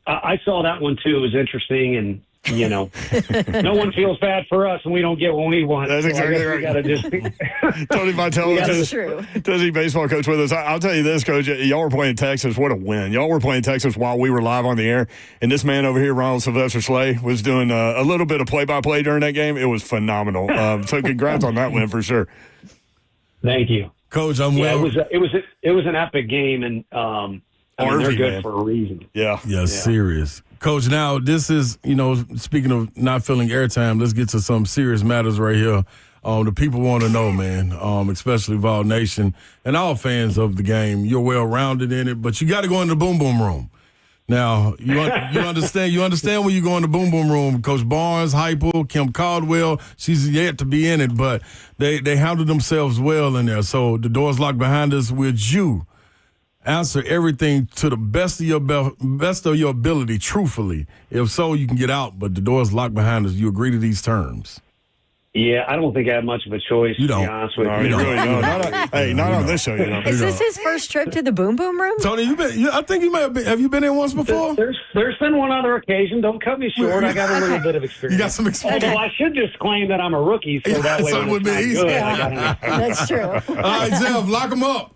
I saw that one too. It was interesting. And, no one feels bad for us and we don't get what we want. That's exactly right. We got to just Tony Vitello, That's true. Tennessee baseball coach with us. I'll tell you this, Coach. Y'all were playing Texas. What a win. Y'all were playing Texas while we were live on the air. And this man over here, Ronald Sylvester Slay, was doing a little bit of play-by-play during that game. It was phenomenal. So congrats on that win for sure. Thank you. Coach, I'm Yeah, well. it was an epic game, and they're good man. for a reason. Yeah. Yeah, serious. Coach, now this is, speaking of not filling airtime, let's get to some serious matters right here. The people want to know, man, especially Vol Nation and all fans of the game. You're well-rounded in it, but you got to go in the boom boom room. Now, you understand when you go in the boom boom room. Coach Barnes, Heupel, Kim Caldwell, she's yet to be in it, but they handled themselves well in there. So the door's locked behind us with you. Answer everything to the best of your ability, truthfully. If so, you can get out, but the door's locked behind us. You agree to these terms? Yeah, I don't think I have much of a choice, You don't. to be honest with No, you. you really don't. Not on this show, Is this his first trip to the Boom Boom Room? Tony, I think you may have been. Have you been in once before? There's been one other occasion. Don't cut me short. I got a little bit of experience. You got some experience. Although I should just claim that I'm a rookie, so that way So it when would it's be not easy. good, I got That's true. All right, Jeff, lock him up.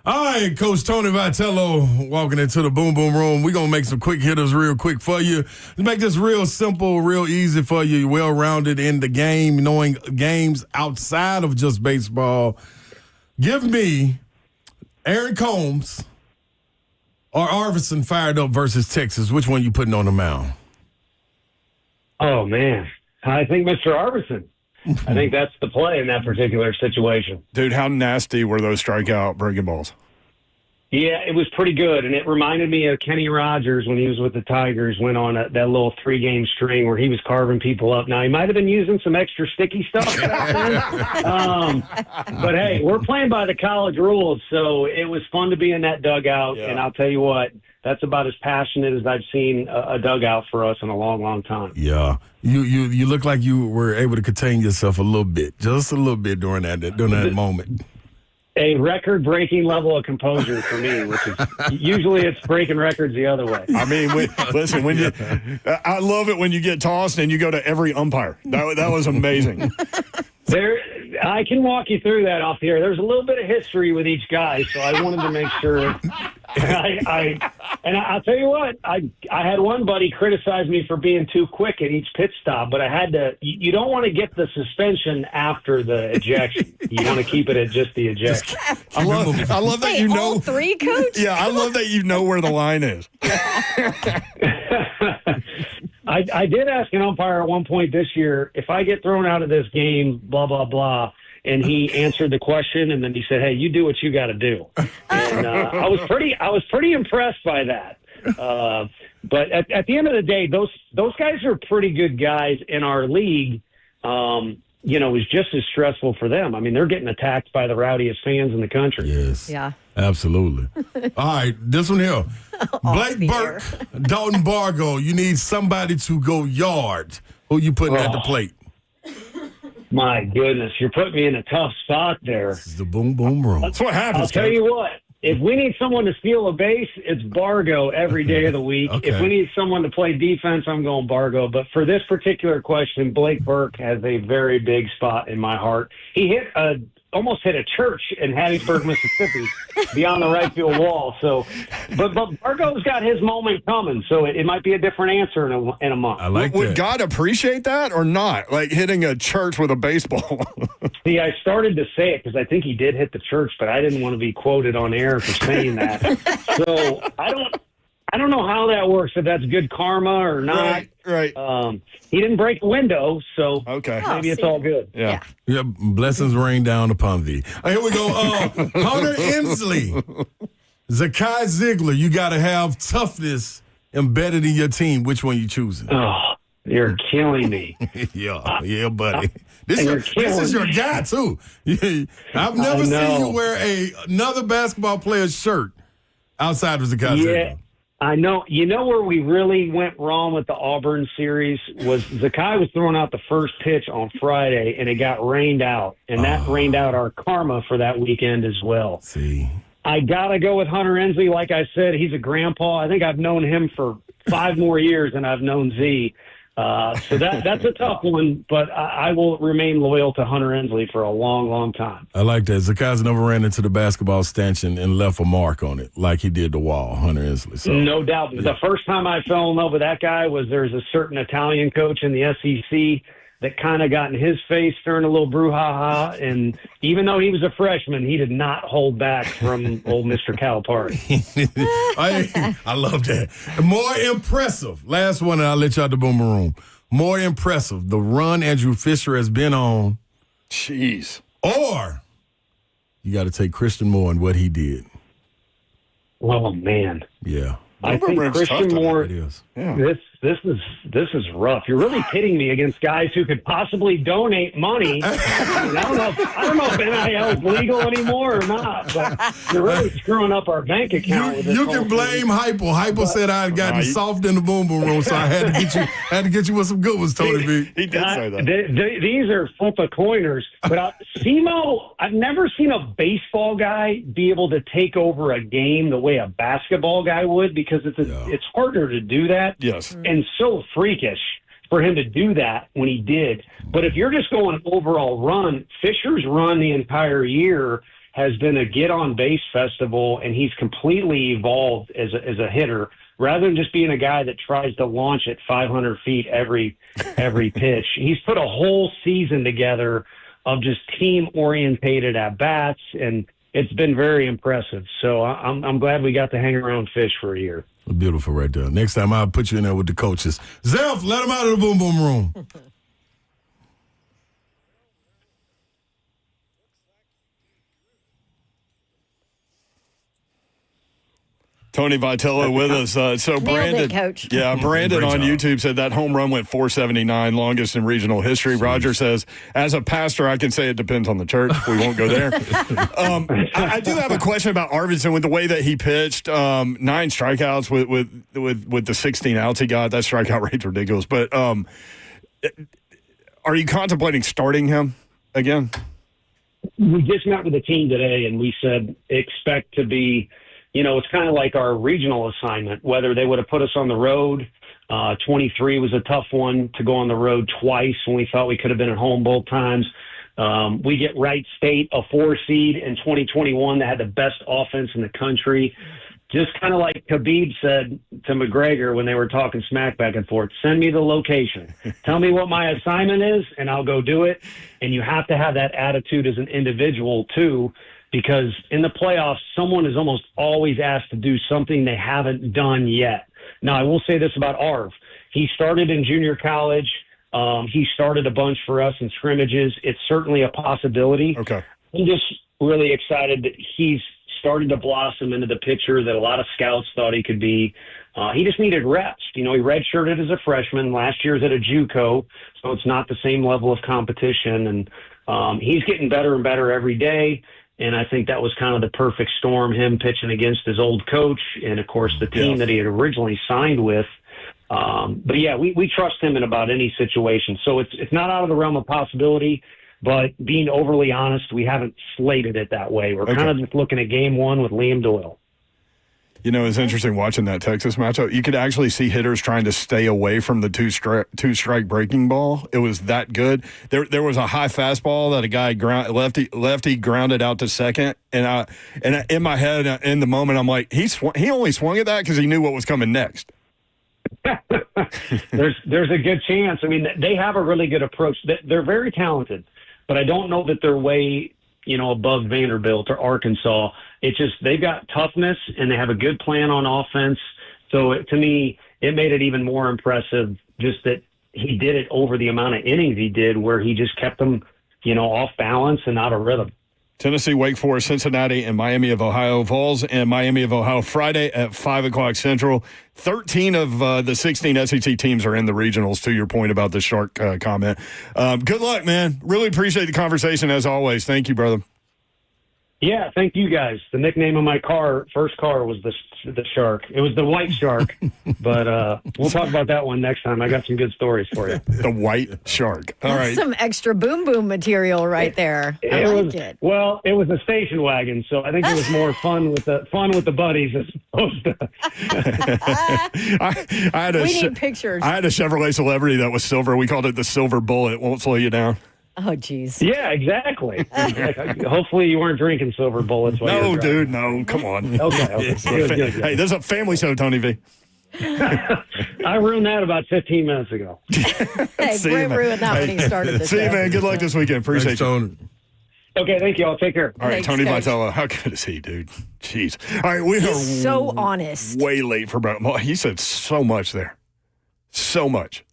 All right, Coach Tony Vitello walking into the boom boom room. We're going to make some quick hitters real quick for you. Let's make this real simple, real easy for you. You're well-rounded in the game, knowing games outside of just baseball. Give me Aaron Combs or Arvidsson fired up versus Texas. Which one you putting on the mound? Oh, man. I think Mr. Arvidsson. I think that's the play in that particular situation. Dude, how nasty were those strikeout breaking balls? Yeah, it was pretty good, and it reminded me of Kenny Rogers when he was with the Tigers, went on that little 3-game string where he was carving people up. Now, he might have been using some extra sticky stuff back then. But, hey, we're playing by the college rules, so it was fun to be in that dugout, and I'll tell you what, that's about as passionate as I've seen a dugout for us in a long, long time. Yeah. You look like you were able to contain yourself a little bit, just a little bit during that moment. A record-breaking level of composure for me, which is usually it's breaking records the other way. I mean, I love it when you get tossed and you go to every umpire. That was amazing. I can walk you through that off the air. There's a little bit of history with each guy, so I wanted to make sure. And I'll tell you what, I had one buddy criticize me for being too quick at each pit stop, but I had to. You don't want to get the suspension after the ejection. You want to keep it at just the ejection. I love that you know. All three, Coach? Yeah, I love that you know where the line is. I did ask an umpire at one point this year, if I get thrown out of this game, blah, blah, blah. And he answered the question, and then he said, "Hey, you do what you got to do." And I was pretty impressed by that. But at the end of the day, those guys are pretty good guys in our league. It was just as stressful for them. I mean, they're getting attacked by the rowdiest fans in the country. Yes. Yeah. Absolutely. All right, this one here. Blake the Burke, Dalton Bargo, you need somebody to go yard. Who you putting at the plate? My goodness, you're putting me in a tough spot there. This is the boom boom room. That's what happens. I'll tell you what. If we need someone to steal a base, it's Bargo every day of the week. Okay. If we need someone to play defense, I'm going Bargo. But for this particular question, Blake Burke has a very big spot in my heart. He almost hit a church in Hattiesburg, Mississippi, beyond the right field wall. So, but Bargo's got his moment coming. So it might be a different answer in a month. I like Would that. God appreciate that or not? Like hitting a church with a baseball. See, I started to say it because I think he did hit the church, but I didn't want to be quoted on air for saying that. So I don't know how that works, if that's good karma or not. Right. He didn't break the window, so Okay. maybe it's all good. Yeah. Yeah, blessings rain down upon thee. Here we go. Hunter Inslee, Zakai Ziegler. You got to have toughness embedded in your team, which one you choosing? Oh, you're killing me. yeah, buddy. This is your guy, too. I've never seen you wear another basketball player's shirt outside of Zakai. Yeah, I know. You know where we really went wrong with the Auburn series was Zakai was throwing out the first pitch on Friday, and it got rained out. And that rained out our karma for that weekend as well. See, I got to go with Hunter Ensley. Like I said, he's a grandpa. I think I've known him for 5 more years than I've known Z. So that's a tough one, but I will remain loyal to Hunter Ensley for a long, long time. I like that. Zakai's never ran into the basketball stanchion and left a mark on it like he did the wall, Hunter Ensley. So, no doubt. Yeah. The first time I fell in love with that guy was there's a certain Italian coach in the SEC that kind of got in his face during a little brouhaha, and even though he was a freshman, he did not hold back from old Mr. Calipari. I love that. More impressive. Last one, and I'll let you out the boomer room. More impressive, the run Andrew Fisher has been on. Jeez. Or you got to take Christian Moore and what he did. Oh, man. Yeah. I think Christian Moore, this is rough. You're really pitting me against guys who could possibly donate money. I don't know if NIL is legal anymore or not, but you're really screwing up our bank account. You can blame Hypo. Hypo said I had gotten soft in the boom room, so I had to get you with some good ones, Tony B. He did say that. These are flip a coiners. But SEMO, I've never seen a baseball guy be able to take over a game the way a basketball guy would, because it's harder to do that. Yes. And so freakish for him to do that when he did. But if you're just going overall run, Fisher's run the entire year has been a get-on-base festival, and he's completely evolved as a hitter rather than just being a guy that tries to launch at 500 feet every pitch. He's put a whole season together of just team-orientated at-bats, and it's been very impressive. So I'm glad we got to hang around Fish for a year. Beautiful right there. Next time I'll put you in there with the coaches. Zelf, let him out of the boom boom room. Tony Vitello with us. So Brandon, Coach. Yeah, Brandon on YouTube said that home run went 479, longest in regional history. Jeez. Roger says, as a pastor, I can say it depends on the church. We won't go there. I do have a question about Arvidsson with the way that he pitched. 9 strikeouts with the 16 outs he got. That strikeout rate's ridiculous. But are you contemplating starting him again? We just met with the team today, and we said expect to be. It's kind of like our regional assignment, whether they would have put us on the road. 23 was a tough one to go on the road twice when we thought we could have been at home both times. We get Wright State, a 4 seed in 2021 that had the best offense in the country. Just kind of like Khabib said to McGregor when they were talking smack back and forth, send me the location. Tell me what my assignment is, and I'll go do it. And you have to have that attitude as an individual, too, because in the playoffs, someone is almost always asked to do something they haven't done yet. Now, I will say this about Arv. He started in junior college. He started a bunch for us in scrimmages. It's certainly a possibility. Okay. I'm just really excited that he's started to blossom into the pitcher that a lot of scouts thought he could be. He just needed reps. He redshirted as a freshman. Last year's at a JUCO, so it's not the same level of competition. And he's getting better and better every day. And I think that was kind of the perfect storm, him pitching against his old coach and, of course, the team that he had originally signed with. But, yeah, we trust him in about any situation. So it's not out of the realm of possibility, but being overly honest, we haven't slated it that way. We're kind of just looking at game one with Liam Doyle. It's interesting watching that Texas matchup. You could actually see hitters trying to stay away from the two-strike breaking ball. It was that good. There was a high fastball that a guy lefty grounded out to second, and in my head in the moment I'm like, he only swung at that because he knew what was coming next. There's a good chance. I mean, they have a really good approach. They're very talented, but I don't know that they're way above Vanderbilt or Arkansas. It's just they've got toughness and they have a good plan on offense. So to me, it made it even more impressive just that he did it over the amount of innings he did, where he just kept them, off balance and out of rhythm. Tennessee, Wake Forest, Cincinnati, and Miami of Ohio. Vols and Miami of Ohio Friday at 5 o'clock Central. 13 of the 16 SEC teams are in the regionals, to your point about the Shark comment. Good luck, man. Really appreciate the conversation as always. Thank you, brother. Yeah, thank you guys. The nickname of my first car was the Shark. It was the White Shark, but we'll talk about that one next time. I got some good stories for you. The White Shark. All That's right. some extra boom boom material right there. I like it. Well, it was a station wagon, so I think it was more fun with the buddies as opposed to. I had We need pictures. I had a Chevrolet Celebrity that was silver. We called it the Silver Bullet. Won't slow you down. Oh, geez. Yeah, exactly. Hopefully, you weren't drinking silver bullets. While you No, were driving. dude, no. Come on. Okay. Good. Hey, this is a family show, Tony V. I ruined that about 15 minutes ago. Hey, See you, Brent man. ruined that when he started the See you, show. man. Good luck this weekend. Appreciate Thanks, you. Tony. Okay, thank you. I'll take care. All right, Thanks, Tony Coach. Vitello. How good is he, dude? Jeez. All right, we He's are so honest. way late for about. Well, he said so much there. So much.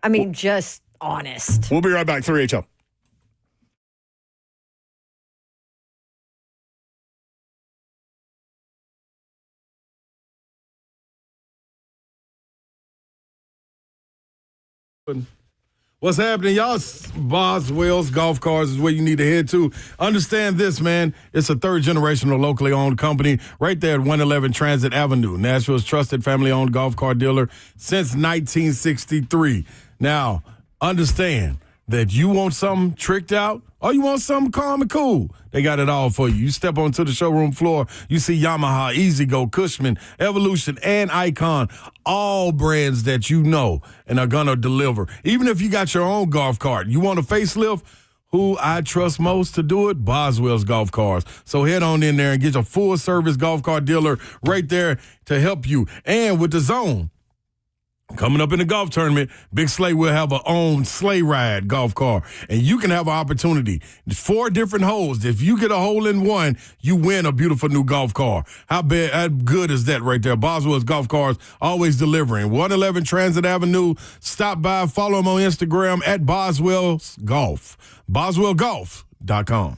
I mean, just honest. We'll be right back. 3HL. What's happening, y'all? Boswell's Golf Cars is where you need to head to. Understand this, man. It's a third-generational, locally owned company right there at 111 Transit Avenue. Nashville's trusted family-owned golf car dealer since 1963. Now, understand that you want something tricked out or you want something calm and cool. They got it all for you. You step onto the showroom floor, you see Yamaha, E-Z-GO, Cushman, Evolution, and Icon, all brands that you know and are going to deliver. Even if you got your own golf cart, you want a facelift, who I trust most to do it? Boswell's Golf Cars. So head on in there and get your full-service golf cart dealer right there to help you. And with the Zone, coming up in the golf tournament, Big Slay will have a own sleigh ride golf car. And you can have an opportunity. 4 different holes. If you get a hole in one, you win a beautiful new golf car. How good is that right there? Boswell's Golf Cars, always delivering. 111 Transit Avenue. Stop by, follow them on Instagram at Boswell's Golf. BoswellGolf.com.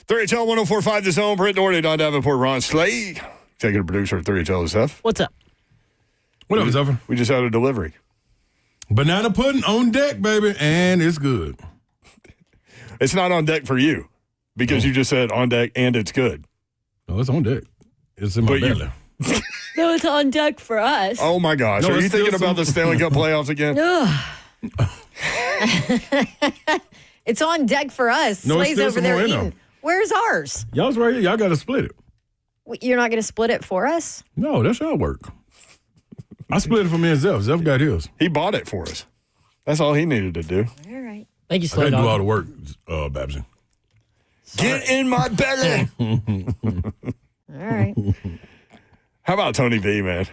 3HL 104.5 The Zone. Britt Doherty, Don Davenport, Ron Slade. Executive producer at 3HL SF. What's up? What up, Zephyr? We just had a delivery. Banana pudding on deck, baby, and it's good. It's not on deck for you because you just said on deck and it's good. No, it's on deck. It's in my belly. No, it's on deck for us. Oh, my gosh. No, Are you it's still thinking about the Stanley Cup playoffs again? It's on deck for us. No, it's Slay's still over some there more in eating. there. Where's ours? Y'all's right here. Y'all got to split it. You're not going to split it for us? No, that's y'all work. I split it for me and Zeph. Zeph got his. He bought it for us. That's all he needed to do. All right. Thank you, I Slade. didn't do all the work, Babsy. Get in my belly. All right. How about Tony V, man?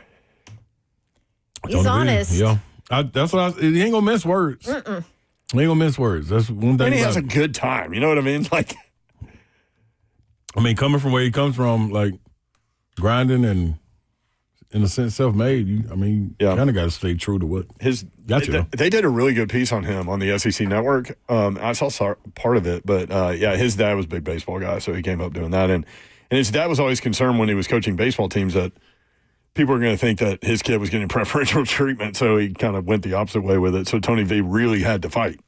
He's honest. Yeah. That's what he ain't going to miss words. He ain't going to miss words. That's one thing And he about has a it. good time. You know what I mean? Like, I mean, coming from where he comes from, like grinding and in a sense self-made, you kind of got to stay true to what they did a really good piece on him on the SEC Network. I saw part of it, but his dad was a big baseball guy, so he came up doing that. And his dad was always concerned when he was coaching baseball teams that people were going to think that his kid was getting preferential treatment, so he kind of went the opposite way with it. So Tony V really had to fight.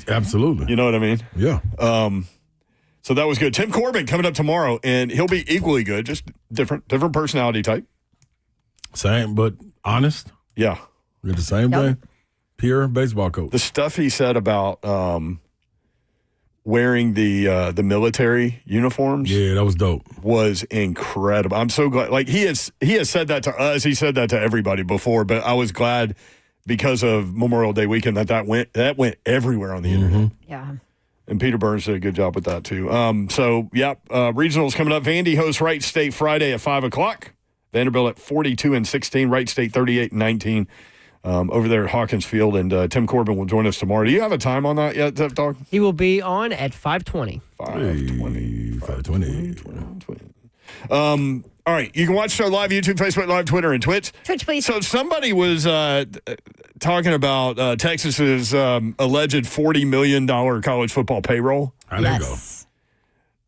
Absolutely. You know what I mean? Yeah. So that was good. Tim Corbin coming up tomorrow, and he'll be equally good, just different personality type. Same, but honest. Yeah. Did the same thing. Pure baseball coach. The stuff he said about wearing the military uniforms. Yeah, that was dope. Was incredible. I'm so glad. Like he has said that to us. He said that to everybody before, but I was glad because of Memorial Day weekend that went everywhere on the internet. Yeah. And Peter Burns did a good job with that too. Regionals coming up. Vandy hosts Wright State Friday at 5:00. Vanderbilt at 42-16. Wright State 38-19. Over there at Hawkins Field, and Tim Corbin will join us tomorrow. Do you have a time on that yet, Zep Dog? He will be on at 5:20. 5:20. All right, you can watch our live YouTube, Facebook Live, Twitter, and Twitch. Twitch, please. So somebody was talking about Texas's alleged $40 million college football payroll. How'd that go?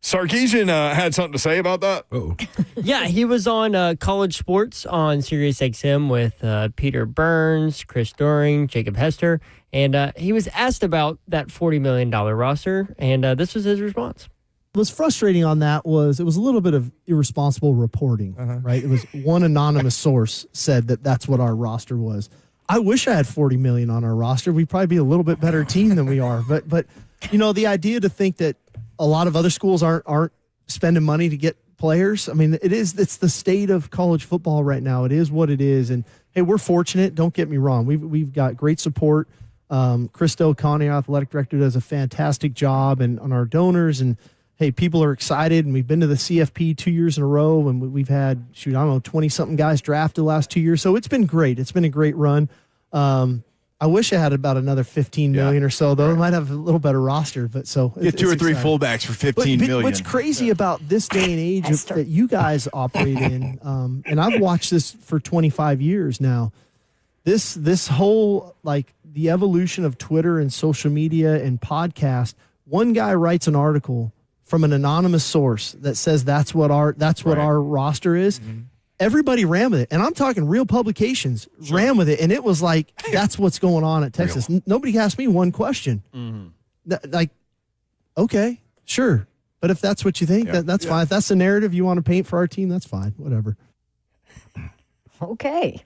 Sarkisian had something to say about that. Uh-oh. Yeah, he was on College Sports on SiriusXM with Peter Burns, Chris Doering, Jacob Hester, and he was asked about that $40 million roster, and this was his response. What was frustrating on that was it was a little bit of irresponsible reporting, right? It was one anonymous source said that that's what our roster was. I wish I had $40 million on our roster. We'd probably be a little bit better team than we are. But you know, the idea to think that a lot of other schools aren't spending money to get players. I mean, it's the state of college football right now. It is what it is. And hey, we're fortunate. Don't get me wrong. We've got great support. Christo Connie, our athletic director, does a fantastic job and on our donors. And hey, people are excited. And we've been to the CFP 2 years in a row. And we've had, 20-something guys drafted the last 2 years. So it's been great. It's been a great run. I wish I had about another $15 million or so, though. I might have a little better roster, but so get two or three fullbacks for $15 million. What's crazy about this day and age that you guys operate in, and I've watched this for 25 years now. This whole like the evolution of Twitter and social media and podcast. One guy writes an article from an anonymous source that says that's what our roster is. Mm-hmm. Everybody ran with it. And I'm talking real publications ran with it. And it was like, that's what's going on at Texas. Nobody asked me one question. Like, okay, sure. But if that's what you think, that's fine. If that's the narrative you want to paint for our team, that's fine. Whatever. Okay.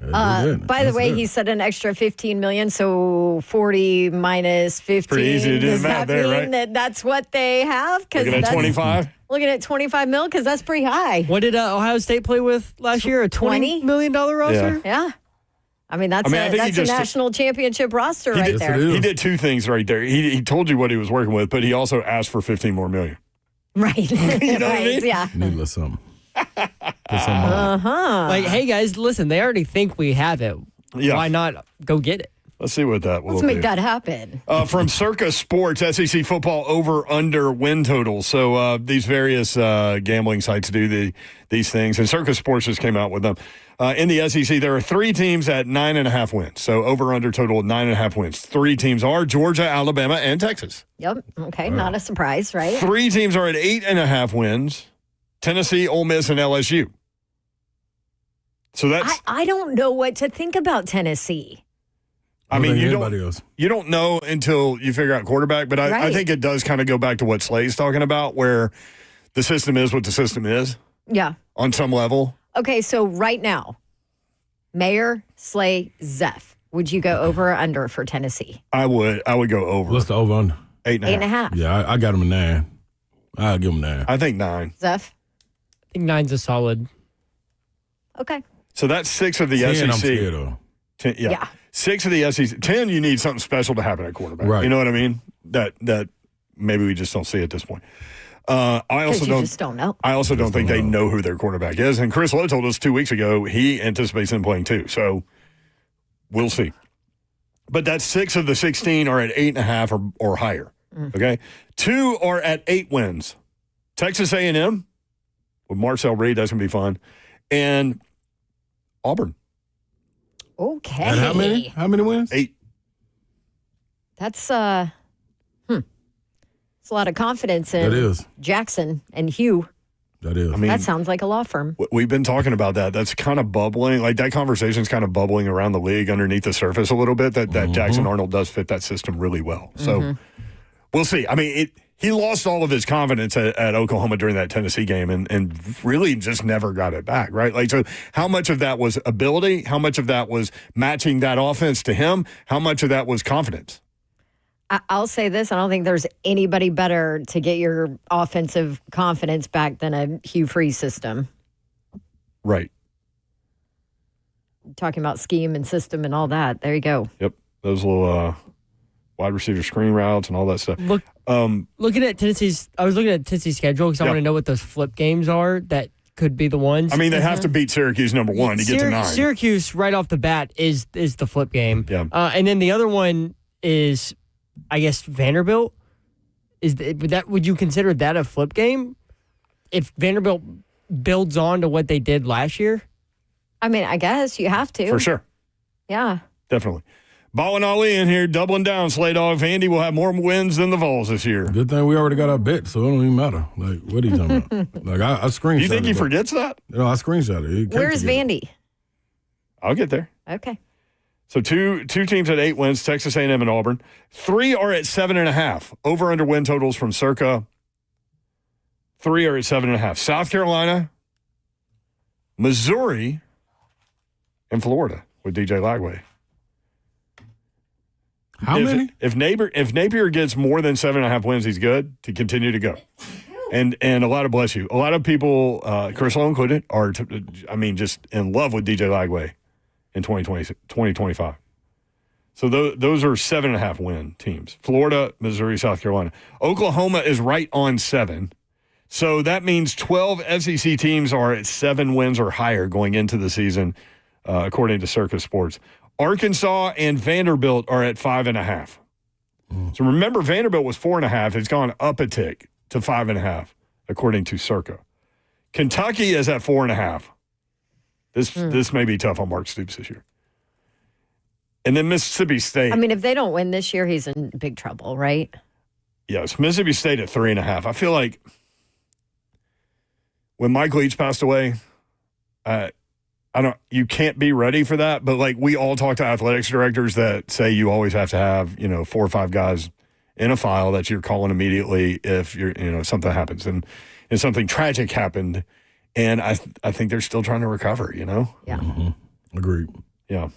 By the way, he said an extra $15 million, so 40 minus 15. Pretty easy to do Does the math that there, mean right? that's what they have? Looking at 25? Looking at 25 mil, because that's pretty high. What did Ohio State play with last year? A $20 million roster? Yeah. I mean, that's I think a national championship roster right there. He did two things right there. He told you what he was working with, but he also asked for $15 more million. Right. You know what I mean? Yeah. Needless something. Like, hey guys, listen, they already think we have it. Yeah. Why not go get it? Let's see what that will Let's be. make that happen. From Circa Sports, SEC football over/under win totals. So these various gambling sites do these things, and Circa Sports just came out with them. In the SEC, there are 3 teams at 9.5 wins. So over/under total 9.5 wins. 3 teams are Georgia, Alabama, and Texas. Yep. Okay. Not a surprise, right? 3 teams are at 8.5 wins. Tennessee, Ole Miss, and LSU. So that's. I don't know what to think about Tennessee. I mean, you else. don't know until you figure out quarterback, but I Right. think it does kind of go back to what Slay's talking about, where the system is what the system is Yeah. on some level. Okay. So right now, Mayor, Slay, Zeph, would you go over or under for Tennessee? I would go over. What's the over under? 8.5. 8.5. Yeah, I got him a 9. I'll give him 9. I think 9. Zeph? I think 9's a solid. Okay. So that's 6 of the 10, SEC. I'm scared of. 10, yeah. Yeah. 6 of the SEC. 10, you need something special to happen at quarterback. Right. You know what I mean? That maybe we just don't see at this point. I also Because you don't. just don't know. I also don't think they know who their quarterback is. And Chris Lowe told us 2 weeks ago he anticipates him playing too. So we'll see. But that's 6 of the 16 are at 8.5 or higher. Okay, 2 are at 8 wins. Texas A&M with Marcel Reed, that's gonna be fun, and Auburn. Okay. And how many? How many wins? 8. That's it's a lot of confidence in That is. Jackson and Hugh. That is. I mean, That sounds like a law firm. we've been talking about that. That's kind of bubbling. Like that conversation's kind of bubbling around the league underneath the surface a little bit. That Jackson Arnold does fit that system really well. So we'll see. I mean, he lost all of his confidence at Oklahoma during that Tennessee game and really just never got it back, right? Like, so how much of that was ability? How much of that was matching that offense to him? How much of that was confidence? I'll say this. I don't think there's anybody better to get your offensive confidence back than a Hugh Freeze system. Right. Talking about scheme and system and all that. There you go. Yep. Those little wide receiver screen routes and all that stuff. Looking at Tennessee's, I was looking at Tennessee's schedule because I want to know what those flip games are that could be the ones. I mean, they have to beat Syracuse number 1 to get to 9. Syracuse right off the bat is the flip game. Yeah. And then the other one is, I guess, Vanderbilt. Would you consider that a flip game? If Vanderbilt builds on to what they did last year? I mean, I guess you have to. For sure. Yeah. Definitely. Ball and Ali in here, doubling down. Slay Dog Vandy will have more wins than the Vols this year. Good thing we already got our bet, so it don't even matter. Like, what are you talking about? Like, I screenshot it. You think he but- forgets that? No, I screenshot it. He can't Where's forget it. Vandy? I'll get there. Okay. So two teams at 8 wins, Texas A&M and Auburn. 3 are at 7.5. Over under win totals from Circa. 3 are at 7.5. South Carolina, Missouri, and Florida with DJ Lagway. How many? If Napier gets more than 7.5 wins, he's good to continue to go. And a lot of bless you. A lot of people, Chris Lowe included, are just in love with DJ Lagway in 2025. So those are 7.5 win teams. Florida, Missouri, South Carolina. Oklahoma is right on 7. So that means 12 SEC teams are at 7 wins or higher going into the season, according to Circa Sports. Arkansas and Vanderbilt are at 5.5. So remember, Vanderbilt was 4.5. It's gone up a tick to 5.5, according to Circa. Kentucky is at 4.5. This may be tough on Mark Stoops this year. And then Mississippi State. I mean, if they don't win this year, he's in big trouble, right? Yes, Mississippi State at 3.5. I feel like when Mike Leach passed away, you can't be ready for that, but like we all talk to athletics directors that say you always have to have, 4 or 5 guys in a file that you're calling immediately if something happens and something tragic happened. And I think they're still trying to recover, Yeah. Mm-hmm. Agreed. Yeah.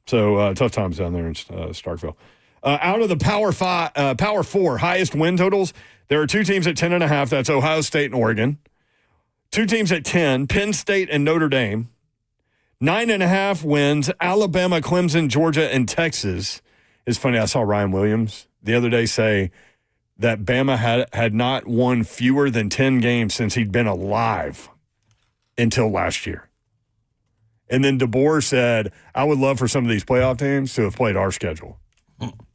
So tough times down there in Starkville. Out of the Power 4 highest win totals, there are 2 teams at 10.5. That's Ohio State and Oregon. 2 teams at 10, Penn State and Notre Dame. 9.5 wins, Alabama, Clemson, Georgia, and Texas. It's funny, I saw Ryan Williams the other day say that Bama had not won fewer than 10 games since he'd been alive until last year. And then DeBoer said, I would love for some of these playoff teams to have played our schedule,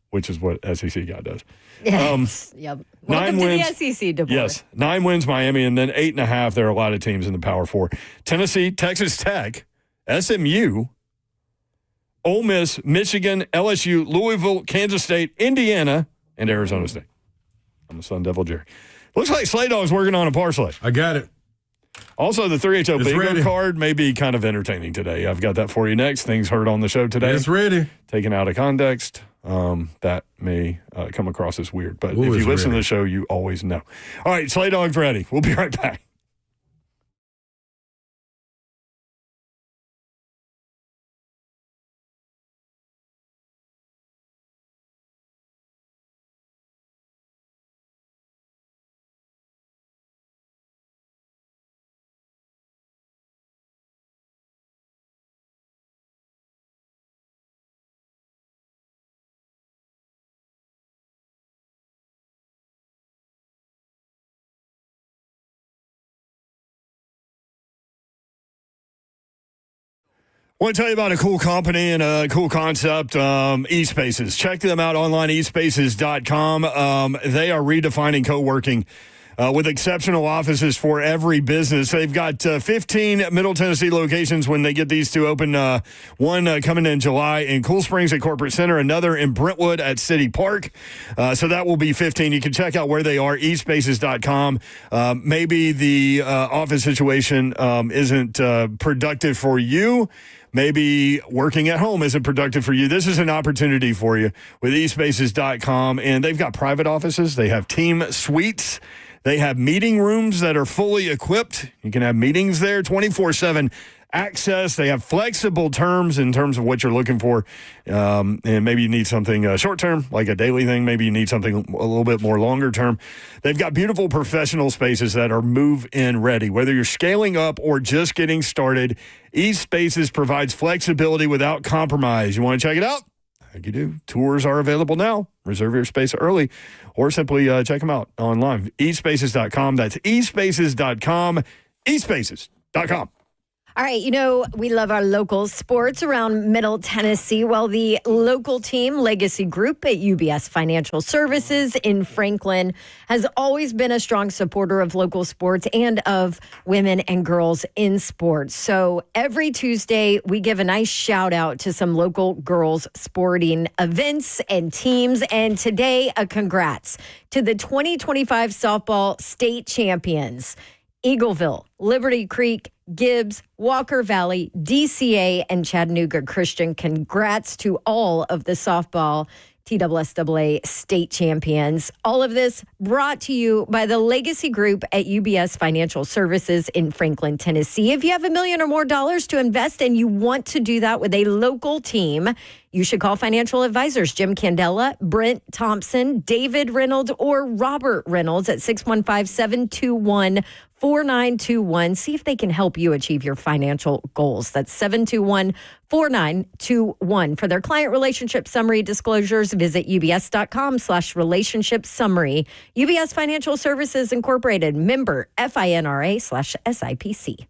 which is what SEC guy does. Yes. Yep. Welcome 9 to wins. the SEC, DeBoer. Yes. 9 wins, Miami, and then 8.5. There are a lot of teams in the Power Four. Tennessee, Texas Tech, SMU, Ole Miss, Michigan, LSU, Louisville, Kansas State, Indiana, and Arizona State. I'm a Sun Devil Jerry. Looks like Slay Dog's working on a parlay. I got it. Also, the 3HO It's bingo ready. card may be kind of entertaining today. I've got that for you next. Things heard on the show today. It's ready. Taken out of context, that may come across as weird. But Ooh, if you it's listen to ready. the show, you always know. All right, Slay Dog's ready. We'll be right back. I want to tell you about a cool company and a cool concept, eSpaces. Check them out online, eSpaces.com. They are redefining co-working with exceptional offices for every business. They've got 15 Middle Tennessee locations when they get these two open. One coming in July in Cool Springs at Corporate Center, another in Brentwood at City Park. So that will be 15. You can check out where they are, eSpaces.com. Maybe the office situation isn't productive for you. Maybe working at home isn't productive for you. This is an opportunity for you with eSpaces.com. And they've got private offices. They have team suites. They have meeting rooms that are fully equipped. You can have meetings there, 24/7 access. They have flexible terms in terms of what you're looking for. And maybe you need something short-term, like a daily thing. Maybe you need something a little bit more longer-term. They've got beautiful professional spaces that are move-in ready. Whether you're scaling up or just getting started, eSpaces provides flexibility without compromise. You want to check it out? Like you do. Tours are available now. Reserve your space early or simply check them out online. eSpaces.com. That's eSpaces.com. eSpaces.com. All right, you know, we love our local sports around Middle Tennessee. Well, the local team, Legacy Group at UBS Financial Services in Franklin, has always been a strong supporter of local sports and of women and girls in sports. So every Tuesday, we give a nice shout out to some local girls sporting events and teams. And today, a congrats to the 2025 softball state champions. Eagleville, Liberty Creek, Gibbs, Walker Valley, DCA, and Chattanooga Christian. Congrats to all of the softball TSSAA state champions. All of this brought to you by the Legacy Group at UBS Financial Services in Franklin, Tennessee. If you have $1 million or more to invest and you want to do that with a local team, you should call financial advisors Jim Candela, Brent Thompson, David Reynolds, or Robert Reynolds at 615-721-4921. See if they can help you achieve your financial goals. That's 721-4921. For their client relationship summary disclosures, visit ubs.com/relationship summary. UBS Financial Services Incorporated, member FINRA/SIPC.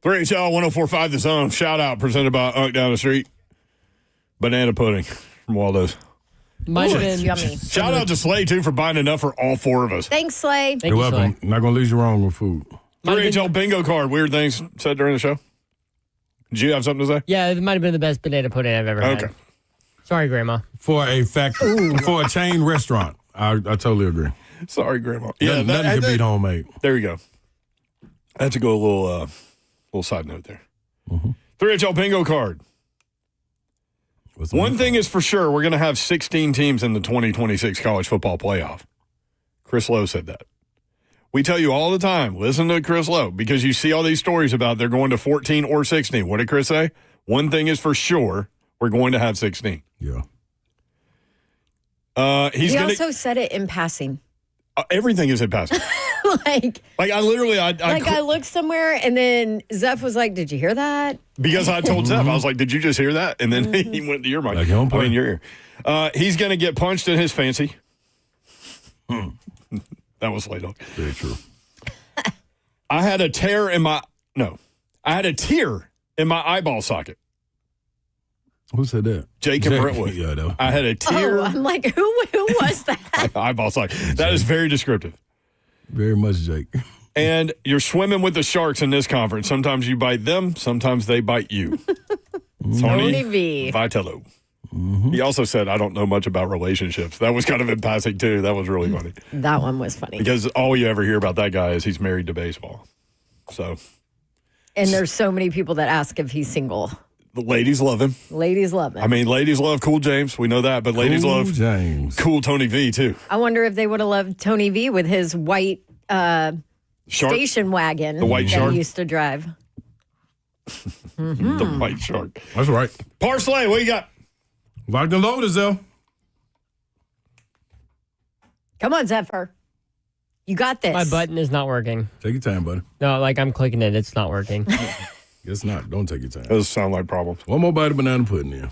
3HL 104.5 The Zone. Shout out presented by Unk Down the Street. Banana pudding from Waldo's. Might have Ooh, it's been. yummy. Shout out to Slay, too, for buying enough for all four of us. Thanks, Slay. Thank You're you, welcome. Slay. Not going to leave you wrong with food. 3HL bingo card. Weird things said during the show. Did you have something to say? Yeah, it might have been the best banana pudding I've ever had. Okay. Sorry, Grandma. For a chain restaurant, I totally agree. Sorry, Grandma. Nothing can beat homemade. There you go. I had to go a little side note there. 3HL bingo card. One thing is for sure, we're going to have 16 teams in the 2026 college football playoff. Chris Lowe said that. We tell you all the time, listen to Chris Lowe, because you see all these stories about they're going to 14 or 16. What did Chris say? One thing is for sure, we're going to have 16. Yeah. He also said it in passing. Everything is in passing. like I literally, I looked somewhere and then Zeph was like, "Did you hear that?" Because I told Zeph, I was like, "Did you just hear that?" And then he went to your mic. Like home play. your ear. He's going to get punched in his fancy. That was late on. Very true. I had a tear in my eyeball socket. Who said that? Jake and Brentwood. Yeah, though. I had a tear. Oh, I'm like, who was that? Eyeball socket. That is very descriptive. Very much, Jake. And you're swimming with the sharks in this conference. Sometimes you bite them. Sometimes they bite you. Tony V. Vitello. He also said, I don't know much about relationships. That was kind of in passing, too. That was really funny. That one was funny. Because all you ever hear about that guy is he's married to baseball. So. And there's so many people that ask if he's single. The ladies love him. Ladies love him. I mean, ladies love Cool James. We know that. But ladies love James. Cool Tony V, too. I wonder if they would have loved Tony V with his white station wagon The white that shark? he used to drive. The white shark. That's right. Parsley, what you got? Locked and loaded, though. Come on, Zephyr. You got this. My button is not working. Take your time, buddy. No, I'm clicking it. It's not working. Guess not. Don't take your time. Those sound like problems. One more bite of banana pudding in.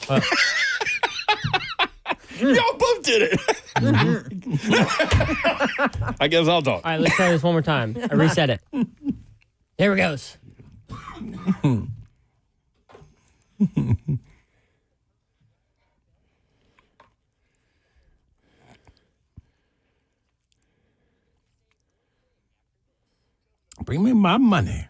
Y'all both did it. I guess I'll talk. All right, let's try this one more time. I reset it. There it goes. Bring me my money.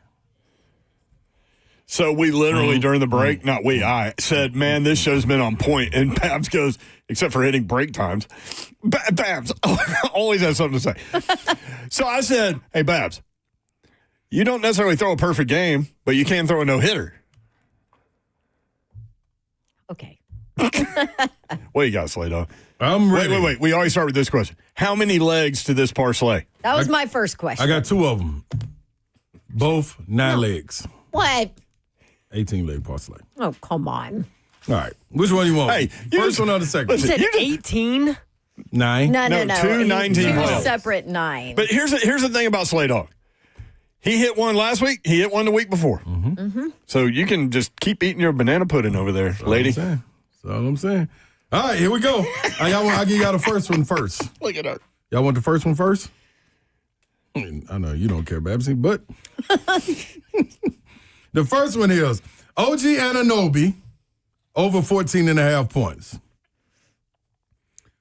So we literally, during the break, I said, man, this show's been on point. And Babs goes, except for hitting break times, Babs always has something to say. So I said, hey, Babs, you don't necessarily throw a perfect game, but you can throw a no-hitter. Okay. What you got, Slay Dog? I'm ready. Wait. We always start with this question. How many legs to this parlay? That was my first question. I got two of them. Both 9 legs. What? 18-leg parsley. Oh, come on. All right. Which one you want? Hey, first one or the second? listen, You said 18? 9. No. two 19 Two playoffs. separate 9. But here's the thing about Slay Dog. He hit one last week. He hit one the week before. So you can just keep eating your banana pudding over there, lady. That's all I'm saying. All right, here we go. I'll give y'all the first one first. Look at her. Y'all want the first one first? I know you don't care, Babsy, but the first one is OG Anunoby over 14.5 points.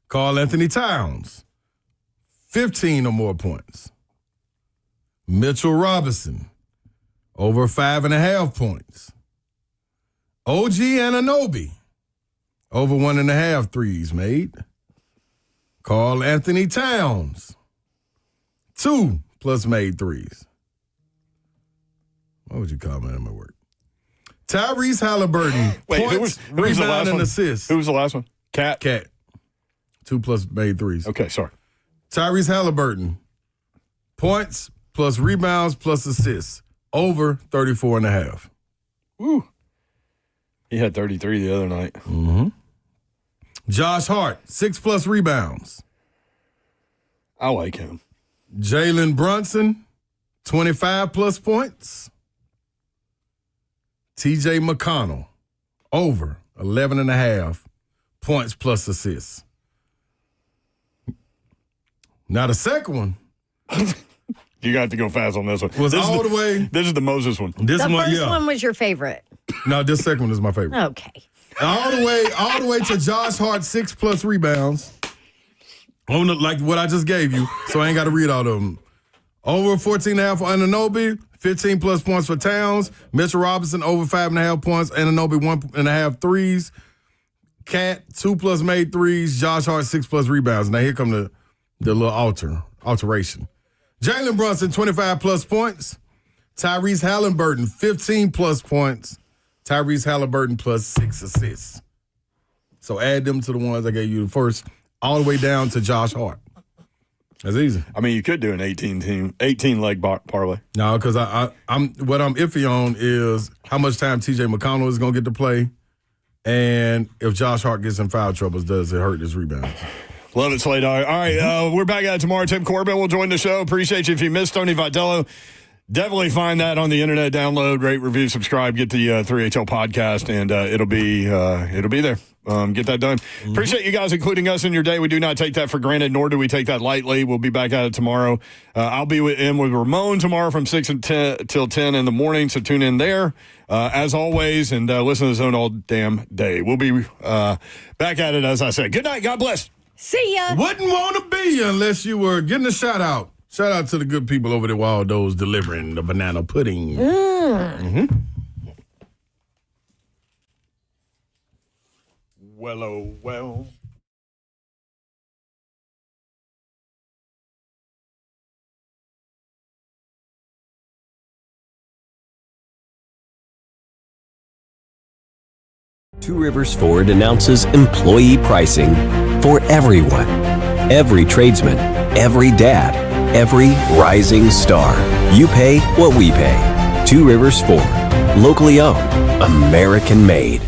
Karl Anthony Towns, 15 or more points. Mitchell Robinson, over 5.5 points. OG Anunoby, over 1.5 threes made. Karl Anthony Towns, 2 plus made threes. What would you call him at work? Tyrese Halliburton, Wait, points, who was the last rebound, and one? assists. Who was the last one? Cat? 2 plus made threes. Okay, sorry. Tyrese Halliburton, points plus rebounds plus assists, over 34.5. Woo. He had 33 the other night. Josh Hart, 6 plus rebounds. I like him. Jalen Brunson, 25 plus points. TJ McConnell, over 11.5 points plus assists. Now the second one, You got to go fast on this one. Was all the way. This is the Moses one. This The one, first yeah. one was your favorite. No, this second one is my favorite. Okay. All the way to Josh Hart, 6+ rebounds. Like what I just gave you, so I ain't got to read all of them. Over 14.5 for Anunoby, 15+ points for Towns. Mitchell Robinson, over 5.5 points. Anunoby, 1.5 threes. Cat, 2+ made threes. Josh Hart, 6+ rebounds. Now here come the little alteration. Jalen Brunson, 25+ points. Tyrese Halliburton, 15+ points. Tyrese Halliburton plus 6 assists. So add them to the ones I gave you first, all the way down to Josh Hart. That's easy. I mean, you could do an 18 leg parlay. No, because I'm what I'm iffy on is how much time T.J. McConnell is going to get to play, and if Josh Hart gets in foul troubles, does it hurt his rebounds? Love it, Slay Dog. All right, we're back at it tomorrow. Tim Corbin will join the show. Appreciate you. If you missed Tony Vitello, definitely find that on the internet. Download, rate, review, subscribe. Get the 3HL podcast, and it'll be there. Get that done. Appreciate you guys including us in your day. We do not take that for granted, nor do we take that lightly. We'll be back at it tomorrow. I'll be in with Ramon tomorrow from 6 till 10 in the morning, so tune in there as always, and listen to Zone all damn day. We'll be back at it, as I said. Good night. God bless. See ya. Wouldn't want to be you unless you were getting a shout out. Shout out to the good people over there, Waldo's delivering the banana pudding. Well, oh, well. Two Rivers Ford announces employee pricing for everyone. Every tradesman, every dad, every rising star. You pay what we pay. Two Rivers Ford. Locally owned. American made.